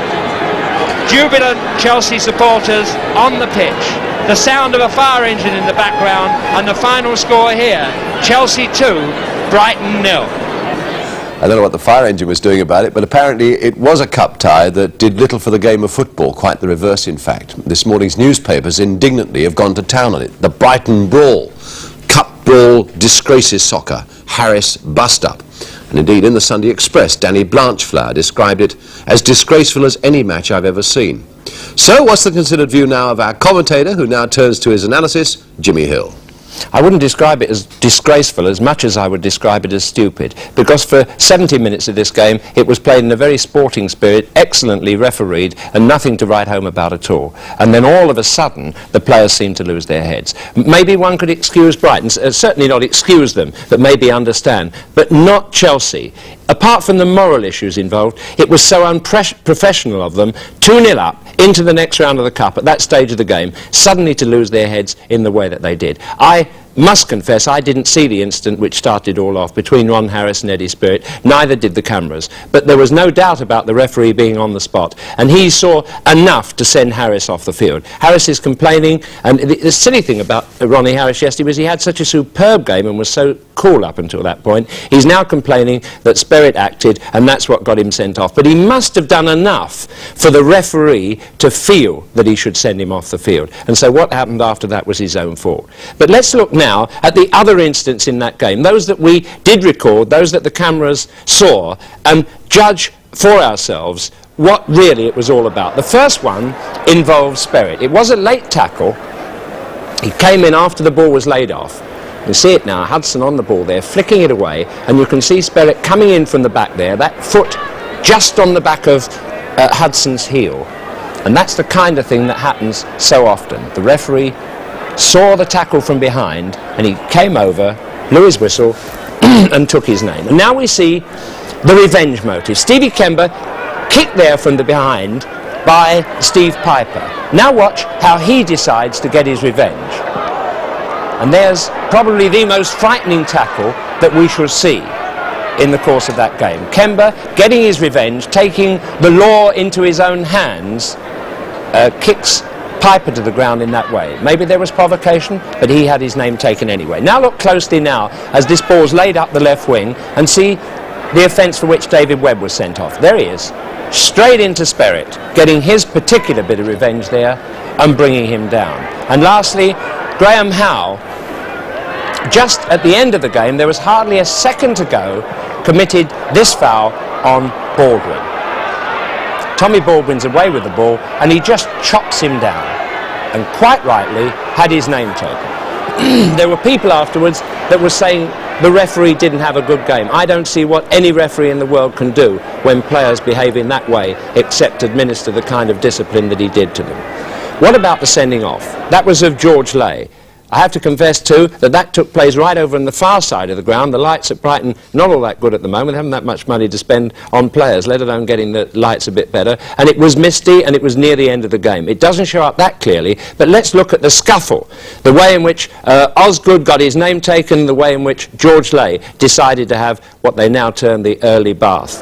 Jubilant Chelsea supporters on the pitch. The sound of a fire engine in the background, and the final score here, Chelsea 2, Brighton 0. I don't know what the fire engine was doing about it, but apparently it was a cup tie that did little for the game of football, quite the reverse in fact. This morning's newspapers indignantly have gone to town on it. The Brighton Brawl. Cup brawl disgraces soccer. Harris bust-up. And indeed, in the Sunday Express, Danny Blanchflower described it as disgraceful as any match I've ever seen. So what's the considered view now of our commentator, who now turns to his analysis, Jimmy Hill? I wouldn't describe it as disgraceful as much as I would describe it as stupid, because for 70 minutes of this game it was played in a very sporting spirit, excellently refereed, and nothing to write home about at all. And then all of a sudden the players seemed to lose their heads. Maybe one could excuse Brighton, certainly not excuse them, but maybe understand, but not Chelsea. Apart from the moral issues involved, it was so unprofessional of them, 2-0 up, into the next round of the Cup at that stage of the game, suddenly to lose their heads in the way that they did. I must confess I didn't see the incident which started all off between Ron Harris and Eddie Sperrit, neither did the cameras, but there was no doubt about the referee being on the spot, and he saw enough to send Harris off the field. Harris is complaining, and the silly thing about Ronnie Harris yesterday was he had such a superb game and was so cool up until that point. He's now complaining that Sperrit acted, and that's what got him sent off. But he must have done enough for the referee to feel that he should send him off the field, and so what happened after that was his own fault. But let's look now at the other incidents in that game, those that we did record, those that the cameras saw, and judge for ourselves what really it was all about. The first one involved Sperrit. It was a late tackle. He came in after the ball was laid off. You see it now, Hudson on the ball there, flicking it away, and you can see Sperrit coming in from the back there, that foot just on the back of Hudson's heel. And that's the kind of thing that happens so often. The referee saw the tackle from behind, and he came over, blew his whistle, and took his name. And now we see the revenge motive. Stevie Kember kicked there from the behind by Steve Piper. Now watch how he decides to get his revenge. And there's probably the most frightening tackle that we shall see in the course of that game. Kember getting his revenge, taking the law into his own hands, kicks Piper to the ground in that way. Maybe there was provocation, but he had his name taken anyway. Now look closely now as this ball's laid up the left wing, and see the offence for which David Webb was sent off. There he is, straight into Sperrit, getting his particular bit of revenge there and bringing him down. And lastly, Graham Howe, just at the end of the game, there was hardly a second to go, committed this foul on Baldwin. Tommy Baldwin's away with the ball, and he just chops him down, and quite rightly had his name taken. There were people afterwards that were saying the referee didn't have a good game. I don't see what any referee in the world can do when players behave in that way, except administer the kind of discipline that he did to them. What about the sending off? That was of George Lay. I have to confess too that that took place right over on the far side of the ground. The lights at Brighton not all that good at the moment. They haven't that much money to spend on players, let alone getting the lights a bit better. And it was misty, and it was near the end of the game. It doesn't show up that clearly, but let's look at the scuffle, the way in which Osgood got his name taken, the way in which George Lay decided to have what they now term the early bath.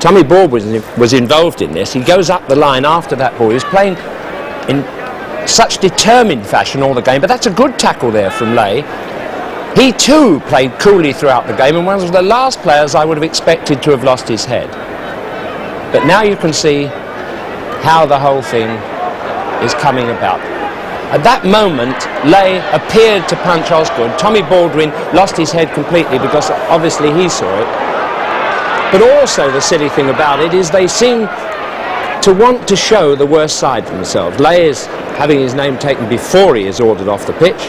Tommy Baldwin was involved in this. He goes up the line after that ball. He was playing in such determined fashion all the game, but that's a good tackle there from Lay. He too played coolly throughout the game, and one of the last players I would have expected to have lost his head. But now you can see how the whole thing is coming about. At that moment, Lay appeared to punch Osgood. Tommy Baldwin lost his head completely because obviously he saw it. But also the silly thing about it is they seem to want to show the worst side for themselves. Lay is having his name taken before he is ordered off the pitch,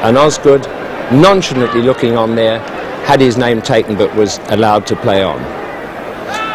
and Osgood, nonchalantly looking on there, had his name taken but was allowed to play on.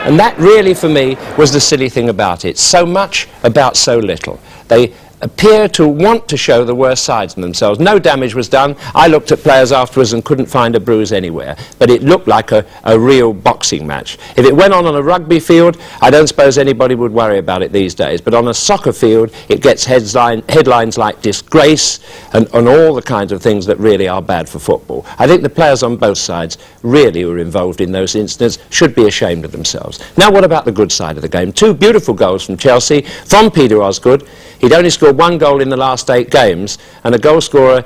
And that really, for me, was the silly thing about it. So much about so little. They appear to want to show the worst sides of themselves. No damage was done. I looked at players afterwards and couldn't find a bruise anywhere, but it looked like a real boxing match. If it went on a rugby field, I don't suppose anybody would worry about it these days, but on a soccer field it gets headlines like disgrace and all the kinds of things that really are bad for football. I think the players on both sides really were involved in those incidents, should be ashamed of themselves. Now what about the good side of the game? 2 beautiful goals from Chelsea, from Peter Osgood. He'd only scored 1 goal in the last 8 games, and a goal scorer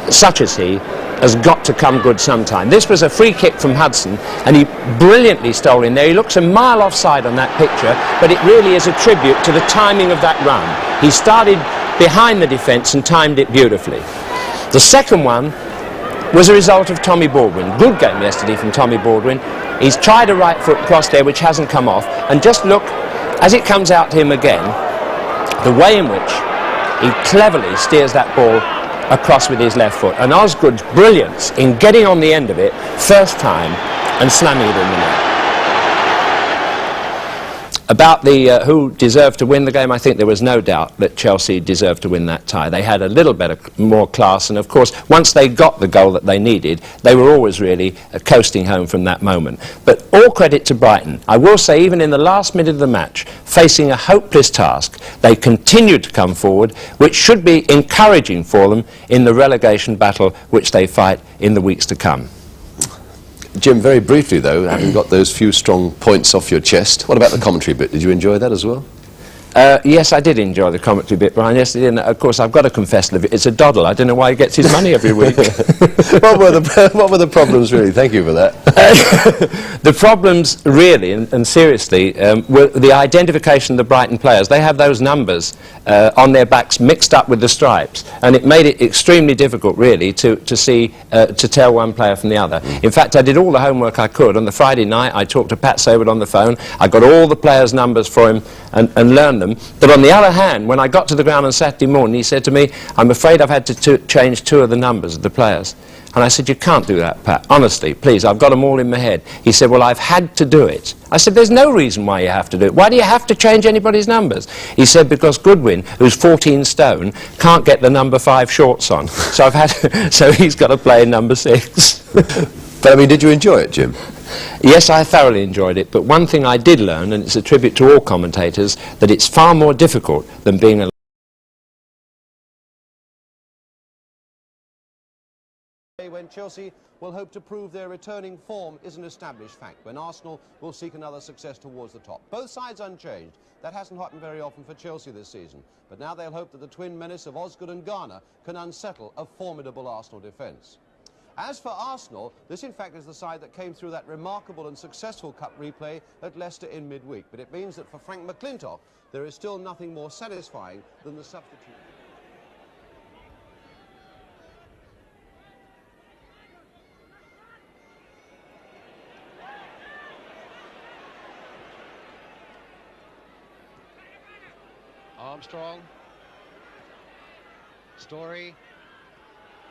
such as he has got to come good sometime. This was a free kick from Hudson, and he brilliantly stole in there. He looks a mile offside on that picture, but it really is a tribute to the timing of that run. He started behind the defence and timed it beautifully. The second one was a result of Tommy Baldwin. Good game yesterday from Tommy Baldwin. He's tried a right foot cross there which hasn't come off, and just look, as it comes out to him again, the way in which he cleverly steers that ball across with his left foot. And Osgood's brilliance in getting on the end of it first time and slamming it in the net. About the who deserved to win the game, I think there was no doubt that Chelsea deserved to win that tie. They had a little bit more class, and of course once they got the goal that they needed, they were always really coasting home from that moment. But all credit to Brighton. I will say, even in the last minute of the match, facing a hopeless task, they continued to come forward, which should be encouraging for them in the relegation battle which they fight in the weeks to come. Jim, very briefly though, having got those few strong points off your chest, what about the commentary bit? Did you enjoy that as well? Yes, I did enjoy the commentary bit, Brian. Yes, and of course I've got to confess, it's a doddle. I don't know why he gets his money every week. What were the problems really? Thank you for that. The problems really, and seriously, were the identification of the Brighton players. They have those numbers on their backs mixed up with the stripes, and it made it extremely difficult really to tell one player from the other. In fact, I did all the homework I could. On the Friday night I talked to Pat Saward on the phone. I got all the players' numbers for him and learned them. But on the other hand, when I got to the ground on Saturday morning, he said to me, "I'm afraid I've had to change 2 of the numbers of the players." And I said, "You can't do that, Pat. Honestly, please, I've got them all in my head." He said, "Well, I've had to do it." I said, "There's no reason why you have to do it. Why do you have to change anybody's numbers?" He said, "Because Goodwin, who's 14 stone, can't get the number 5 shorts on. So so he's got to play number 6. But I mean, did you enjoy it, Jim? Yes, I thoroughly enjoyed it, but one thing I did learn, and it's a tribute to all commentators, that it's far more difficult than being a when Chelsea will hope to prove their returning form is an established fact, when Arsenal will seek another success towards the top. Both sides unchanged. That hasn't happened very often for Chelsea this season, but now they'll hope that the twin menace of Osgood and Garner can unsettle a formidable Arsenal defence. As for Arsenal, this in fact is the side that came through that remarkable and successful cup replay at Leicester in midweek, but it means that for Frank McClintock there is still nothing more satisfying than the substitute. Armstrong. Story.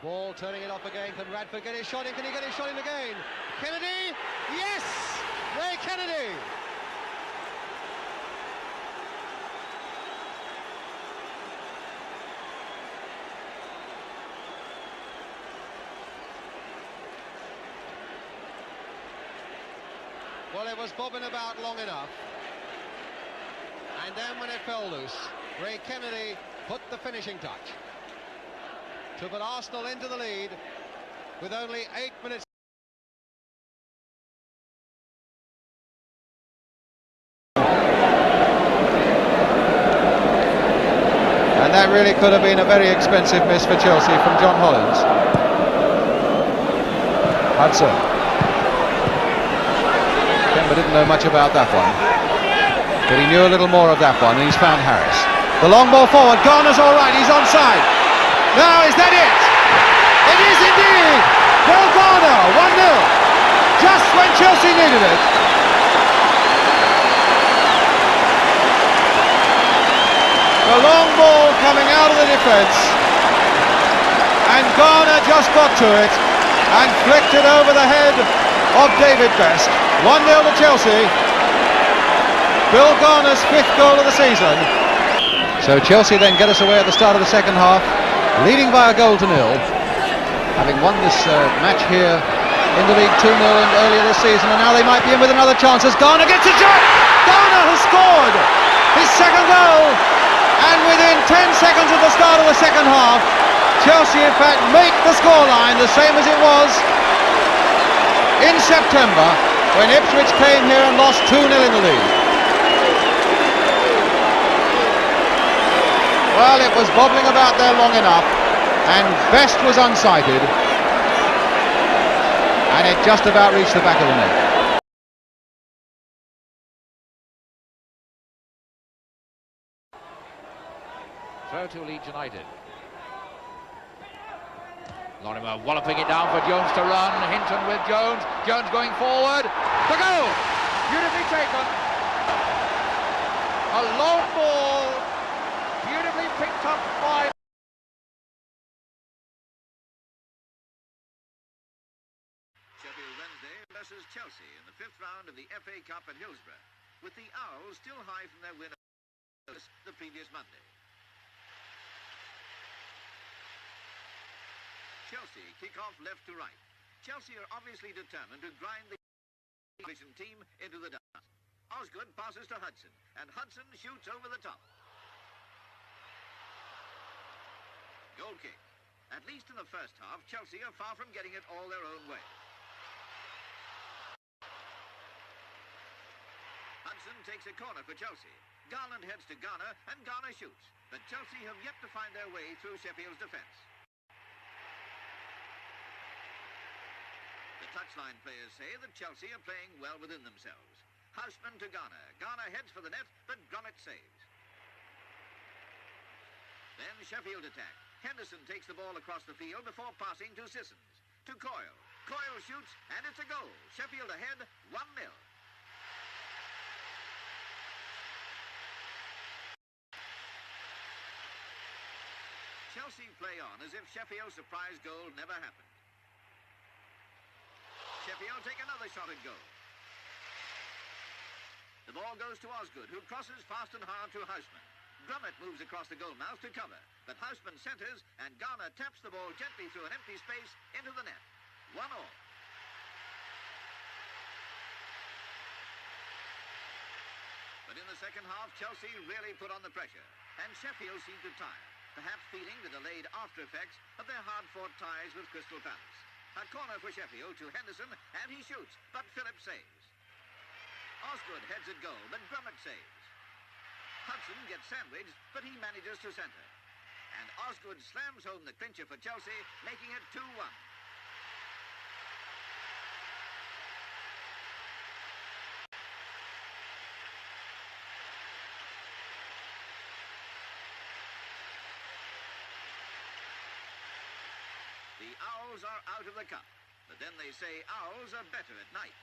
Ball turning it off again. Can Radford get his shot in? Can he get his shot in again? Kennedy! Yes! Ray Kennedy! Well, it was bobbing about long enough. And then when it fell loose, Ray Kennedy put the finishing touch to put Arsenal into the lead with only 8 minutes. And that really could have been a very expensive miss for Chelsea from John Hollins. Hudson. Kemba didn't know much about that one, but he knew a little more of that one, and he's found Harris. The long ball forward, Garner's all right, he's onside. Now, is that it? It is indeed! Bill Garner, 1-0, just when Chelsea needed it. The long ball coming out of the defence, and Garner just got to it and flicked it over the head of David Best. 1-0 to Chelsea. Bill Garner's 5th goal of the season. So Chelsea then get us away at the start of the second half, leading by a goal to nil, having won this match here in the league 2-0 earlier this season, and now they might be in with another chance as Garner gets a shot. Garner has scored his second goal, and within 10 seconds of the start of the second half, Chelsea in fact make the scoreline the same as it was in September when Ipswich came here and lost 2-0 in the league. Well, it was bobbling about there long enough, and Best was unsighted, and it just about reached the back of the net. Throw to Leeds United. Lorimer walloping it down for Jones to run. Hinton with Jones. Jones going forward. The goal! Beautifully taken. A long ball. Beautifully picked up by... Sheffield Wednesday versus Chelsea in the 5th round of the FA Cup at Hillsborough, with the Owls still high from their win the previous Monday. Chelsea kick off left to right. Chelsea are obviously determined to grind the opposition team into the dust. Osgood passes to Hudson, and Hudson shoots over the top. Goal kick. At least in the first half, Chelsea are far from getting it all their own way. Hudson takes a corner for Chelsea. Garland heads to Garner, and Garner shoots. But Chelsea have yet to find their way through Sheffield's defence. The touchline players say that Chelsea are playing well within themselves. Houseman to Garner. Garner heads for the net, but Gromit saves. Then Sheffield attack. Henderson takes the ball across the field before passing to Sissons. To Coyle. Coyle shoots, and it's a goal. Sheffield ahead, 1-0. Chelsea play on as if Sheffield's surprise goal never happened. Sheffield take another shot at goal. The ball goes to Osgood, who crosses fast and hard to Houseman. Gromit moves across the goal mouth to cover, but Houseman centres, and Garner taps the ball gently through an empty space into the net. 1-1. But in the second half, Chelsea really put on the pressure, and Sheffield seemed to tire, perhaps feeling the delayed after effects of their hard-fought ties with Crystal Palace. A corner for Sheffield to Henderson, and he shoots, but Phillips saves. Osgood heads at goal, but Gromit saves. Hudson gets sandwiched, but he manages to centre. And Osgood slams home the clincher for Chelsea, making it 2-1. The Owls are out of the cup, but then they say Owls are better at night.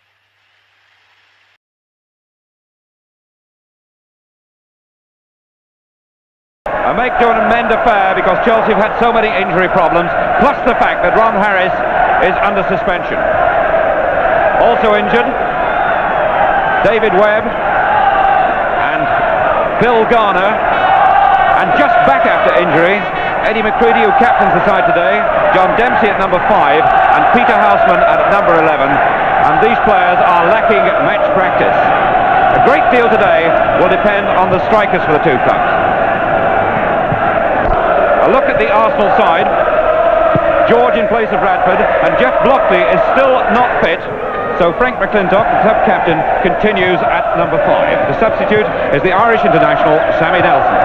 A make-do and mend affair because Chelsea have had so many injury problems, plus the fact that Ron Harris is under suspension. Also injured, David Webb and Bill Garner, and just back after injury, Eddie McCready, who captains the side today, John Dempsey at number 5, and Peter Houseman at number 11, and these players are lacking match practice. A great deal today will depend on the strikers for the two clubs. A look at the Arsenal side. George in place of Radford, and Jeff Blockley is still not fit, so Frank McClintock, the sub-captain, continues at number 5. The substitute is the Irish international, Sammy Nelson.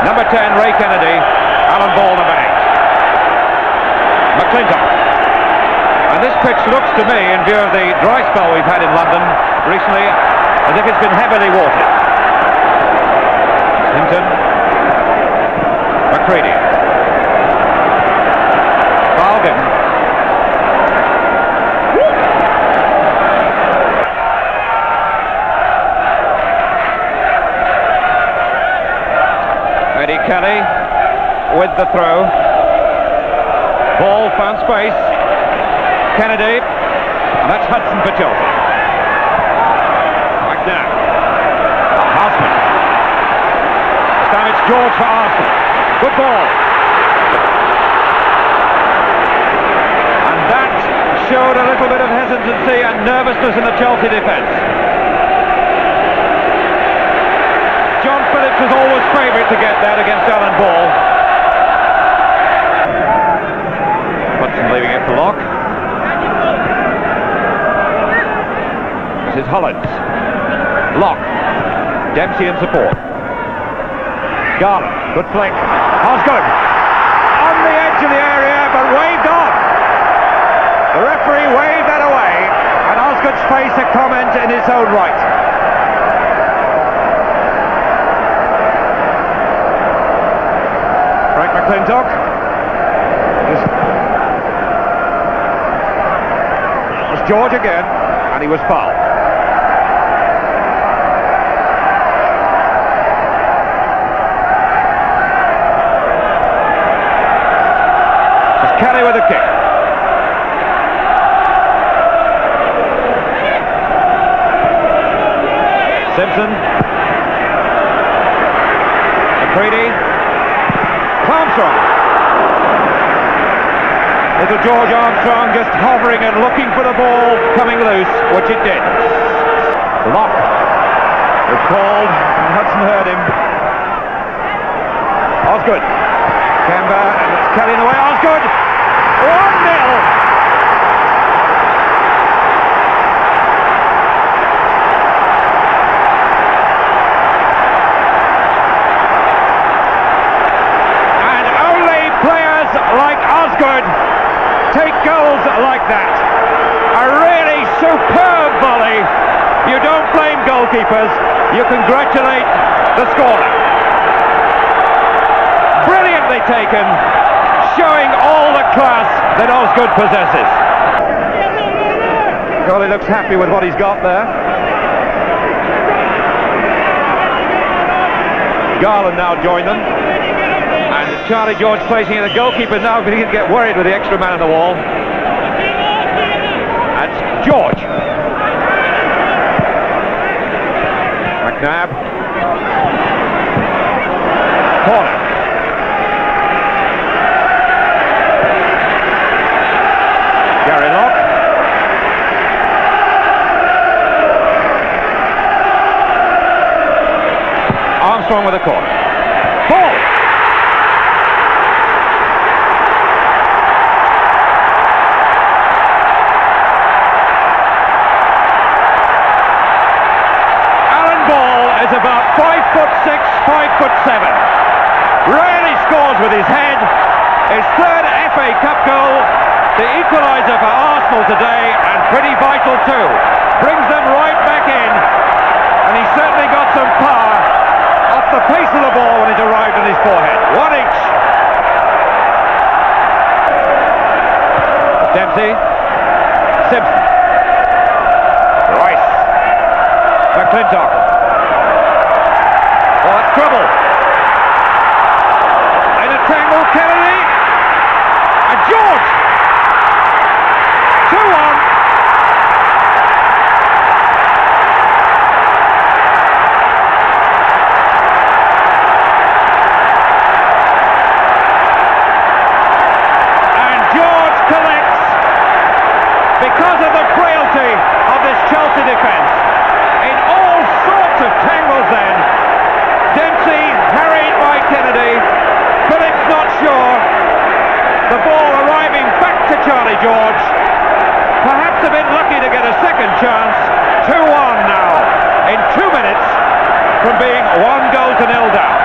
Number 10, Ray Kennedy. Alan Ball, number 8. McClintock. And this pitch looks to me, in view of the dry spell we've had in London recently, as if it's been heavily watered. Hinton. McCready. Foul given. Eddie Kelly with the throw. Ball found space. Kennedy. And that's Hudson for Chelsea. Back down. Houseman. George for Arsenal. Good ball. And that showed a little bit of hesitancy and nervousness in the Chelsea defence. John Phillips was always favourite to get that against Alan Ball. Hudson leaving it for Locke. This is Hollins. Locke. Dempsey in support. Garland. Good flick. Osgood. On the edge of the area, but waved on. The referee waved that away, and Osgood's face a comment in his own right. Frank McClintock. It was George again, and he was fouled. It's Kelly with a kick. Simpson. McCready. Armstrong. Little George Armstrong just hovering and looking for the ball coming loose, which it did. Locke was called, and Hudson heard him. Osgood. Kemba, and it's Kelly in the way. Osgood! 1-0! Like Osgood take goals like that. A really superb volley. You don't blame goalkeepers, you congratulate the scorer. Brilliantly taken, showing all the class that Osgood possesses. Well, he looks happy with what he's got there. Garland now joined them. And Charlie George placing it. The goalkeeper now beginning to get worried with the extra man on the wall. That's George. McNabb. Corner. Gary Locke. Armstrong with a corner. Ball. About 5'6", 5'7". Rarely scores with his head. His third FA Cup goal, the equaliser for Arsenal today, and pretty vital too. Brings them right back in, and he certainly got some power off the pace of the ball when it arrived on his forehead. 1 each. Dempsey. Simpson. Rice. McClintock. Oh, that's trouble. In a tangle, Kennedy. And George. 2-1. And George collects because of the frailty of this Chelsea defence. In all sorts of tangles then. Dempsey harried by Kennedy. Phillips not sure. The ball arriving back to Charlie George. Perhaps a bit lucky to get a second chance. 2-1 now in 2 minutes from being 1-0 down.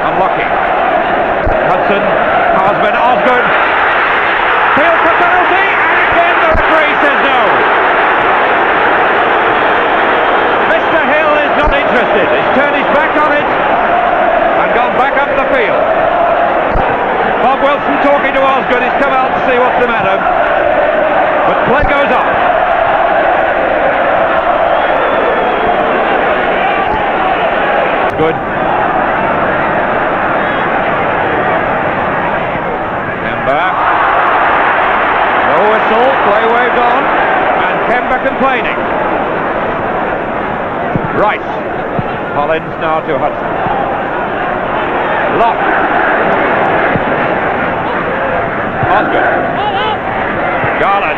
Unlucky. Hudson, Osman, Osgood, field for penalty, and again the referee says no. Mr. Hill is not interested. He's turned his back on it and gone back up the field. Kemba complaining. Rice. Collins now to Hudson. Locke. Osgood. Garland.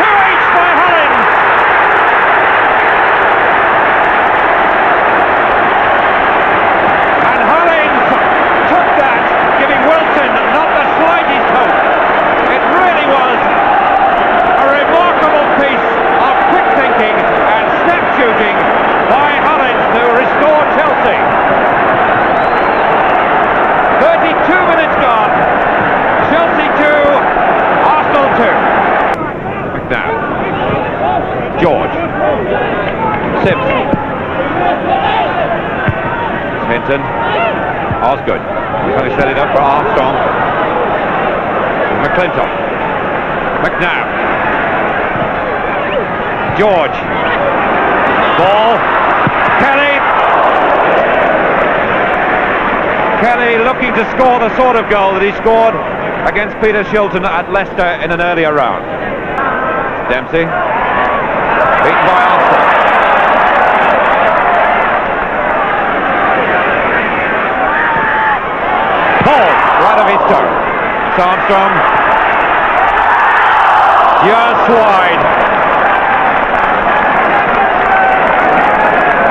2 each by Hollins. And Hollins took that, giving Wilson not the slightest hope. It really was a remarkable piece of quick thinking and snap shooting by Hollins to restore Chelsea. 32 minutes gone. Chelsea 2, Arsenal 2. McNabb. George. Simpson. Hinton. Osgood. He's going to set it up for Armstrong. McClintock. McNabb. George. Ball. Kelly. Kelly looking to score the sort of goal that he scored against Peter Shilton at Leicester in an earlier round. Dempsey. Beaten by Armstrong. Ball right of his toe. It's Armstrong. Just wide.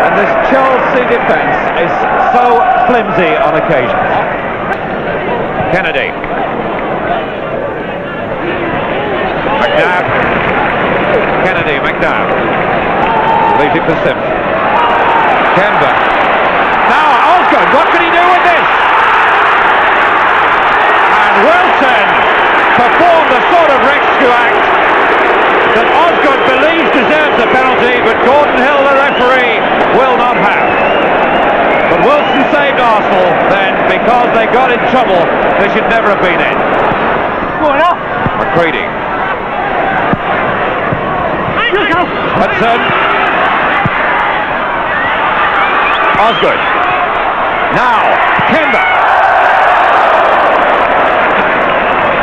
And this Chelsea defence is so flimsy on occasion. Kennedy. McNabb. Kennedy, McNabb. Leaves it for Simpson. Kemba. Now Osgood, what can he do with this? And Wilson performed the sort of rescue act that Osgood believes deserves a penalty, but Gordon Hill, the referee, will not have. But Wilson saved Arsenal then, because they got in trouble they should never have been in. McCready. Hudson. Osgood. Now, Kemba.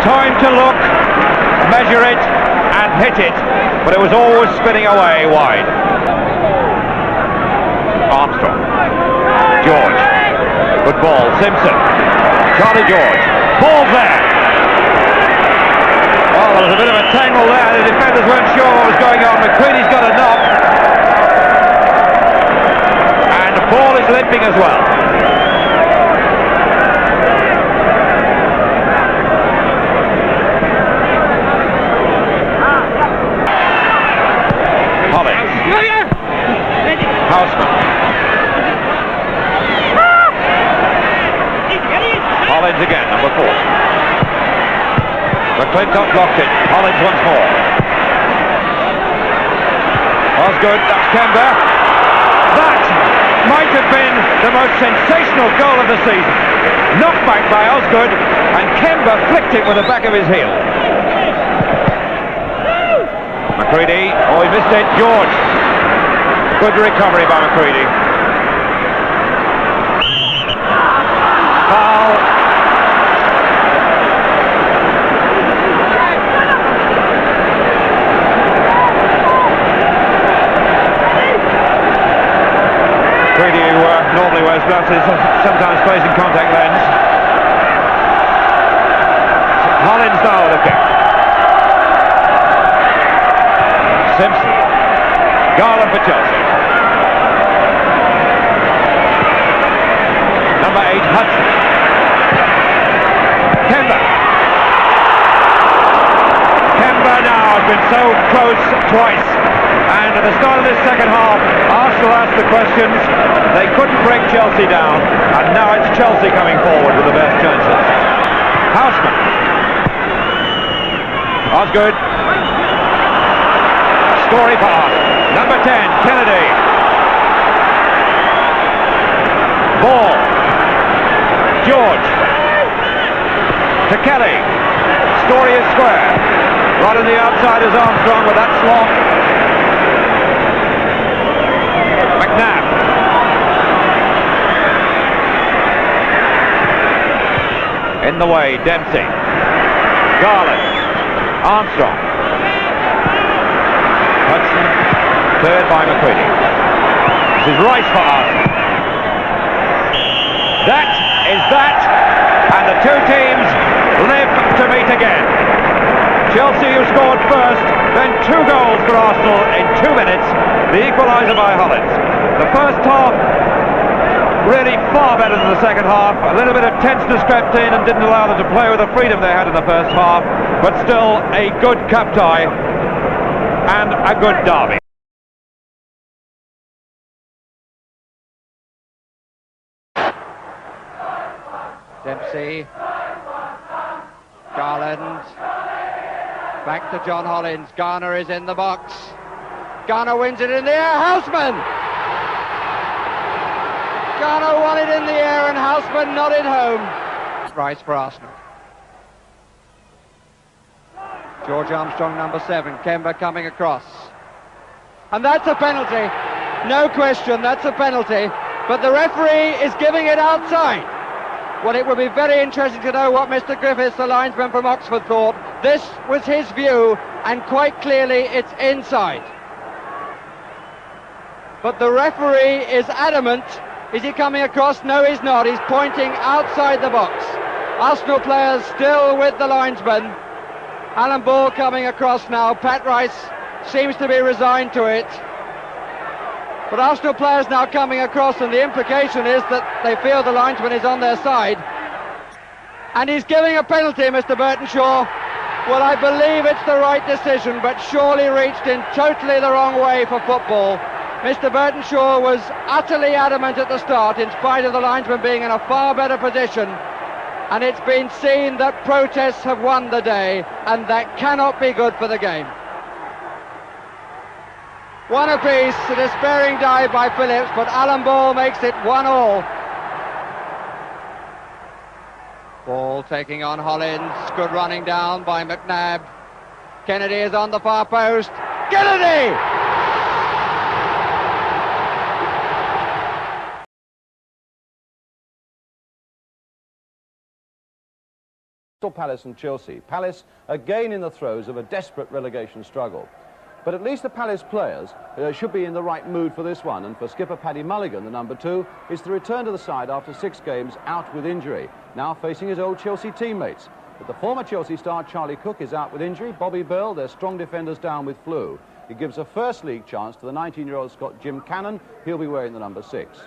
Time to look, measure it, and hit it, but it was always spinning away wide. Armstrong. George. Good ball. Simpson. Charlie George. Ball there. Well, there was a bit of a tangle there. The defenders weren't sure what was going on. McCready's got a knock. And the ball is limping as well. Hollins. Houseman. Hollins again, number 4. McClintock blocked it. Hollins once more. Osgood, that's Kemba. That might have been the most sensational goal of the season. Knocked back by Osgood, and Kemba flicked it with the back of his heel. McCready, oh, he missed it. George. Good recovery by McCready. Foul. McCready, who normally wears glasses, sometimes plays in contact lens. Hollins now looking. Simpson. Garland for Chelsea. Number 8, Hudson. Kemba. Kemba now has been so close twice. And at the start of this second half, Arsenal asked the questions. They couldn't break Chelsea down. And now it's Chelsea coming forward with the best chances. Houseman. Osgood. Story pass. Number 10, Kennedy. Ball. George. To Kelly. Story is square. Right on the outside is Armstrong, but that's long. McNabb. In the way, Dempsey. Garland. Armstrong. cleared by McCready. This is Rice for Arsenal. That is that, and the two teams live to meet again. Chelsea, who scored first, then 2 goals for Arsenal in 2 minutes, the equaliser by Hollins. The first half really far better than the second half. A little bit of tenseness crept in and didn't allow them to play with the freedom they had in the first half, but still a good cup tie and a good derby. Dempsey, Garland, back to John Hollins. Garner is in the box. Garner wins it in the air. Houseman! Garner won it in the air and Houseman not in home. Rice for Arsenal. George Armstrong, number 7. Kemba coming across. And that's a penalty. No question, that's a penalty. But the referee is giving it outside. Well, it would be very interesting to know what Mr. Griffiths, the linesman from Oxford, thought. This was his view, and quite clearly it's inside. But the referee is adamant. Is he coming across? No, he's not. He's pointing outside the box. Arsenal players still with the linesman. Alan Ball coming across now. Pat Rice seems to be resigned to it. But Arsenal players now coming across, and the implication is that they feel the linesman is on their side. And he's giving a penalty, Mr. Burtonshaw. Well, I believe it's the right decision, but surely reached in totally the wrong way for football. Mr. Burtonshaw was utterly adamant at the start, in spite of the linesman being in a far better position. And it's been seen that protests have won the day, and that cannot be good for the game. One apiece, a despairing dive by Phillips, but Alan Ball makes it 1-1. Ball taking on Hollins, good running down by McNabb. Kennedy is on the far post. Kennedy! Palace and Chelsea. Palace again in the throes of a desperate relegation struggle. But at least the Palace players should be in the right mood for this one, and for skipper Paddy Mulligan, the number 2, is to return to the side after 6 games out with injury, now facing his old Chelsea teammates. But the former Chelsea star Charlie Cook is out with injury. Bobby Bell, their strong defenders, down with flu. It gives a first league chance to the 19-year-old Scot Jim Cannon. He'll be wearing the number 6.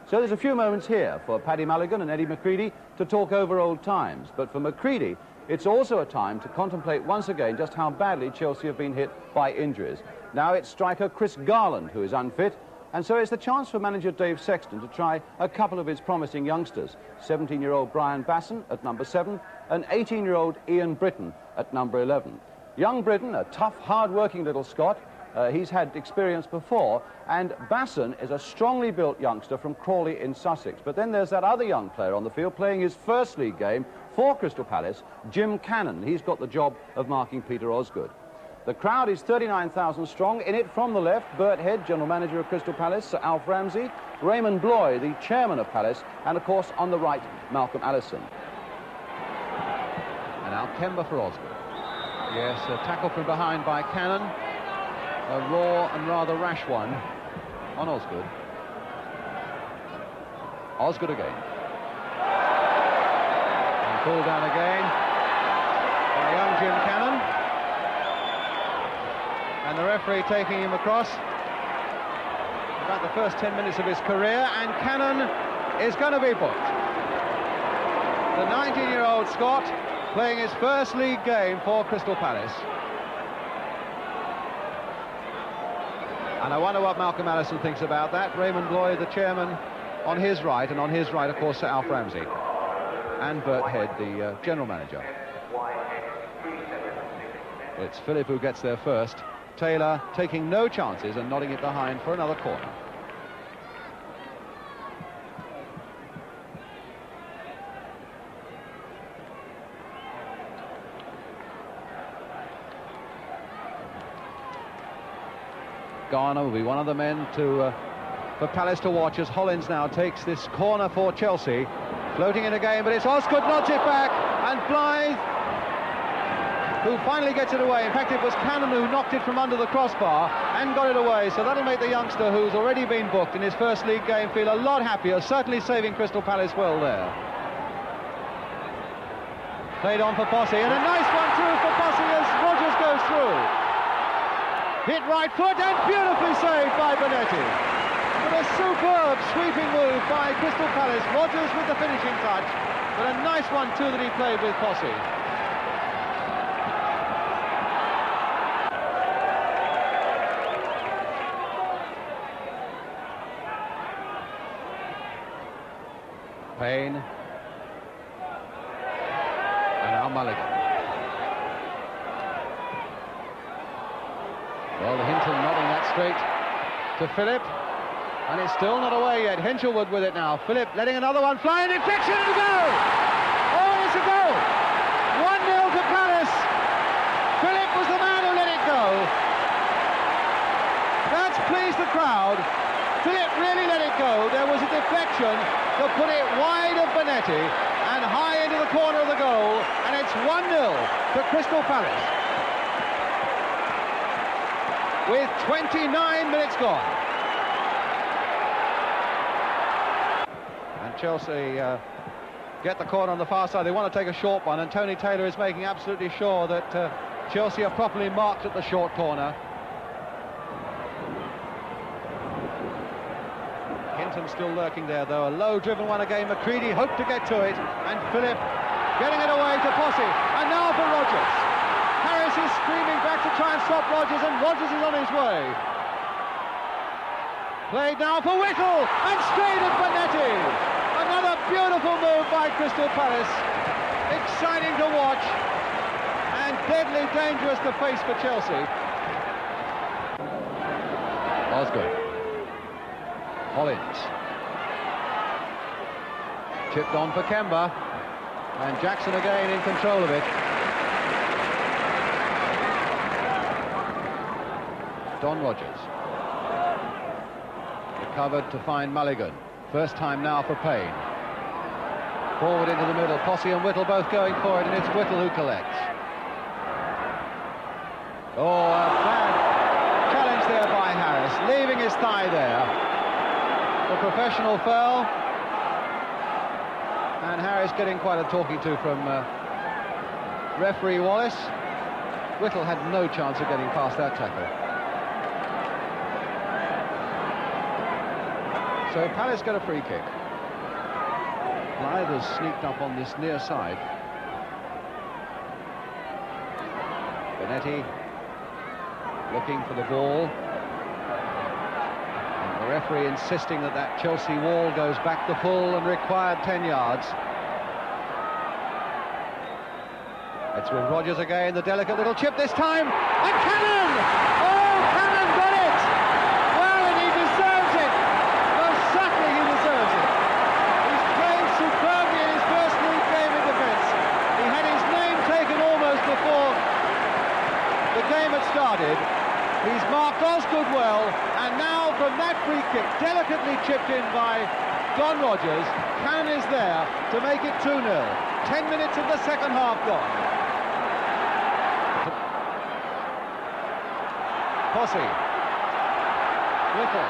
So there's a few moments here for Paddy Mulligan and Eddie McCready to talk over old times. But for McCready, it's also a time to contemplate once again just how badly Chelsea have been hit by injuries. Now it's striker Chris Garland who is unfit, and so it's the chance for manager Dave Sexton to try a couple of his promising youngsters, 17-year-old Brian Basson at number 7 and 18-year-old Ian Britton at number 11. Young Britton, a tough, hard-working little Scot, he's had experience before, and Basson is a strongly built youngster from Crawley in Sussex. But then there's that other young player on the field playing his first league game for Crystal Palace, Jim Cannon. He's got the job of marking Peter Osgood. The crowd is 39,000 strong. In it from the left, Bert Head, general manager of Crystal Palace, Sir Alf Ramsey, Raymond Bloy, the chairman of Palace, and of course on the right, Malcolm Allison. And now Kemba for Osgood. Yes, a tackle from behind by Cannon. A raw and rather rash one on Osgood. Osgood again. And pulled down again by young Jim Cannon. And the referee taking him across about the first 10 minutes of his career, and Cannon is going to be booked. The 19-year-old Scot playing his first league game for Crystal Palace. And I wonder what Malcolm Allison thinks about that. Raymond Bloy, the chairman, on his right, and on his right, of course, Sir Alf Ramsey. And Bert Head, the general manager. It's Phillip who gets there first. Taylor taking no chances and nodding it behind for another corner. Garner will be one of the men for Palace to watch as Hollins now takes this corner for Chelsea. Floating in again, but it's Osgood nods it back, and Blythe who finally gets it away. In fact, it was Cannon who knocked it from under the crossbar and got it away, so that'll make the youngster who's already been booked in his first league game feel a lot happier, certainly saving Crystal Palace well there. Played on for Posse, and a nice one through for Posse as Rodgers goes through. Hit right foot and beautifully saved by Bonetti. But a superb sweeping move by Crystal Palace. Rodgers with the finishing touch, but a nice one too that he played with Posse. Payne. And now Mulligan. Well, Hinton nodding that straight to Phillip. And it's still not away yet. Hinchelwood with it now. Phillip letting another one fly, and infection and a goal! Oh, it's a goal! 1-0 to Palace. Phillip was the man who let it go. That's pleased the crowd. Phillip really let it go. There was a deflection to put it wide of Bonetti and high into the corner of the goal, and it's 1-0 to Crystal Palace with 29 minutes gone. And Chelsea get the corner on the far side. They want to take a short one, and Tony Taylor is making absolutely sure that Chelsea are properly marked at the short corner. Hinton still lurking there, though. A low-driven one again. McCready hoped to get to it, and Phillip getting it away to Posse. And now for Rodgers. Harris is screaming back to try and stop Rodgers, and Rodgers is on his way. Played now for Whittle, and straight at Bonetti. Another beautiful move by Crystal Palace. Exciting to watch, and deadly dangerous to face for Chelsea. Osgood. Hollins. Chipped on for Kemba, and Jackson again in control of it. Don Rodgers. Recovered to find Mulligan. First time now for Payne. Forward into the middle. Posse and Whittle both going for it, and it's Whittle who collects. Oh, a bad challenge there by Harris, leaving his thigh there. The professional foul. And Harris getting quite a talking to from referee Wallace. Whittle had no chance of getting past that tackle. So Palace get a free kick. Blythe has sneaked up on this near side. Bonetti looking for the ball. And the referee insisting that that Chelsea wall goes back the full and required 10 yards. It's with Rodgers again, the delicate little chip this time. And Cannon! Oh, Cannon got it! Well, and he deserves it. Most certainly he deserves it. He's played superbly in his first league game in defence. He had his name taken almost before the game had started. He's marked Osgood well, and now from that free kick, delicately chipped in by Don Rodgers, Cannon is there to make it 2-0. 10 minutes of the second half gone. Posse. Whittle.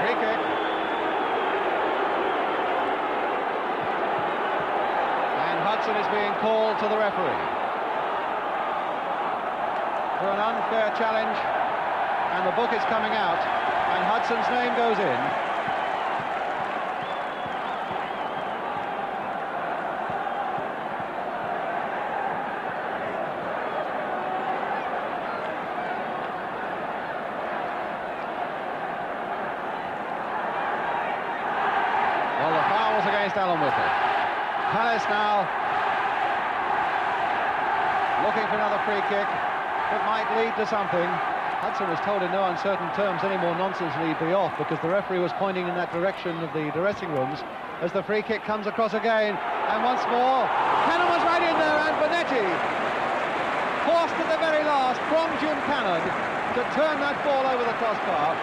Free kick. And Hudson is being called to the referee for an unfair challenge, and the book is coming out, and Hudson's name goes in. Alan Whittle. Palace now looking for another free kick that might lead to something. Hudson was told in no uncertain terms any more nonsense will he be off, because the referee was pointing in that direction of the dressing rooms as the free kick comes across again. And once more, Cannon was right in there, and Bonetti forced at the very last from Jim Cannon to turn that ball over the crossbar.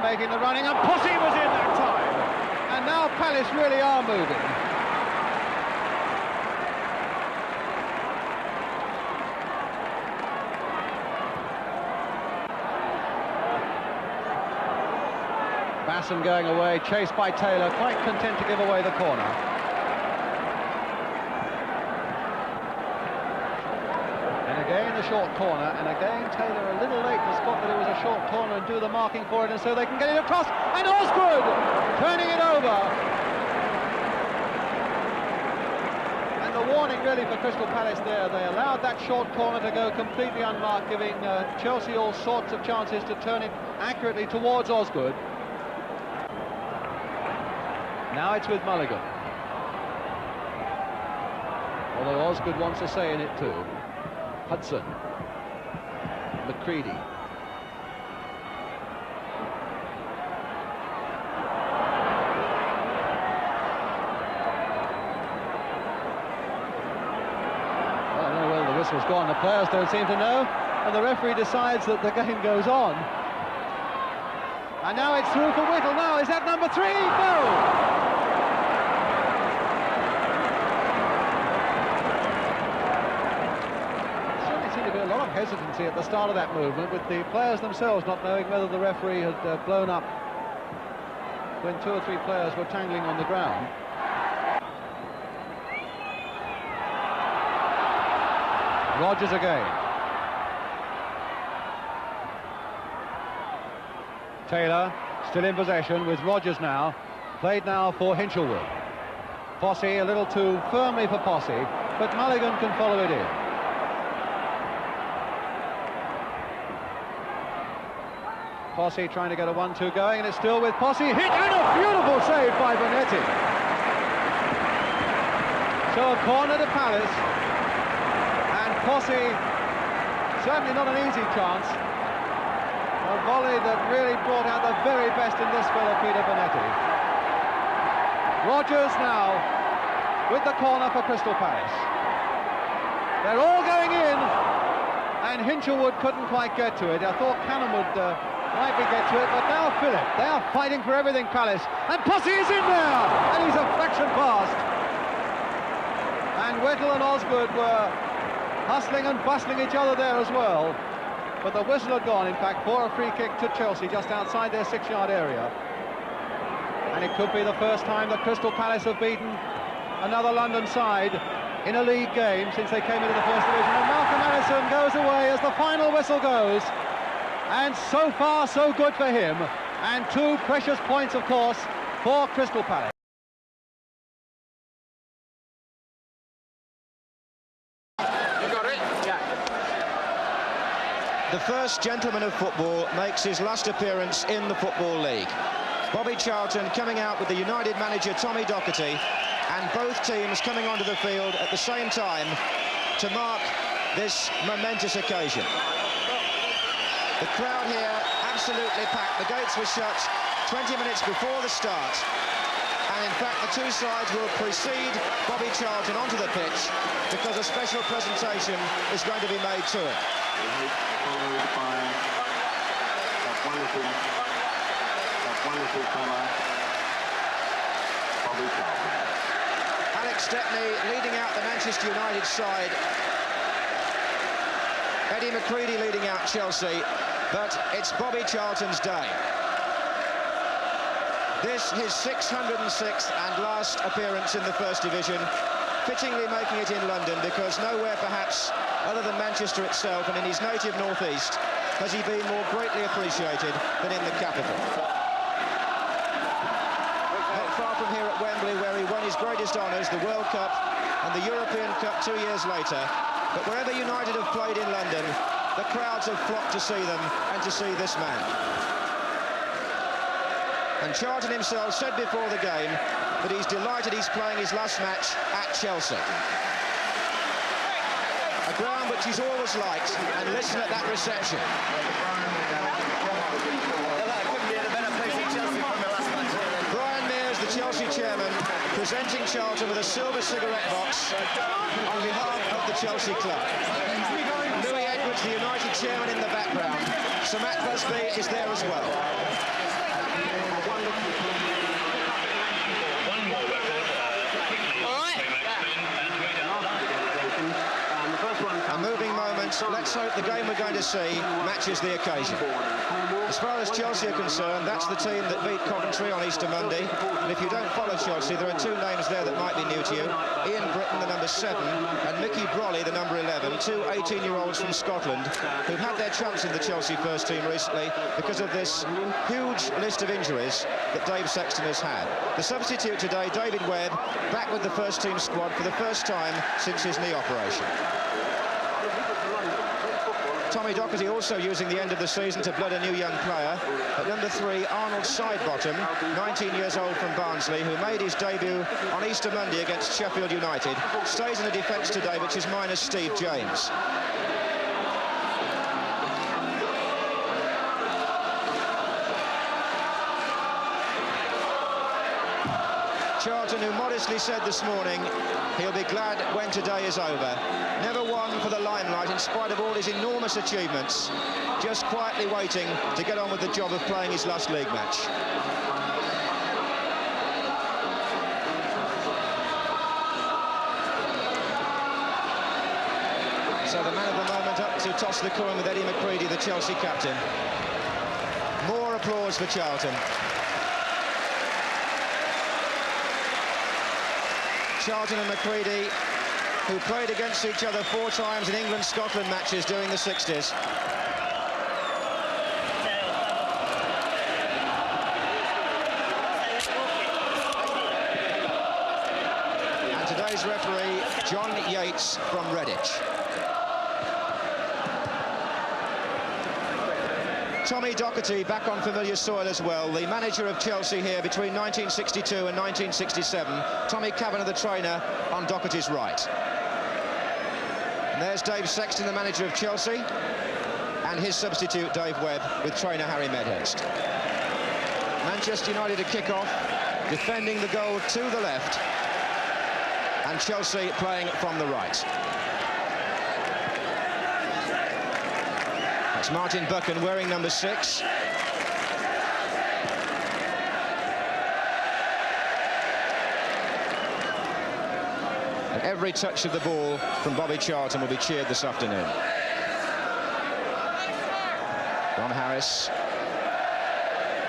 making the running, and Posse was in that time. And now Palace really are moving. Basson going away, chased by Taylor, quite content to give away the corner. And again the short corner, and again Taylor a little late to spot that it was a short corner and do the marking for it, and so they can get it across, and Osgood turning it over. And the warning really for Crystal Palace there, they allowed that short corner to go completely unmarked, giving Chelsea all sorts of chances to turn it accurately towards Osgood. Now it's with Mulligan. Although Osgood wants a say in it too. Hudson. McCready. I don't know whether the whistle's gone. The players don't seem to know. And the referee decides that the game goes on. And now it's through for Whittle. Now, is that number 3? No! A lot of hesitancy at the start of that movement, with the players themselves not knowing whether the referee had blown up when 2 or 3 players were tangling on the ground. Rodgers again. Taylor still in possession with Rodgers now, played now for Hinchelwood. Posse a little too firmly for Posse, but Mulligan can follow it in. Posse trying to get a 1-2 going, and it's still with Posse. Hit, and a beautiful save by Bonetti. So a corner to Palace, and Posse, certainly not an easy chance. A volley that really brought out the very best in this fellow, Peter Bonetti. Rodgers now with the corner for Crystal Palace. They're all going in, and Hinchelwood couldn't quite get to it. I thought Cannon would might be get to it, but now Phillip. They are fighting for everything, Palace. And Posse is in there, and he's a fraction past. And Whittle and Osgood were hustling and bustling each other there as well. But the whistle had gone, in fact, for a free kick to Chelsea just outside their 6-yard area. And it could be the first time that Crystal Palace have beaten another London side in a league game since they came into the First Division. And Malcolm Allison goes away as the final whistle goes. And so far, so good for him. And 2 precious points, of course, for Crystal Palace. You got it? Yeah. The first gentleman of football makes his last appearance in the Football League. Bobby Charlton coming out with the United manager Tommy Docherty, and both teams coming onto the field at the same time to mark this momentous occasion. The crowd here absolutely packed. The gates were shut 20 minutes before the start. And in fact, the 2 sides will precede Bobby Charlton onto the pitch because a special presentation is going to be made to him. Alex Stepney leading out the Manchester United side. Eddie McCready leading out Chelsea, but it's Bobby Charlton's day. This his 606th and last appearance in the First Division, fittingly making it in London because nowhere perhaps other than Manchester itself and in his native northeast has he been more greatly appreciated than in the capital. Not far from here at Wembley, where he won his greatest honours, the World Cup and the European Cup 2 years later. But wherever United have played in London, the crowds have flocked to see them and to see this man. And Charlton himself said before the game that he's delighted he's playing his last match at Chelsea. A ground which he's always liked, and listen at that reception. Brian Mears, the Chelsea chairman, presenting Charlton with a silver cigarette box on behalf of the Chelsea club. Louis Edwards, the United chairman, in the background. Sir Matt Busby is there as well. A moving moment. Let's hope the game we're going to see matches the occasion. As far as Chelsea are concerned, that's the team that beat Coventry on Easter Monday. And if you don't follow Chelsea, there are two names there that might be new to you. Ian Britton, the number 7, and Mickey Brolly, the number 11, two 18-year-olds from Scotland who've had their chance in the Chelsea first team recently because of this huge list of injuries that Dave Sexton has had. The substitute today, David Webb, back with the first team squad for the first time since his knee operation. Tommy Docherty also using the end of the season to blood a new young player. At number 3, Arnold Sidebottom, 19 years old from Barnsley, who made his debut on Easter Monday against Sheffield United. Stays in the defence today, which is minus Steve James. Charlton, who modestly said this morning he'll be glad when today is over. Never won for the limelight in spite of all his enormous achievements, just quietly waiting to get on with the job of playing his last league match. So the man of the moment up to toss the coin with Eddie McCready, the Chelsea captain. More applause for Charlton. Charlton and McCready, who played against each other 4 times in England-Scotland matches during the 60s. And today's referee, John Yates from Redditch. Tommy Docherty back on familiar soil as well, the manager of Chelsea here between 1962 and 1967. Tommy Kavanagh, the trainer, on Docherty's right. And there's Dave Sexton, the manager of Chelsea, and his substitute, Dave Webb, with trainer Harry Medhurst. Manchester United a kick-off, defending the goal to the left, and Chelsea playing from the right. That's Martin Buchan wearing number 6. And every touch of the ball from Bobby Charlton will be cheered this afternoon. Ron Harris.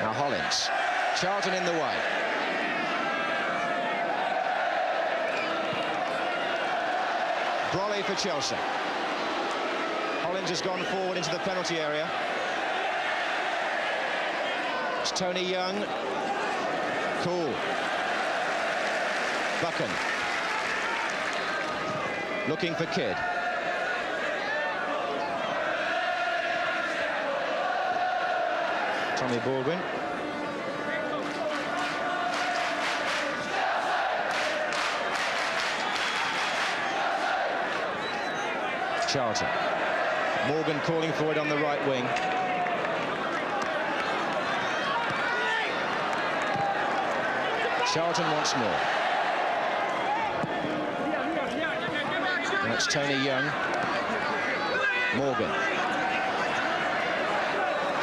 Now Hollins. Charlton in the way. Brolly for Chelsea. Hollins has gone forward into the penalty area. It's Tony Young. Cool. Buchan. Looking for Kidd. Tommy Baldwin. Charlton. Morgan calling for it on the right wing. Charlton once more. That's Tony Young. Morgan.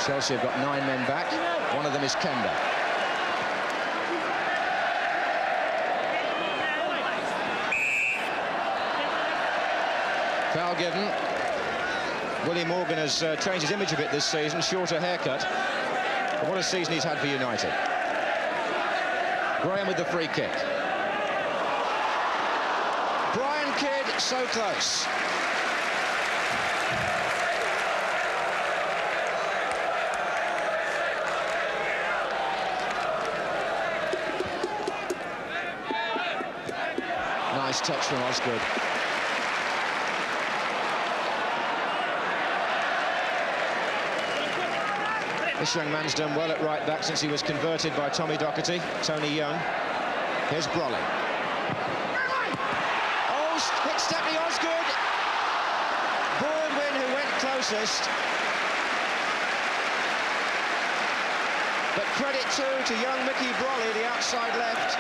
Chelsea have got 9 men back. One of them is Kemba. Foul given. Willie Morgan has changed his image a bit this season, shorter haircut. But what a season he's had for United. Graham with the free kick. Brian Kidd, so close. Nice touch from Osgood. This young man's done well at right back since he was converted by Tommy Docherty. Tony Young. Here's Brolly. Oh, hit Stepney Osgood. Baldwin, who went closest. But credit too to young Mickey Brolly, the outside left,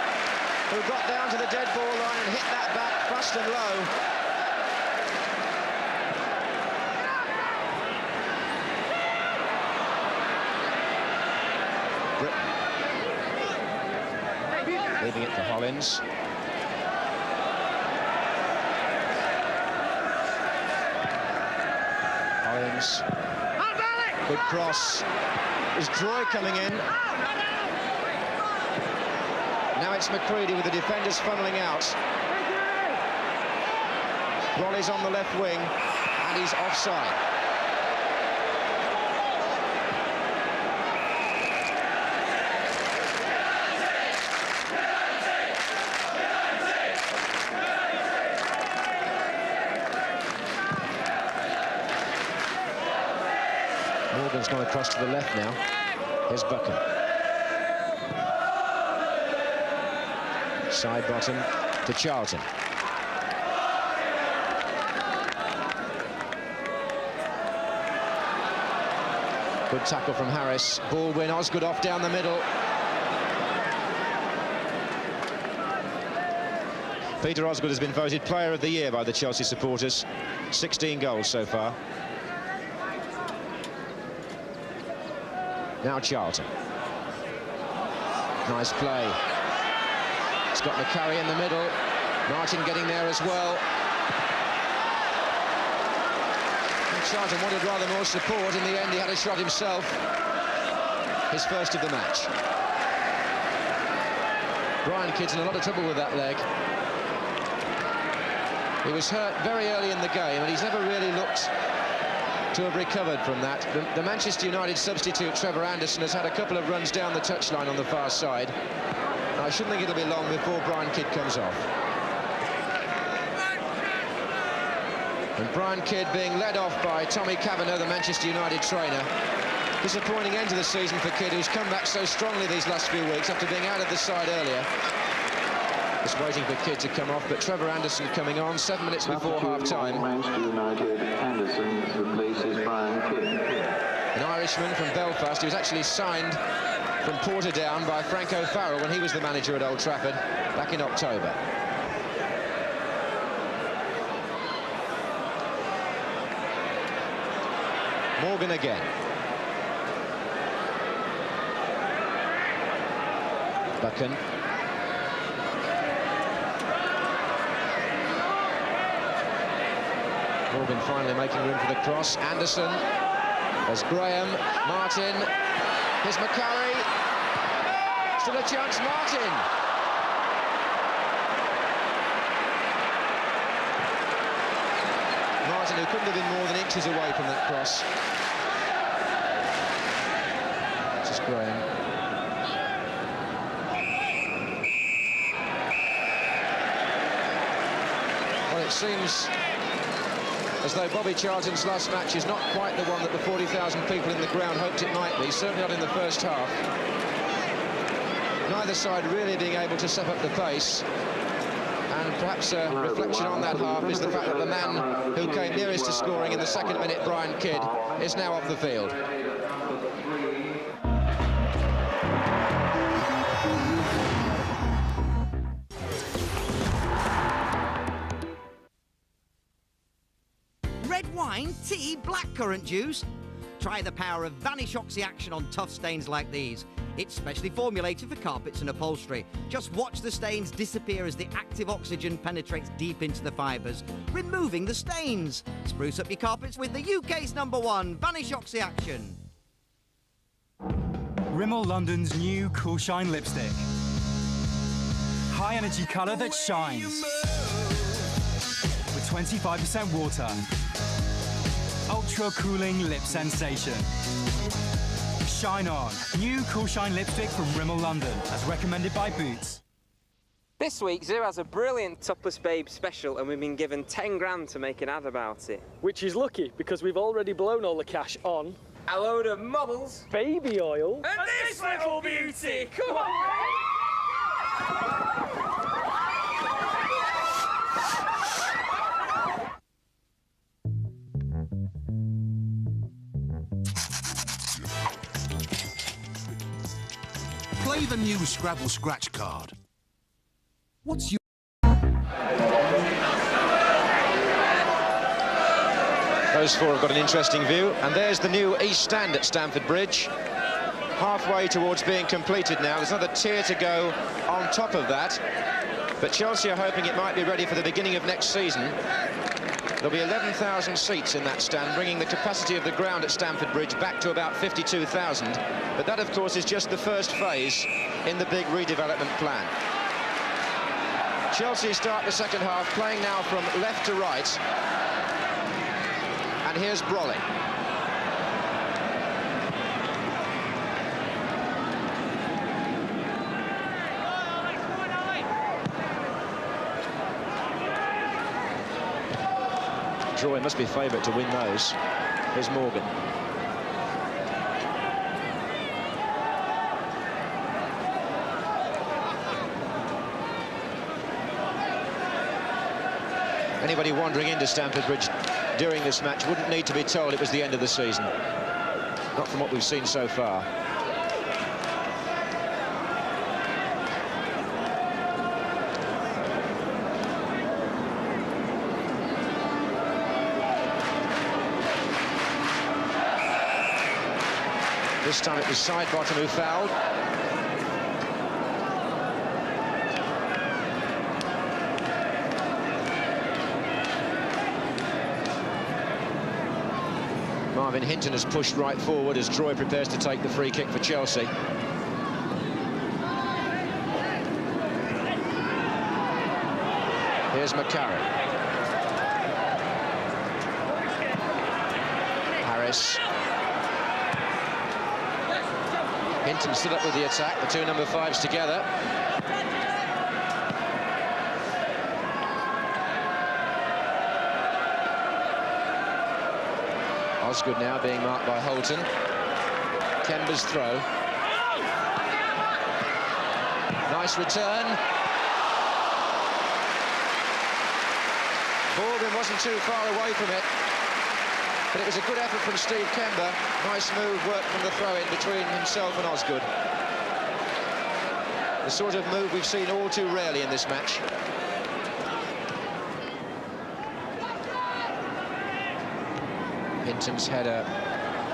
who got down to the dead ball line and hit that back fast and low. giving it to Hollins. Hollins. Good cross. Is Droy coming in? Now it's McCready with the defenders funneling out. Rolly's on the left wing, and he's offside. Morgan's gone across to the left now. Here's Buchan. Side bottom to Charlton. Good tackle from Harris. Baldwin, Osgood off down the middle. Peter Osgood has been voted Player of the Year by the Chelsea supporters. 16 goals so far. Now Charlton. Nice play. It's got McCarry in the middle. Martin getting there as well. And Charlton wanted rather more support. In the end, he had a shot himself. His first of the match. Brian Kidd's in a lot of trouble with that leg. He was hurt very early in the game, and he's never really looked to have recovered from that. The Manchester United substitute, Trevor Anderson, has had a couple of runs down the touchline on the far side. I shouldn't think it'll be long before Brian Kidd comes off. And Brian Kidd being led off by Tommy Kavanagh, the Manchester United trainer. Disappointing end to the season for Kidd, who's come back so strongly these last few weeks after being out of the side earlier. Just waiting for Kidd to come off, but Trevor Anderson coming on 7 minutes before half-time. Manchester United, Anderson replaces Brian Kidd. An Irishman from Belfast who was actually signed from Portadown by Frank O'Farrell when he was the manager at Old Trafford back in October. Morgan again. Buchan. Morgan finally making room for the cross. Anderson. There's Graham. Martin. Here's McCarry. Still a chance, Martin. Martin, who couldn't have been more than inches away from that cross. This is Graham. Well, it seems as though Bobby Charlton's last match is not quite the one that the 40,000 people in the ground hoped it might be, certainly not in the first half. Neither side really being able to step up the pace, and perhaps a reflection on that half is the fact that the man who came nearest to scoring in the second minute, Brian Kidd, is now off the field. Red wine, tea, blackcurrant juice. Try the power of Vanish Oxy action on tough stains like these. It's specially formulated for carpets and upholstery. Just watch the stains disappear as the active oxygen penetrates deep into the fibres, removing the stains. Spruce up your carpets with the UK's #1 Vanish Oxy action. Rimmel London's new Cool Shine lipstick. High energy colour that shines. With 25% water. Ultra cooling lip sensation. Shine on. New Cool Shine lipstick from Rimmel London, as recommended by Boots. This week, Zoo has a brilliant Topless Babe special, and we've been given 10 grand to make an ad about it. Which is lucky, because we've already blown all the cash on a load of models, baby oil, and this little beauty. Come on! Play the new Scrabble scratch card. What's your... Those four have got an interesting view, and there's the new East Stand at Stamford Bridge. halfway towards being completed now. There's another tier to go on top of that. But Chelsea are hoping it might be ready for the beginning of next season. There'll be 11,000 seats in that stand, bringing the capacity of the ground at Stamford Bridge back to about 52,000. But that, of course, is just the first phase in the big redevelopment plan. Chelsea start the second half, playing now from left to right. And here's Brolly. Troy must be favourite to win those. Here's Morgan. Anybody wandering into Stamford Bridge during this match wouldn't need to be told it was the end of the season. Not from what we've seen so far. This time it was Sidebottom who fouled. Marvin Hinton has pushed right forward as Troy prepares to take the free kick for Chelsea. Here's McCarran. Harris. Hinton stood up with the attack, the two number 5s together. Osgood now being marked by Holton. Kemba's throw. Nice return. Morgan wasn't too far away from it. But it was a good effort from Steve Kemba. Nice move, work from the throw-in between himself and Osgood. The sort of move we've seen all too rarely in this match. Hinton's header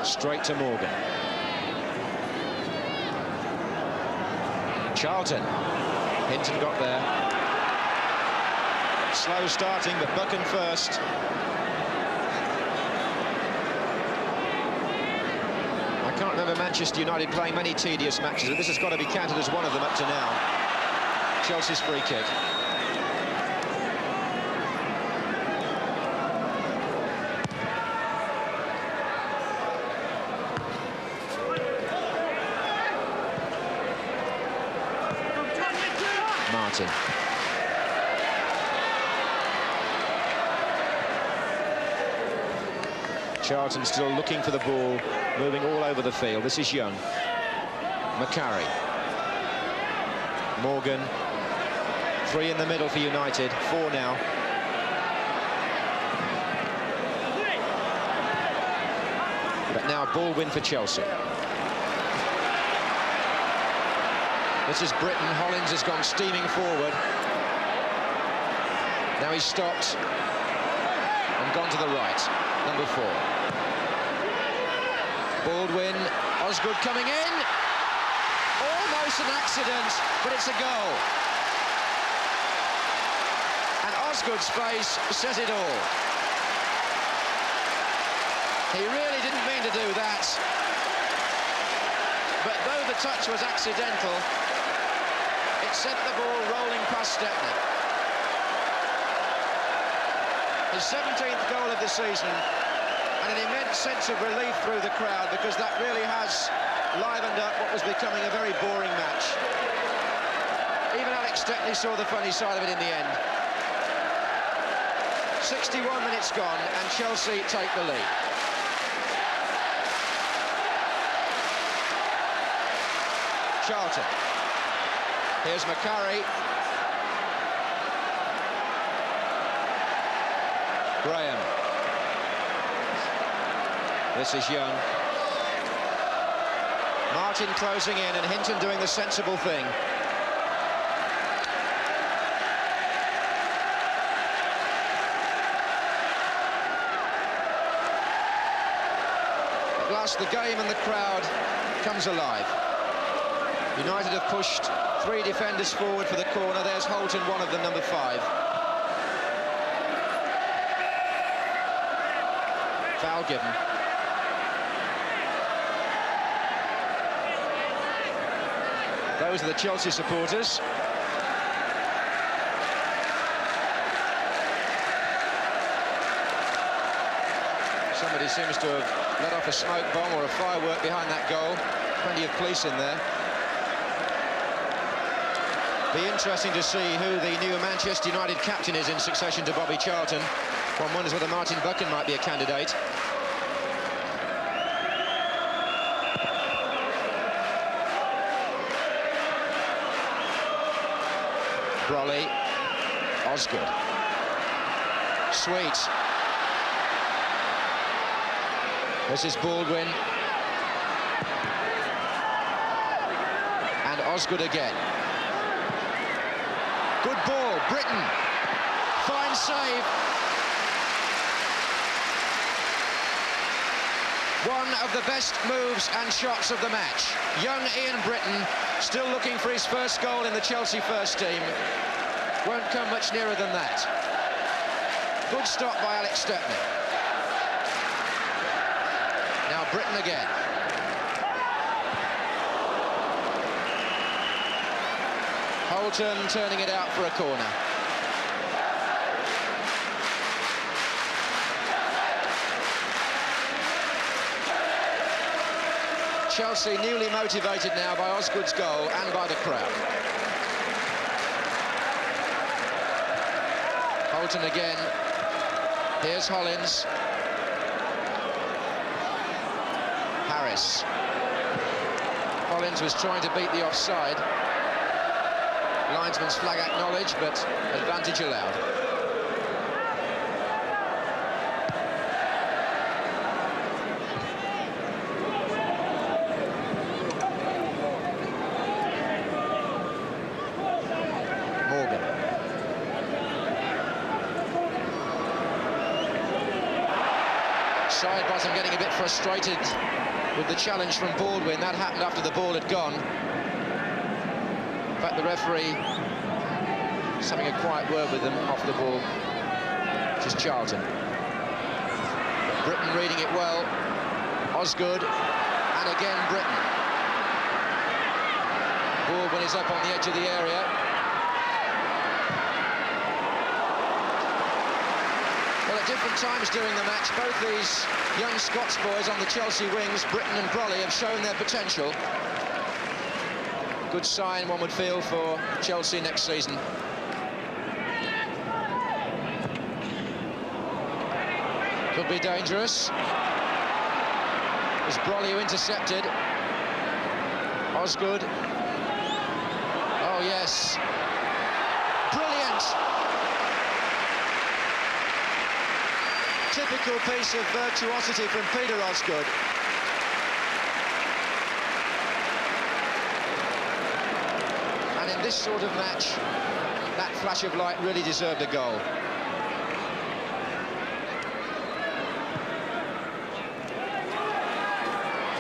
straight to Morgan. Charlton. Hinton got there. Slow starting, but Buchan first. I can't remember Manchester United playing many tedious matches, but this has got to be counted as one of them up to now. Chelsea's free kick. Martin. Charlton still looking for the ball, moving all over the field. This is Young. Macari. Morgan. 3 in the middle for United. 4 now. But now Baldwin for Chelsea. This is Britain. Hollins has gone steaming forward. Now he's stopped and gone to the right. Number 4. Baldwin. Osgood coming in. Almost an accident, but it's a goal. And Osgood's face says it all. He really didn't mean to do that. But though the touch was accidental, it sent the ball rolling past Stepney. His 17th goal of the season, and an immense sense of relief through the crowd, because that really has livened up what was becoming a very boring match. Even Alex Stepney saw the funny side of it in the end. 61 minutes gone, and Chelsea take the lead. Charlton. Here's Macari. Graham. This is Young. Martin closing in, and Hinton doing the sensible thing. At last the game and the crowd comes alive. United have pushed 3 defenders forward for the corner. There's Holton, one of them, number 5. Foul given. Those are the Chelsea supporters. Somebody seems to have let off a smoke bomb or a firework behind that goal. Plenty of police in there. Be interesting to see who the new Manchester United captain is in succession to Bobby Charlton. One wonders whether Martin Buchan might be a candidate. Brolly, Osgood, Sweet. This is Baldwin. And Osgood again. Good ball, Britton. Fine save. One of the best moves and shots of the match. Young Ian Britton still looking for his first goal in the Chelsea first team. Won't come much nearer than that. Good stop by Alex Stepney. Now Britton again. Holton turning it out for a corner. Chelsea newly motivated now by Osgood's goal and by the crowd. Holton again. Here's Hollins. Harris. Hollins was trying to beat the offside. Linesman's flag acknowledged, but advantage allowed. Morgan. Sidebottom getting a bit frustrated with the challenge from Baldwin. That happened after the ball had gone. In fact, the referee is having a quiet word with them off the ball, which is Charlton. But Britton reading it well. Osgood, and again Britton. Baldwin is up on the edge of the area. Well, at different times during the match, both these young Scots boys on the Chelsea wings, Britton and Brolly, have shown their potential. Good sign, one would feel, for Chelsea next season. Could be dangerous. It's Brolly who intercepted. Osgood. Oh, yes. Brilliant. Typical piece of virtuosity from Peter Osgood. And in this sort of match, that flash of light really deserved a goal.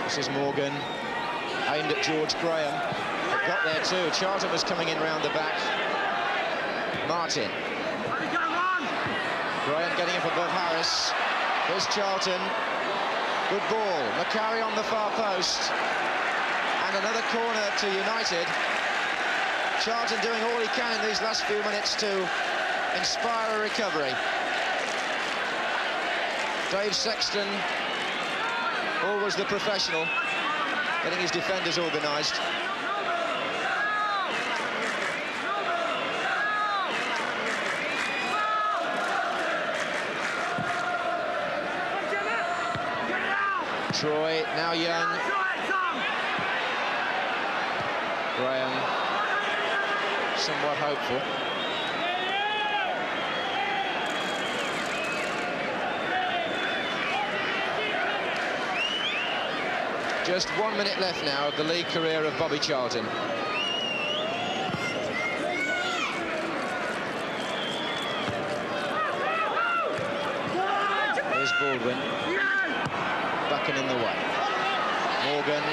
This is Morgan, aimed at George Graham. It got there too. Charlton was coming in round the back. Martin. Graham getting up above Harris. Here's Charlton. Good ball. Macari on the far post. And another corner to United. Charlton doing all he can in these last few minutes to inspire a recovery. Dave Sexton, always the professional, getting his defenders organised. Troy, now Young. Graham, somewhat hopeful. Just 1 minute left now of the league career of Bobby Charlton. Here's Baldwin. Goodwin. Buchan in the way. Morgan.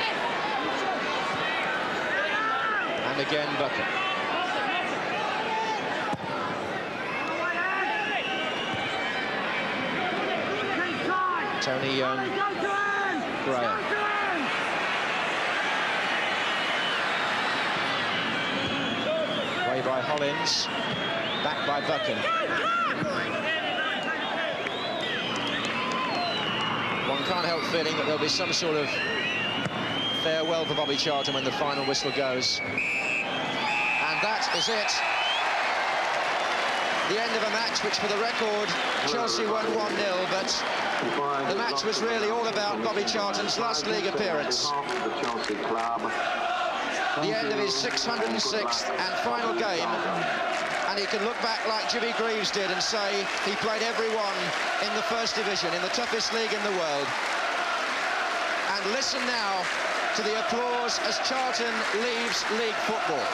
And again Buchan. Tony Young. Graham. Away by Hollins. Back by Buchan. One can't help feeling that there'll be some sort of farewell for Bobby Charlton when the final whistle goes. And that is it. The end of a match which, for the record, Chelsea won 1-0, but the match was really all about Bobby Charlton's last league appearance. The end of his 606th and final game, and he can look back like Jimmy Greaves did and say he played everyone in the First Division, in the toughest league in the world. And listen now to the applause as Charlton leaves league football.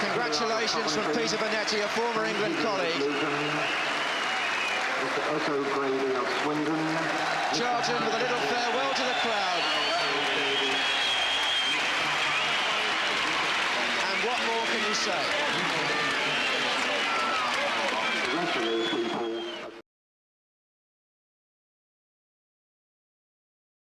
Congratulations from Peter Bonetti, a former England colleague. Charlton with a little farewell to the crowd. And what more can you say?